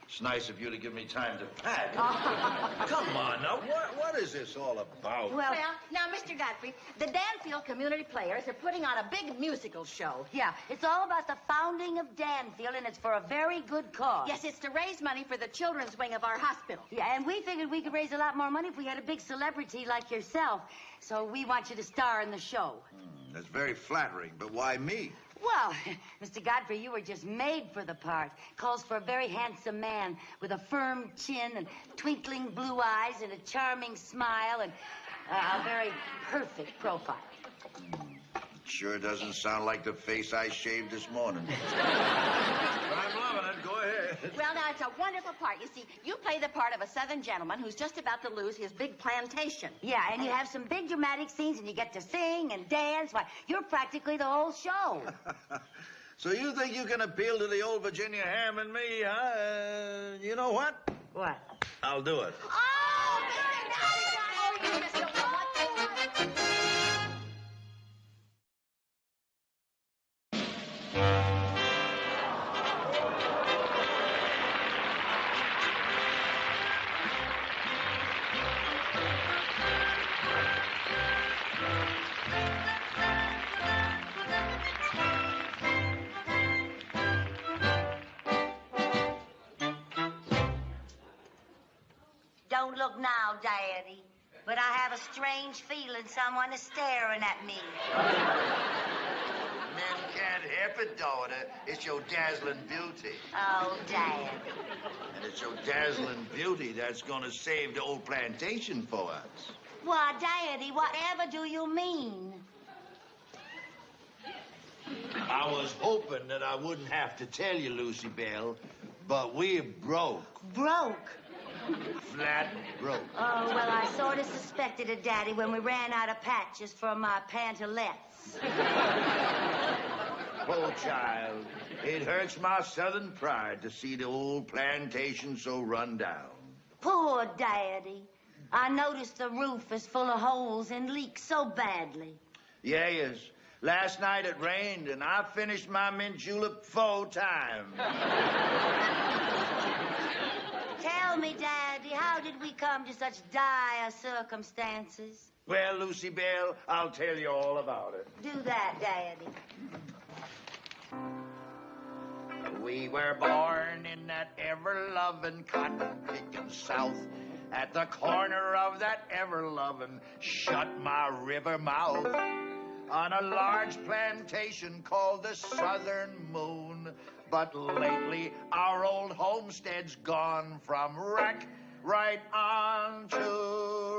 it's nice of you to give me time to pack. Come on, now, what is this all about? Well, now, Mr. Godfrey, the Danfield Community Players are putting on a big musical show. yeah, it's all about the founding of Danfield, and it's for a very good cause. Yes, it's to raise money for the children's wing of our hospital. Yeah, and we figured we could raise a lot more money if we had a big celebrity like yourself. So we want you to star in the show. That's very flattering, but why me? Well, Mr. Godfrey, you were just made for the part. Calls for a very handsome man with a firm chin and twinkling blue eyes and a charming smile and a very perfect profile. Sure doesn't sound like the face I shaved this morning. But I'm loving it. Go ahead. Well, now, it's a wonderful part. You see, you play the part of a Southern gentleman who's just about to lose his big plantation. Yeah, and you have some big dramatic scenes, and you get to sing and dance. Why, you're practically the whole show. So you think you can appeal to the old Virginia ham in me, huh? You know what? What? I'll do it. Oh, Mr. Mr. Don't look now, Daddy, but I have a strange feeling someone is staring at me. Men can't help it, daughter. It's your dazzling beauty. Oh, Dad. And it's your dazzling beauty that's going to save the old plantation for us. Why, Daddy, whatever do you mean? I was hoping that I wouldn't have to tell you, Lucy Bell, but we're broke. Broke? Flat broke. Oh, well, I sort of suspected it, Daddy, when we ran out of patches for my pantalettes. Poor child. It hurts my southern pride to see the old plantation so run down. Poor Daddy. I noticed the roof is full of holes and leaks so badly. Yeah, yes. Last night it rained, and I finished my mint julep 4 times. Tell me, Daddy, how did we come to such dire circumstances? Well, Lucy Bell, I'll tell you all about it. Do that, Daddy. We were born in that ever-loving cotton-picking South, at the corner of that ever-loving shut-my-river mouth, on a large plantation called the Southern Moon. But lately, our old homestead's gone from wreck right on to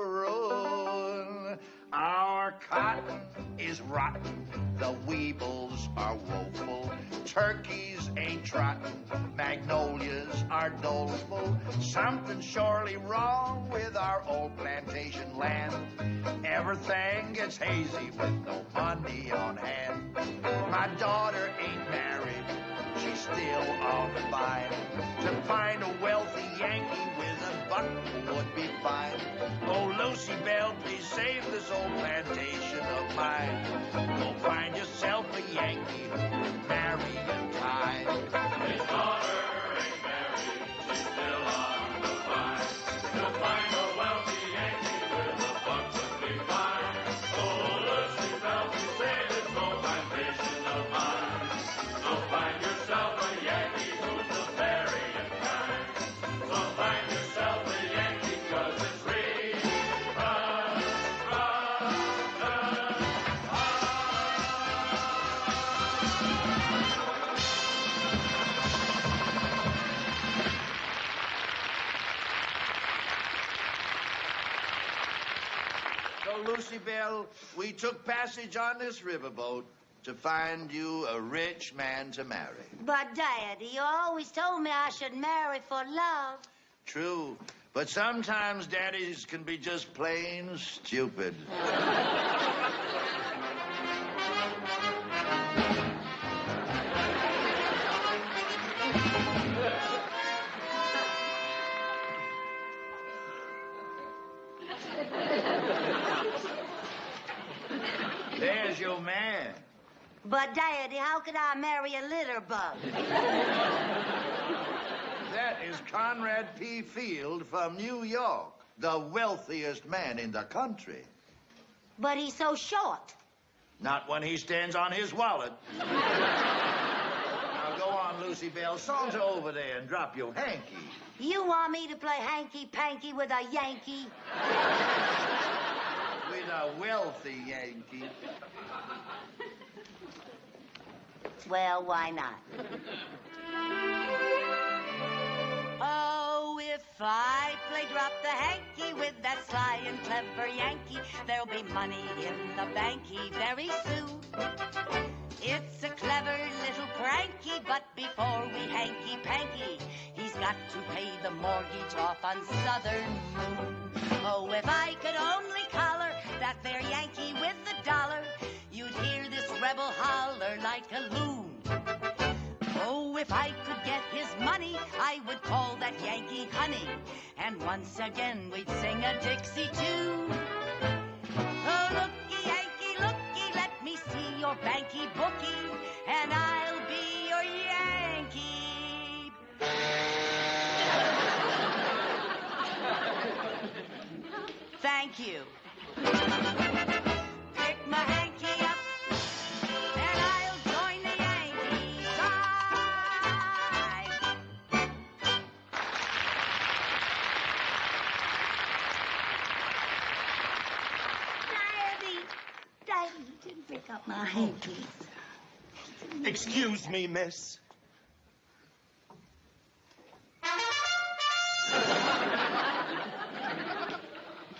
ruin. Our cotton is rotten, the weebles are woeful, turkeys ain't trotting, magnolias are doleful. Something's surely wrong with our old plantation land. Everything gets hazy with no money on hand. My daughter ain't married, she's still on the vine. To find a wealthy Yankee with a buck would be fine. Oh, Lucy Bell, please save this old plantation of mine. Go find yourself a Yankee who will marry in time. His daughter ain't married, she's still on the vine. To find a wealthy Yankee with a buck would be fine. Oh, Lucy Bell, please save this old plantation of mine. Go find yourself a Yankee who's a very in time. So find yourself a Yankee, 'cause it's So, Lucy Bell, we took passage on this riverboat to find you a rich man to marry. But, Daddy, you always told me I should marry for love. True, but sometimes daddies can be just plain stupid. There's your man. But, Daddy, how could I marry a litter bug? That is Conrad P. Field from New York, the wealthiest man in the country. But he's so short. Not when he stands on his wallet. Now go on, Lucy Bell. Saunter over there and drop your hanky. You want me to play hanky-panky with a Yankee? With a wealthy Yankee. Well, why not? Oh, if I play drop the hanky with that sly and clever Yankee, there'll be money in the banky very soon. It's a clever little pranky, but before we hanky-panky, he's got to pay the mortgage off on Southern Moon. Oh, if I could only collar that there Yankee with the dollar, you'd hear this rebel holler like a loon. Oh, if I could get his money, I would call that Yankee honey, and once again we'd sing a Dixie tune. Oh, looky, Yankee, looky, let me see your banky bookie, and I'll be your Yankee. Thank you. Pick my hanky up, and I'll join the Yankee side. Daddy, you didn't pick up my hankies. Excuse me, miss.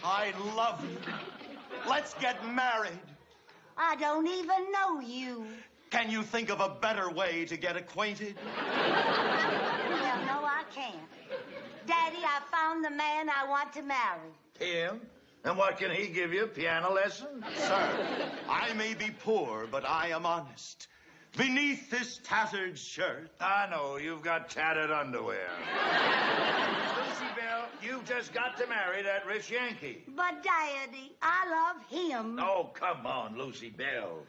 I love you. Let's get married. I don't even know you. Can you think of a better way to get acquainted? Well, no, I can't. Daddy, I found the man I want to marry. Him? And what can he give you? Piano lesson? Sir, I may be poor, but I am honest. beneath this tattered shirt. I know, you've got tattered underwear. Lucy Bell, you've just got to marry that rich Yankee. But, Daddy, I love him. Oh, come on, Lucy Bell.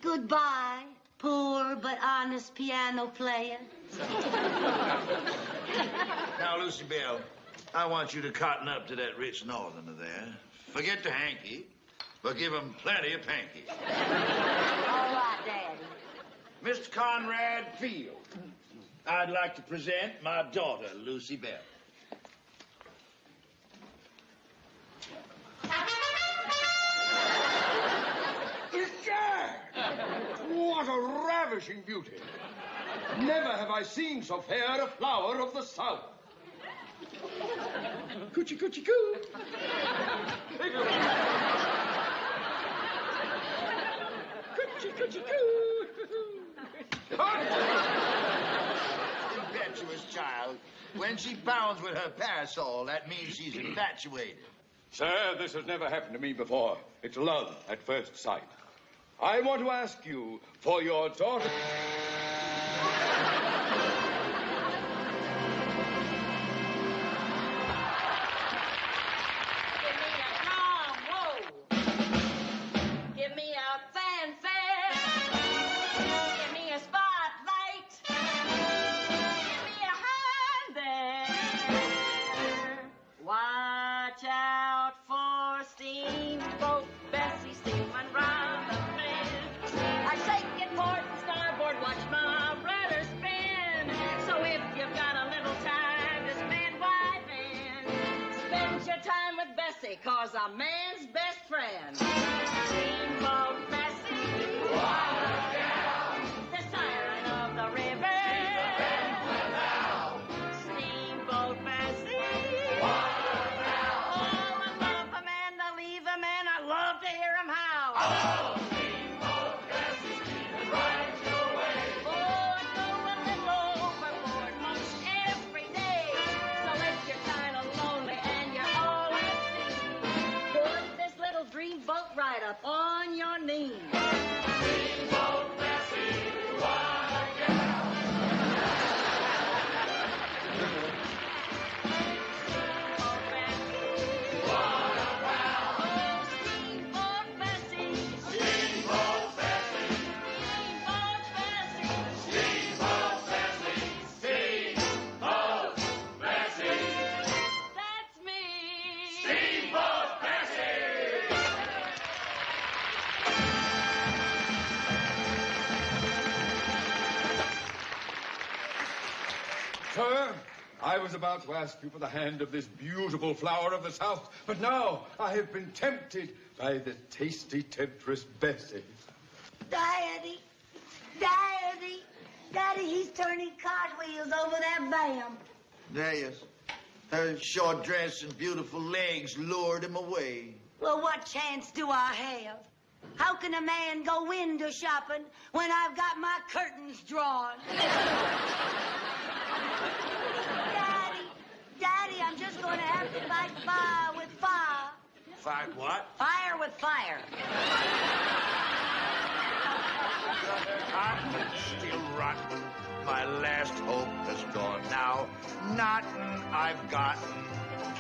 Goodbye, poor but honest piano player. Now, Lucy Bell, I want you to cotton up to that rich northerner there. Forget the hanky, but give him plenty of panky. All right, Daddy. Mr. Conrad Field, I'd like to present my daughter, Lucy Bell. What a ravishing beauty. Never have I seen so fair a flower of the South. Coochie, coochie, coo. Coochie, coochie, coo. Impetuous child. When she bounds with her parasol, that means she's infatuated. Sir, this has never happened to me before. It's love at first sight. I want to ask you for your daughter. Give me a fanfare. Give me a spotlight. Give me a hand there. Watch out for Steamboat Bessie steaming round the bend. I shake it port and starboard, watch my rudder spin. So if you've got a little time to spend, why then spend your time with Bessie, 'cause a man's best friend. Steamboat Bessie, water gal, the siren of the river. Steamboat Bessie, water gal. Oh, I love a man to leave a man. I love to hear him howl. Oh, Steamboat Bessie, is right your way. Oh, I go a little overboard most every day. So if you're kind of lonely and you're all at sea, put this little dreamboat right up on your knee. Steamboat Bessie, water gal. Steamboat Bessie, water gal. Oh, Steamboat Bessie. Steamboat Bessie. Steamboat Bessie. Steamboat Bessie. Steamboat Bessie. That's me. Steamboat Bessie. Sir, I was about to ask you for the hand of this beautiful flower of the South, but now I have been tempted by the tasty temptress Bessie. Daddy, Daddy, Daddy, he's turning cartwheels over that bam. There he is. Her short dress and beautiful legs lured him away. Well, what chance do I have? How can a man go window shopping when I've got my curtains drawn? Daddy, I'm just going to have to fight fire with fire. Fight what? Fire with fire. Cotton still rotten. My last hope has gone now. Nothing I've gotten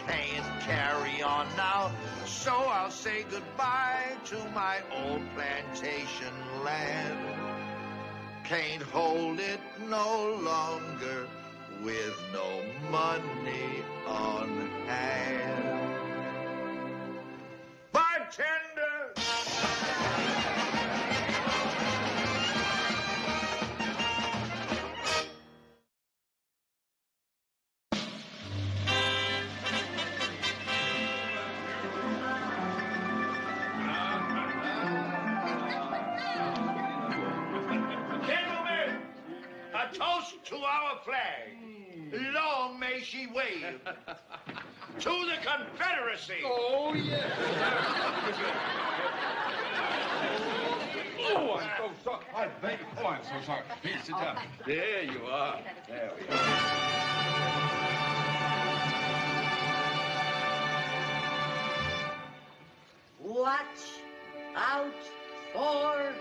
can't carry on now. So I'll say goodbye to my old plantation land. Can't hold it no longer with no money on hand. Bartender! Gentlemen, a toast to our flag. Long may she wave. To the Confederacy. Oh, yes. Oh, I'm so sorry. I beg. Oh, I'm so sorry. Please sit down. There you are. There we are. Watch out for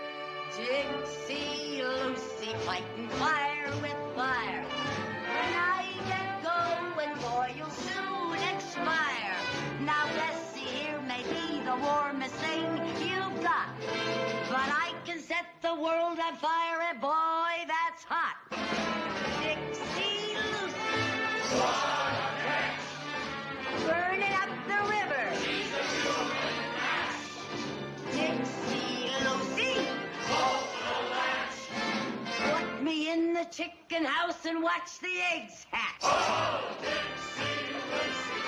Dixie Lucy fighting fire with fire. When I get going, boy, you'll soon expire. Now, Bessie here may be the warmest thing you've got, but I can set the world on fire, and boy, that's hot. Dixie Lucy. Burning up the river. Dixie Lucy. Put me in the chicken house and watch the eggs hatch. Oh, Dixie Lucy,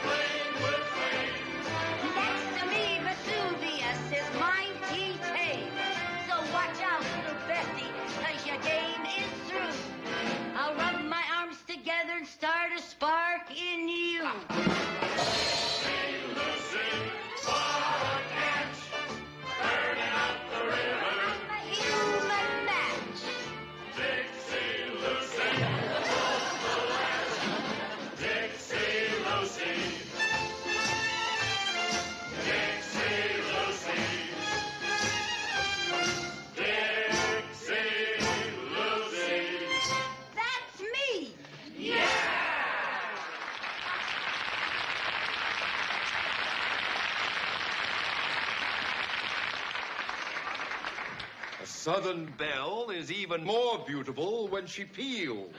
flame with flames. Next to me, Vesuvius is mighty tame. So watch out, little Bessie, 'cause your game is through. I'll rub my arms together and start a spark in you. Dixie Lucy, for a catch. Burning up the river. I'm a human match. Dixie Lucy. Dixie Lucy. Dixie Lucy. Dixie Lucy. That's me. Yeah! A southern belle is even more beautiful when she peels.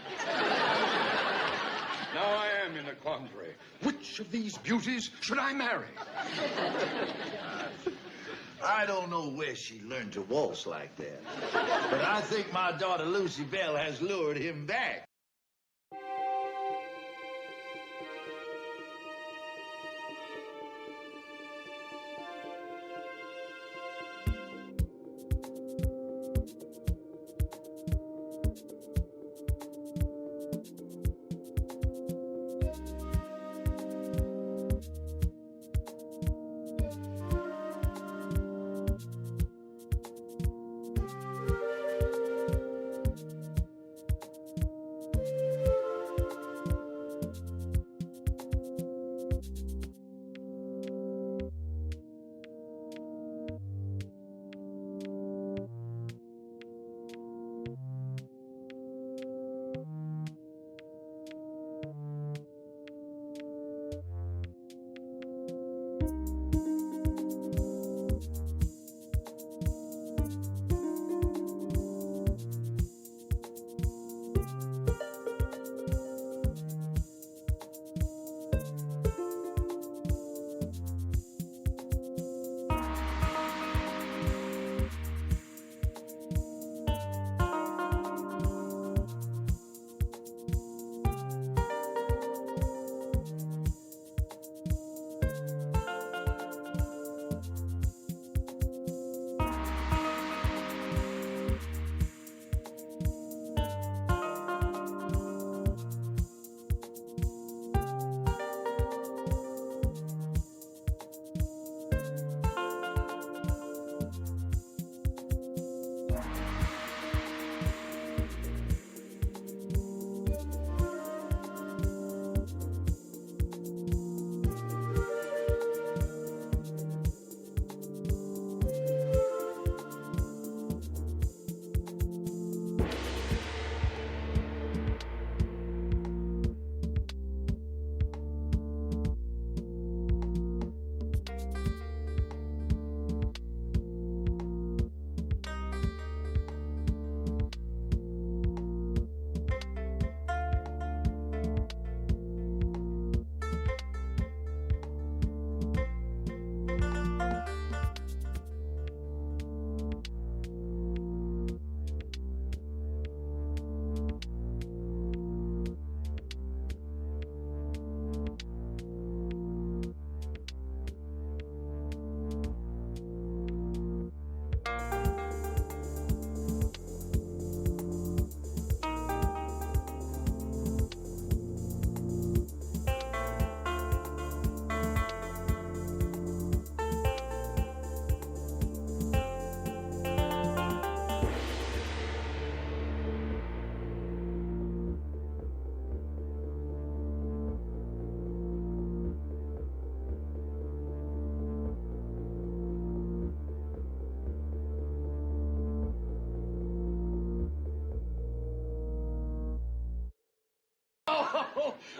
Now I am in a quandary. Which of these beauties should I marry? I don't know where she learned to waltz like that. But I think my daughter Lucy Bell has lured him back.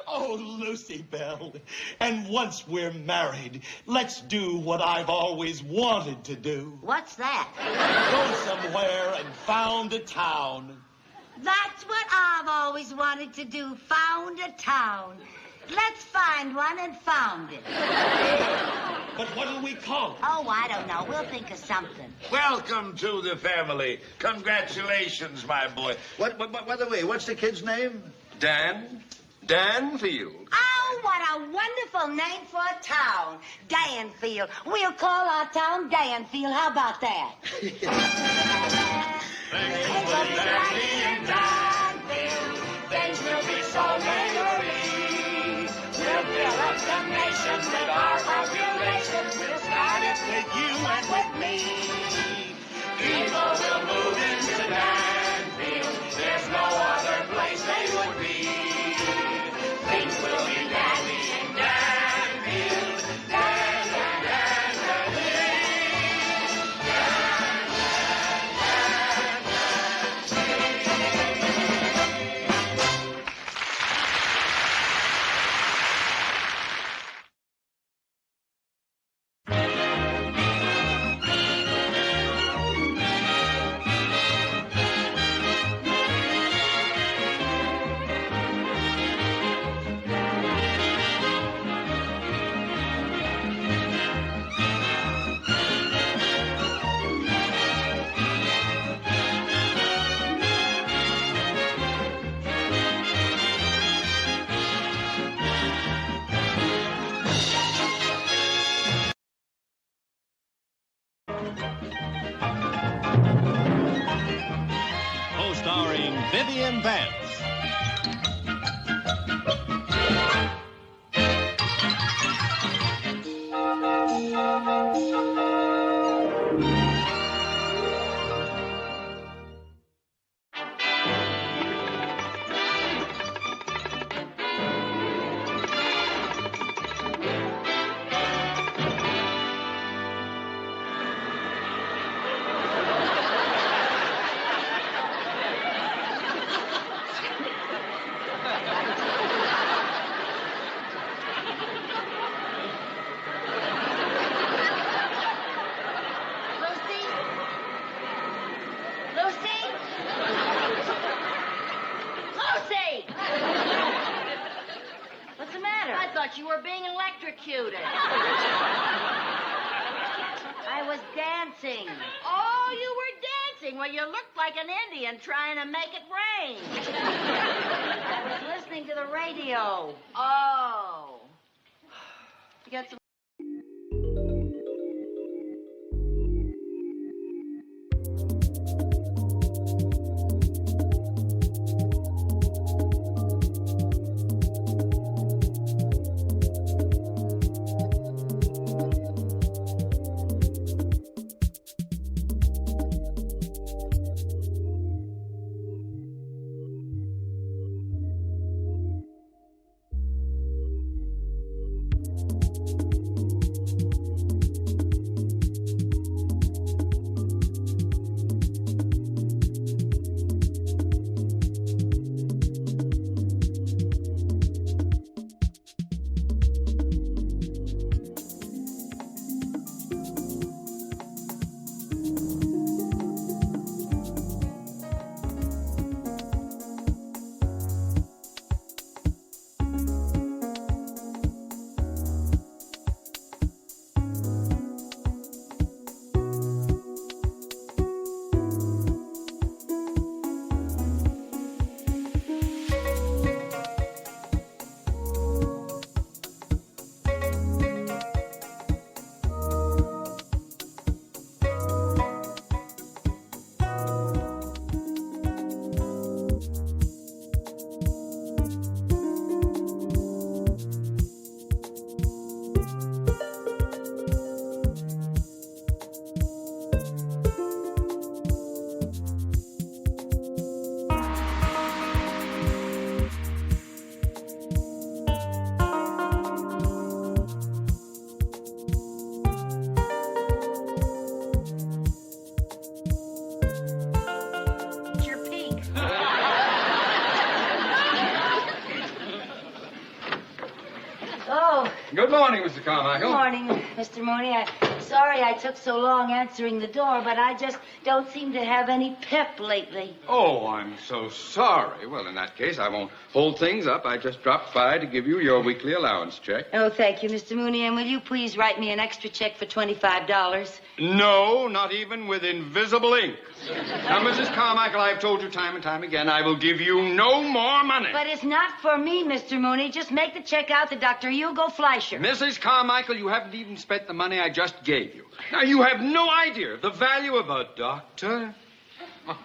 Oh, Lucy Bell. And once we're married, let's do what I've always wanted to do. What's that? Go somewhere and found a town. That's what I've always wanted to do, found a town. Let's find one and found it. But what'll we call it? Oh, I don't know. We'll think of something. Welcome to the family. Congratulations, my boy. By the way, what's the kid's name? Dan? Danfield. Oh, what a wonderful name for a town. Danfield. We'll call our town Danfield. How about that? Things will be happy in Danfield. Things will be so merry. We'll build up the nation with our population. We'll start it with you and with me. People will move into Danfield. There's no other place they would be. Things will be dandy in Danfield. Dan, Dan, Dan, Co-starring Vivian Vance. What's the matter? I thought you were being electrocuted. I was dancing. Oh, you were dancing? Well, you looked like an Indian trying to make it rain. I was listening to the radio. Oh. You got some... Good morning, Mr. Carmichael. Good morning, Mr. Mooney. Sorry I took so long answering the door, but I just don't seem to have any pep lately. Oh, I'm so sorry. Well, in that case, I won't hold things up. I just dropped by to give you your weekly allowance check. Oh, thank you, Mr. Mooney. And will you please write me an extra check for $25? No, not even with invisible ink. Now, Mrs. Carmichael, I've told you time and time again, I will give you no more money. But it's not for me, Mr. Mooney. Just make the check out to Dr. Hugo Fleischer. Mrs. Carmichael, you haven't even spent the money I just gave you. Now, you have no idea of the value of a doctor.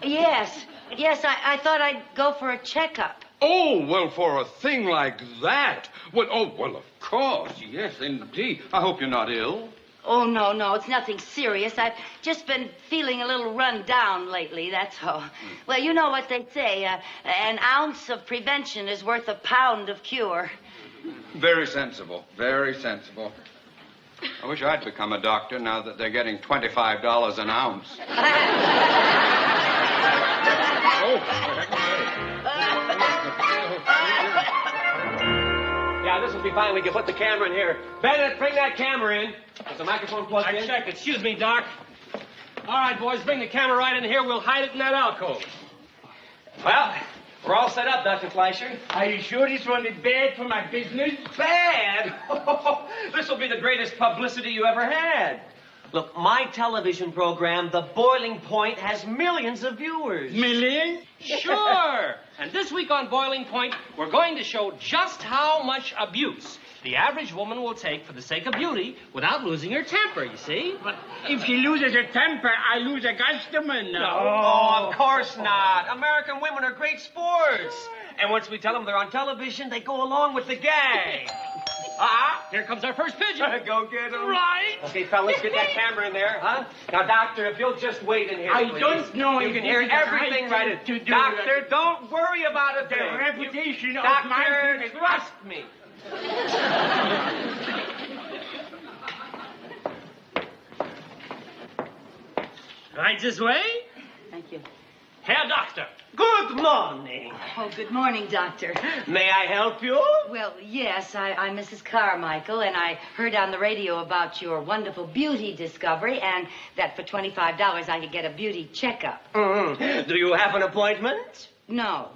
Yes. I thought I'd go for a checkup. Oh, well, for a thing like that. Well, of course. Yes, indeed. I hope you're not ill. Oh, no, it's nothing serious. I've just been feeling a little run down lately, that's all. Well, you know what they say. An ounce of prevention is worth a pound of cure. Very sensible. Very sensible. I wish I'd become a doctor now that they're getting $25 an ounce. Yeah, this will be fine. We can put the camera in here. Bennett, bring that camera in. Is the microphone plugged in? I checked. Excuse me, Doc. All right, boys, bring the camera right in here. We'll hide it in that alcove. Well, we're all set up, Dr. Fleischer. Are you sure this won't be bad for my business? Bad? This will be the greatest publicity you ever had. Look, my television program, The Boiling Point, has millions of viewers. Millions? Sure. And this week on Boiling Point, we're going to show just how much abuse the average woman will take for the sake of beauty without losing her temper, you see? But if she loses her temper, I lose a customer now. Oh, of course not. American women are great sports. And once we tell them they're on television, they go along with the gag. Here comes our first pigeon. Go get him. Right. Okay, fellas, get that camera in there, huh? Now, Doctor, if you'll just wait in here, I please. don't know You if can hear this is the everything right right thing in. to do. Doctor, don't worry about a The thing. reputation of Doctor, my business. trust me. Right this way? Thank you. Herr Doctor. Good morning. Oh, good morning, Doctor. May I help you? Well, yes, I'm Mrs. Carmichael, and I heard on the radio about your wonderful beauty discovery, and that for $25 I could get a beauty checkup. Mm-hmm. Do you have an appointment? No.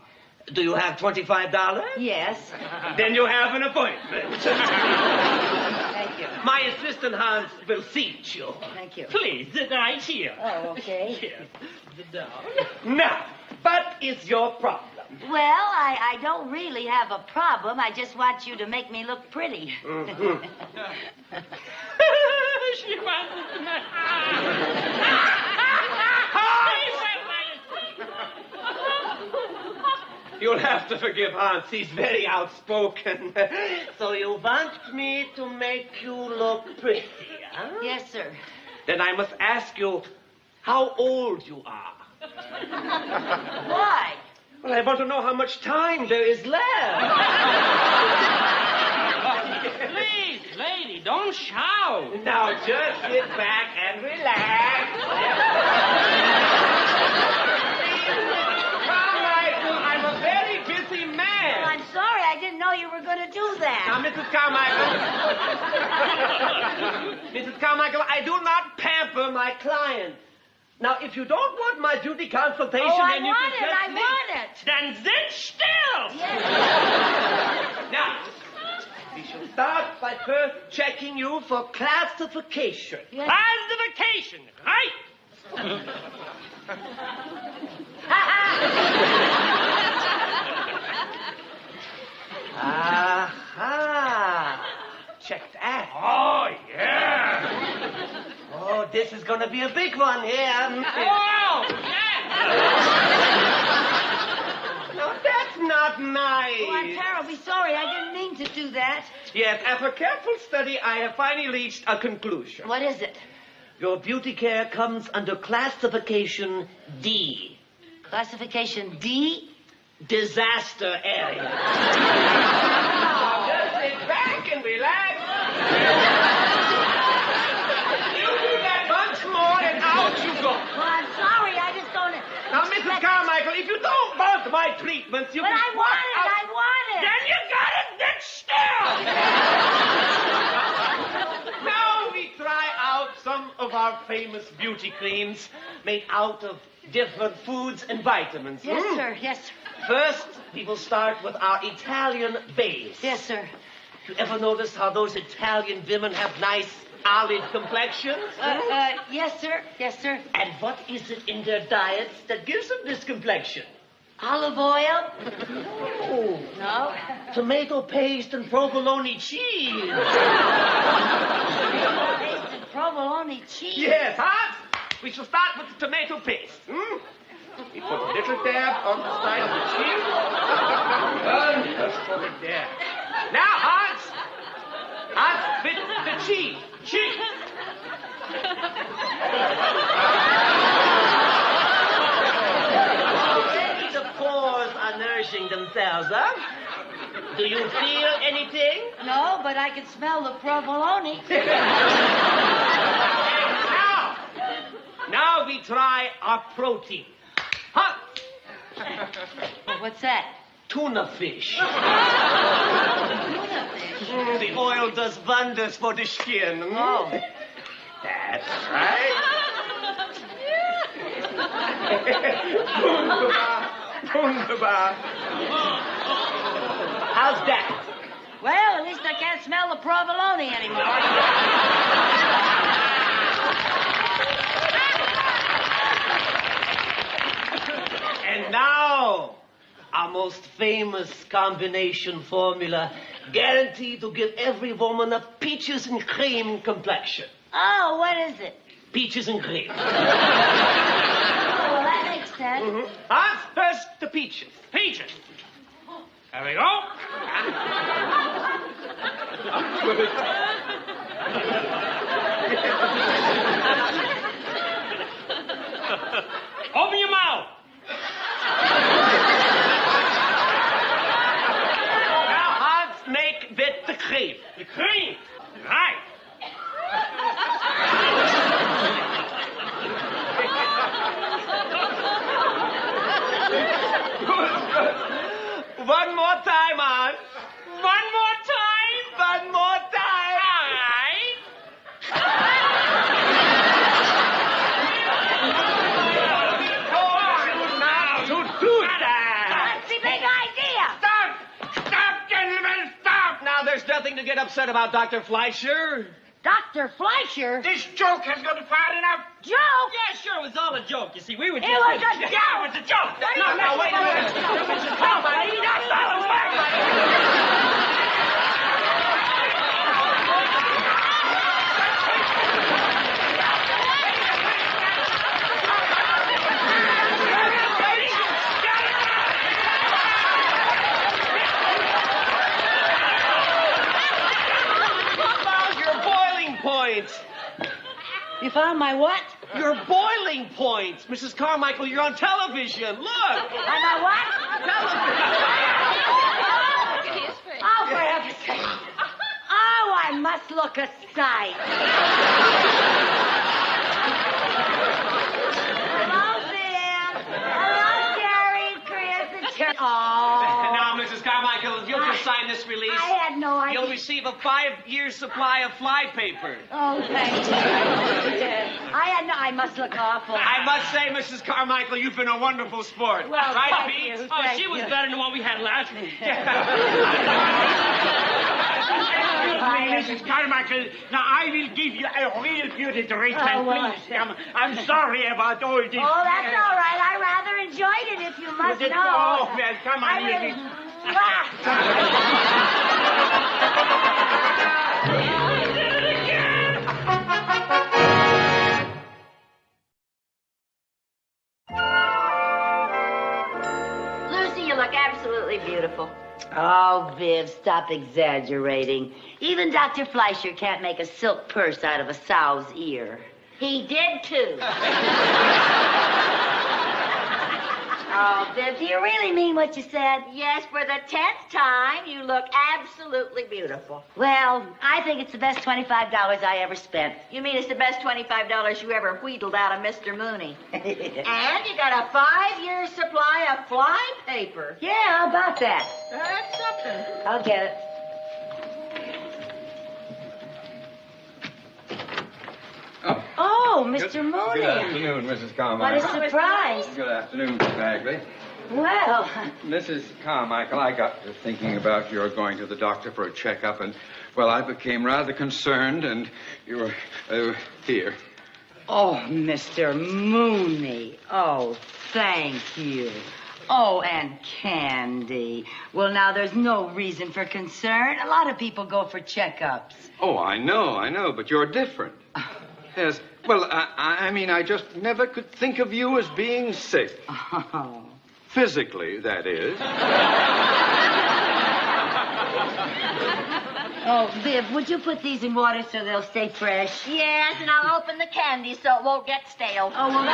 Do you have $25? Yes. Then you have an appointment. Thank you. My assistant Hans will seat you. Thank you. Please, sit right here. Oh, okay. Here. Sit down. Now, what is your problem? Well, I don't really have a problem. I just want you to make me look pretty. Mm-hmm. She wants You'll have to forgive Hans. He's very outspoken. So you want me to make you look pretty, huh? Yes, sir. Then I must ask you how old you are. Why? Well, I want to know how much time there is left. Please, lady, don't shout. Now just sit back and relax. Carmichael, I'm a very busy man. Well, I'm sorry. I didn't know you were going to do that. Now, Mrs. Carmichael. Mrs. Carmichael, I do not pamper my clients. Now, if you don't want my beauty consultation, then you can just I want it. Then sit still. Yes. Now, we should start by first checking you for classification. Yes. Classification, right? Aha! Check that. Oh, yeah. Oh, this is going to be a big one here. Oh, yeah. No, that's not nice. Oh, I'm terribly sorry. I didn't mean to do that. Yes, after careful study, I have finally reached a conclusion. What is it? Your beauty care comes under classification D. Classification D? Disaster area. Just sit back and relax. You do that once more and out you go. Well, I'm sorry. I just don't... Now, Mrs. Carmichael, if you don't want my treatments, you But can... I want it. I want it. Then you gotta sit still. famous beauty creams made out of different foods and vitamins. Yes, sir. Yes, sir. First, we will start with our Italian base. Yes, sir. You ever notice how those Italian women have nice olive complexions? Yes, sir. Yes, sir. And what is it in their diets that gives them this complexion? Olive oil? No. No? Tomato paste and provolone cheese. Paste and provolone cheese? Yes, Hans. We shall start with the tomato paste. We put a little dab on the side of the cheese. And just put it there. Now, Hans, with the cheese. Cheese. Already the pores are nourishing themselves, huh? Do you feel anything? No, but I can smell the provolone. Now we try our protein. Huh? What's that? Tuna fish. Tuna fish? The oil does wonders for the skin. Oh. That's right. Wunderbar. Wunderbar. How's that? Well, at least I can't smell the provolone anymore. And now, our most famous combination formula, guaranteed to give every woman a peaches and cream complexion. Oh, what is it? Peaches and cream. Oh, well, that makes sense. Hans, first the peaches. Peaches. There we go. Open your mouth. Now, Hans, make with the cream. The cream. Right. One more time, Hans. One more time. One more time. All right. That's the big idea. Stop! Stop, gentlemen, stop! Now, there's nothing to get upset about, Dr. Fleischer. Dr. Fleischer? This joke has gone far enough. Joke? Yeah, sure, it was all a joke. You see, we were It was a joke. Yeah, it was a joke. No, wait a minute. Come on, You found my what? Your boiling point. Mrs. Carmichael, you're on television. Look. On my what? Oh, for heaven's sake. Oh, I must look a sight. Hello, Sam. Hello, Jerry, Chris, and Jerry. Oh. Now, Mrs. Carmichael, you'll just sign this release. I had no idea. You'll receive a 5-year supply of fly paper. Oh, thank you. I must look awful. I must say, Mrs. Carmichael, you've been a wonderful sport. Well, right, thank Pete? you. Oh, Thank she was you. better than what we had last week. Mrs. Carmichael, now I will give you a real beauty treatment, Oh, well, please. I'm sorry about all this. Oh, that's all right. I rather enjoyed it, if you must did- know. oh, well, come on, I you really... did- Lucy, you look absolutely beautiful. Oh, Viv, stop exaggerating. Even Dr. Fleischer can't make a silk purse out of a sow's ear. He did too. Oh, Viv, do you really mean what you said? Yes, for the 10th time, you look absolutely beautiful. Well, I think it's the best $25 I ever spent. You mean it's the best $25 you ever wheedled out of Mr. Mooney? And you got a 5-year supply of fly paper. Yeah, how about that? That's something. I'll get it. Oh, Oh, Mr. Mooney. Good afternoon, Mrs. What Carmichael. a surprise. Good afternoon, Miss Bagley. Well, Mrs. Carmichael, I got to thinking about your going to the doctor for a checkup, and, well, I became rather concerned, and you were here. oh, Mr. Mooney. Oh, thank you. Oh, and Candy. Well, now, there's no reason for concern. A lot of people go for checkups. Oh, I know, but you're different. Yes, well, I mean, I just never could think of you as being sick. Oh. Physically, that is. Oh, Viv, would you put these in water so they'll stay fresh? Yes, and I'll open the candy so it won't get stale. Oh, well,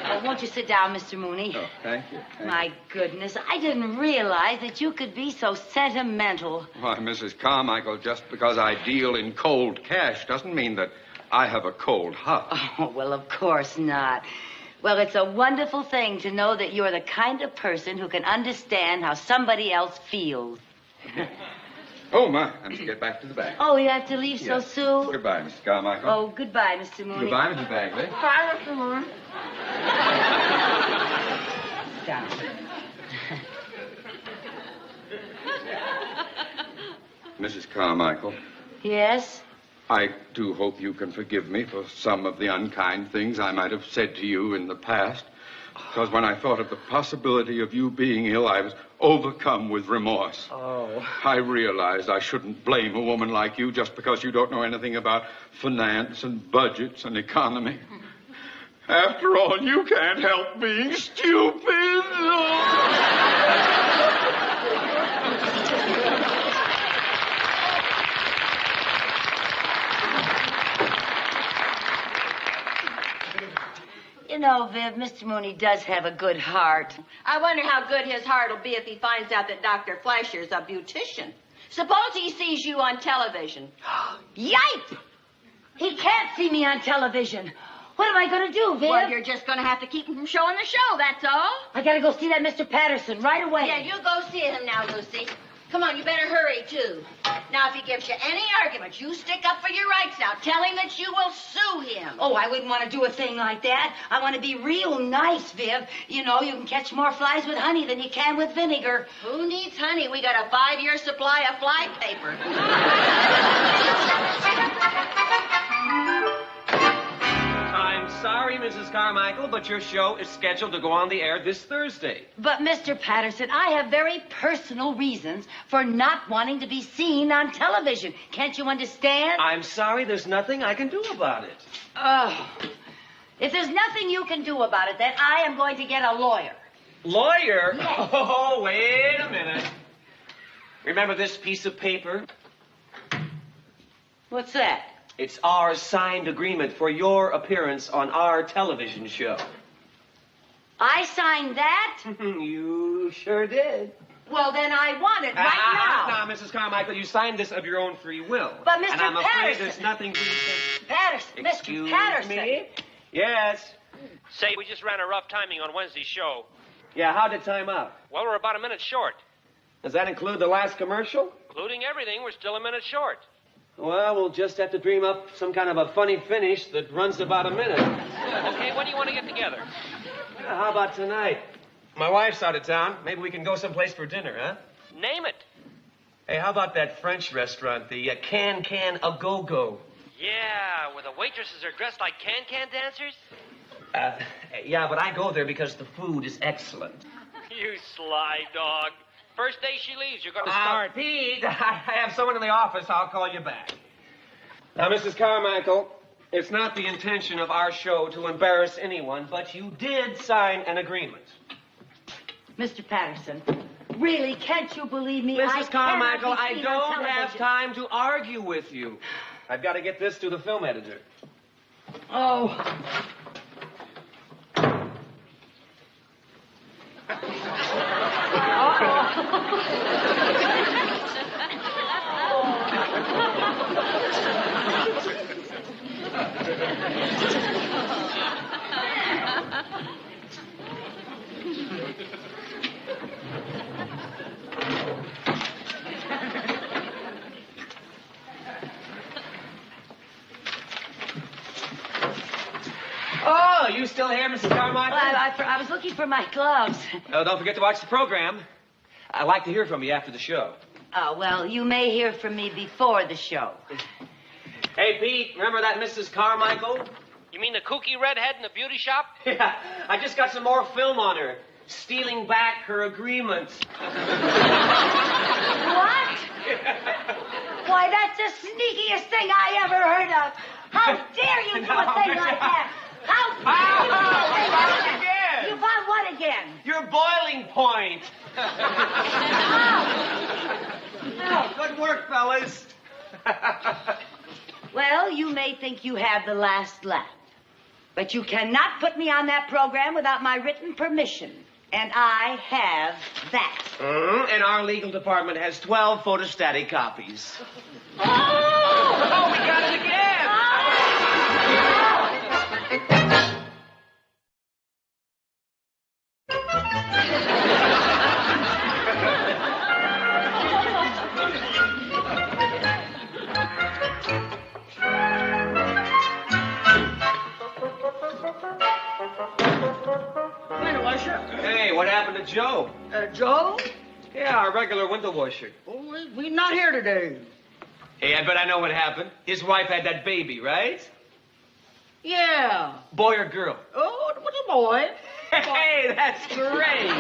well, won't you sit down, Mr. Mooney? Oh, thank you. My goodness, I didn't realize that you could be so sentimental. Why, Mrs. Carmichael, just because I deal in cold cash doesn't mean that I have a cold heart. Oh, well, of course not. Well, it's a wonderful thing to know that you're the kind of person who can understand how somebody else feels. Oh, my. I must get back to the bank. Oh, you have to leave so Yes. soon? Goodbye, Mrs. Carmichael. Oh, goodbye, Mr. Mooney. Goodbye, Mrs. Bagley. Bye, Mr. Mooney. Down. Mrs. Carmichael, Yes? I do hope you can forgive me for some of the unkind things I might have said to you in the past. Because when I thought of the possibility of you being ill, I was overcome with remorse. Oh. I realized I shouldn't blame a woman like you just because you don't know anything about finance and budgets and economy. After all, you can't help being stupid. You know, Viv, Mr. Mooney does have a good heart. I wonder how good his heart will be if he finds out that Dr. Fleischer's a beautician. Suppose he sees you on television. Yipe! He can't see me on television. What am I going to do, Viv? Well, you're just going to have to keep him from showing the show, that's all. I got to go see that Mr. Patterson right away. Yeah, you go see him now, Lucy. Come on, you better hurry, too. Now, if he gives you any argument, you stick up for your rights now. Tell him that you will sue him. Oh, I wouldn't want to do a thing like that. I want to be real nice, Viv. You know, you can catch more flies with honey than you can with vinegar. Who needs honey? We got a 5-year supply of fly paper. I'm sorry, Mrs. Carmichael, but your show is scheduled to go on the air this Thursday. But, Mr. Patterson, I have very personal reasons for not wanting to be seen on television. Can't you understand? I'm sorry, there's nothing I can do about it. Oh. If there's nothing you can do about it, then I am going to get a lawyer. Lawyer? Yes. Oh, wait a minute. Remember this piece of paper? What's that? It's our signed agreement for your appearance on our television show. I signed that? You sure did. Well, then I want it right now. Now, Mrs. Carmichael, you signed this of your own free will. But, Mr. And I'm afraid Patterson. there's nothing we can... Patterson, Excuse Mr. Patterson. me? Yes. Say, we just ran a rough timing on Wednesday's show. Yeah, how'd it time out? Well, we're about a minute short. Does that include the last commercial? Including everything, we're still a minute short. Well, we'll just have to dream up some kind of a funny finish that runs about a minute. Okay, when do you want to get together? How about tonight? My wife's out of town. Maybe we can go someplace for dinner, huh? Name it. Hey, how about that French restaurant, the Can A Go Go? Yeah, where the waitresses are dressed like can-can dancers? Yeah, but I go there because the food is excellent. You sly dog. First day she leaves, you're going to start. Pete, I have someone in the office. I'll call you back. Now, Mrs. Carmichael, it's not the intention of our show to embarrass anyone, but you did sign an agreement. Mr. Patterson, really, can't you believe me? Mrs. Carmichael, I I don't have time to argue with you. I've got to get this to the film editor. Oh. still here, Mrs. Carmichael? Well, I was looking for my gloves. Oh, don't forget to watch the program. I'd like to hear from you after the show. Oh, well, you may hear from me before the show. Hey, Pete, remember that Mrs. Carmichael? You mean the kooky redhead in the beauty shop? Yeah, I just got some more film on her. Stealing back her agreement. What? Why, that's the sneakiest thing I ever heard of. How dare you do a thing like that? How dare you do a thing like that? Again. You found what again? Your boiling point. Oh, good work, fellas. Well, you may think you have the last laugh, but you cannot put me on that program without my written permission. And I have that. And our legal department has 12 photostatic copies. Oh! Oh, we got it again! Hey, what happened to Joe? Joe? Yeah, our regular window washer. Oh, we're not here today. Hey, I bet I know what happened. His wife had that baby, right? Yeah. Boy or girl? Oh, it was a boy. Hey, that's great.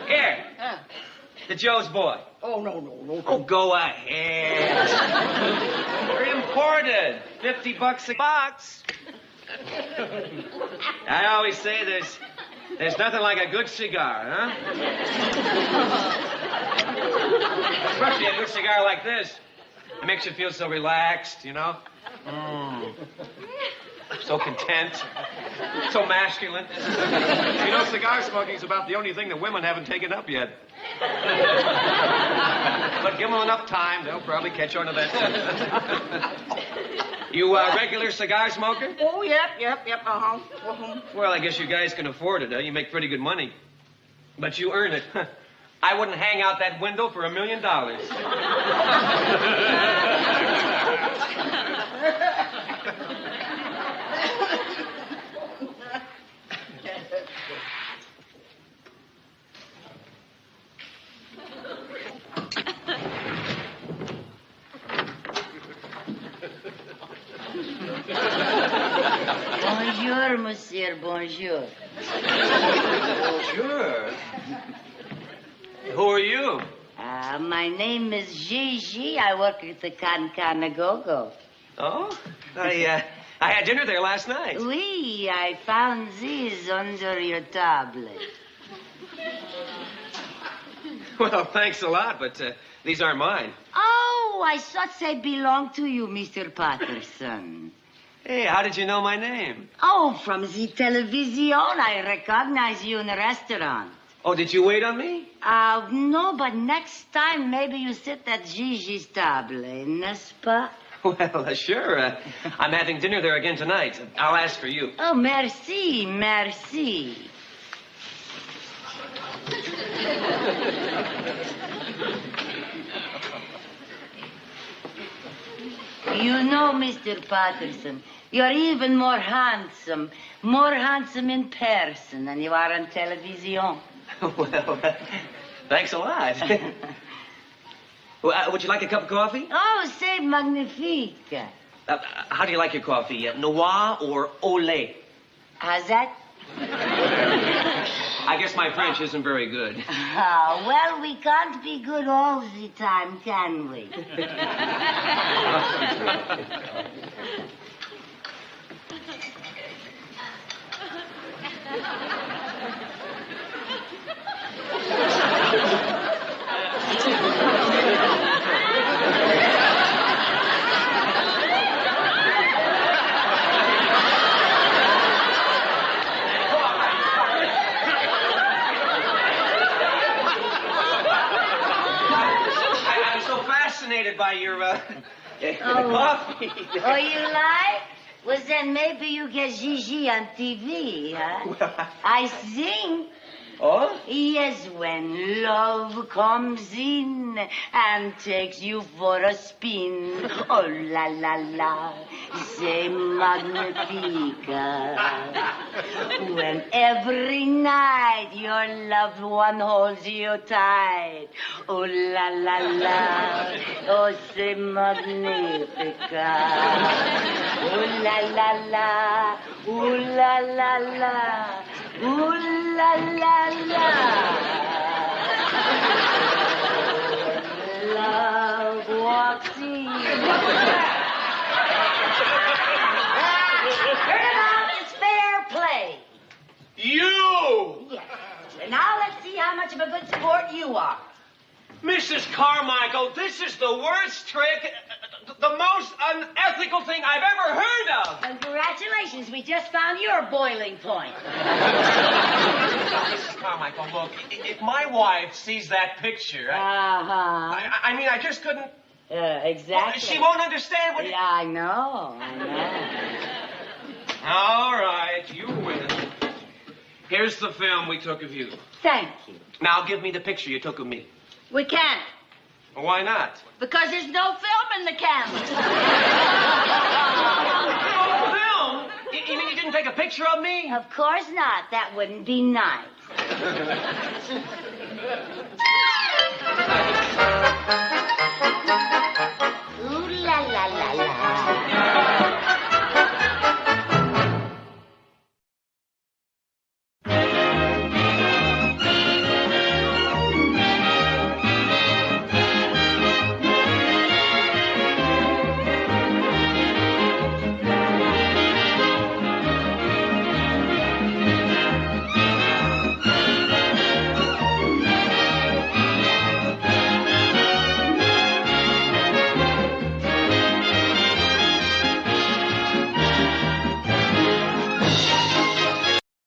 Here. The Joe's boy. Oh, no. Oh, go ahead. They're imported. $50 a box. I always say there's nothing like a good cigar, huh? Especially a good cigar like this. It makes you feel so relaxed, you know? So content. So masculine. You know, cigar smoking's about the only thing that women haven't taken up yet. But give them enough time, they'll probably catch on to that. You a regular cigar smoker? Oh, yep, uh-huh. Well, I guess you guys can afford it, huh? You make pretty good money. But you earn it. I wouldn't hang out that window for $1 million. Bonjour, monsieur, bonjour. Bonjour. Who are you? My name is Gigi. I work at the Can-Can-A-Go-Go. Oh? I had dinner there last night. Oui, I found these under your tablet. Well, thanks a lot, but these aren't mine. Oh, I thought they belonged to you, Mr. Patterson. Hey, how did you know my name? Oh, from the television. I recognize you in a restaurant. Oh, did you wait on me? No, but next time maybe you sit at Gigi's table, n'est-ce pas? Well, sure. I'm having dinner there again tonight. I'll ask for you. Oh, merci, merci. You know, Mr. Patterson, you're even more handsome in person than you are on television. Well, thanks a lot. Would you like a cup of coffee? Oh, c'est magnifique. How do you like your coffee? Noir or au lait? How's that? I guess my French isn't very good. Well, we can't be good all the time, can we? By your coffee. Oh, you like? Well, then maybe you get Gigi on TV, huh? Well, I think Oh? Yes, when love comes in and takes you for a spin. Oh, la, la, la, c'est magnifica. When every night your loved one holds you tight. Oh, la, la, la, oh, c'est magnifica. Oh, la, la, la, oh, la, la, la. Ooh la la la. Love walks in. Turnabout is fair play. You! Yes. And now let's see how much of a good sport you are. Mrs. Carmichael, this is the worst trick, the most unethical thing I've ever heard of. Congratulations, we just found your boiling point. Mrs. Carmichael, look, if my wife sees that picture, I mean, I just couldn't... Exactly. Well, she won't understand what... Yeah, I know. All right, you win. Here's the film we took of you. Thank you. Now give me the picture you took of me. We can't. Why not? Because there's no film in the camera. No film? You mean you didn't take a picture of me? Of course not. That wouldn't be nice. Ooh la la la la.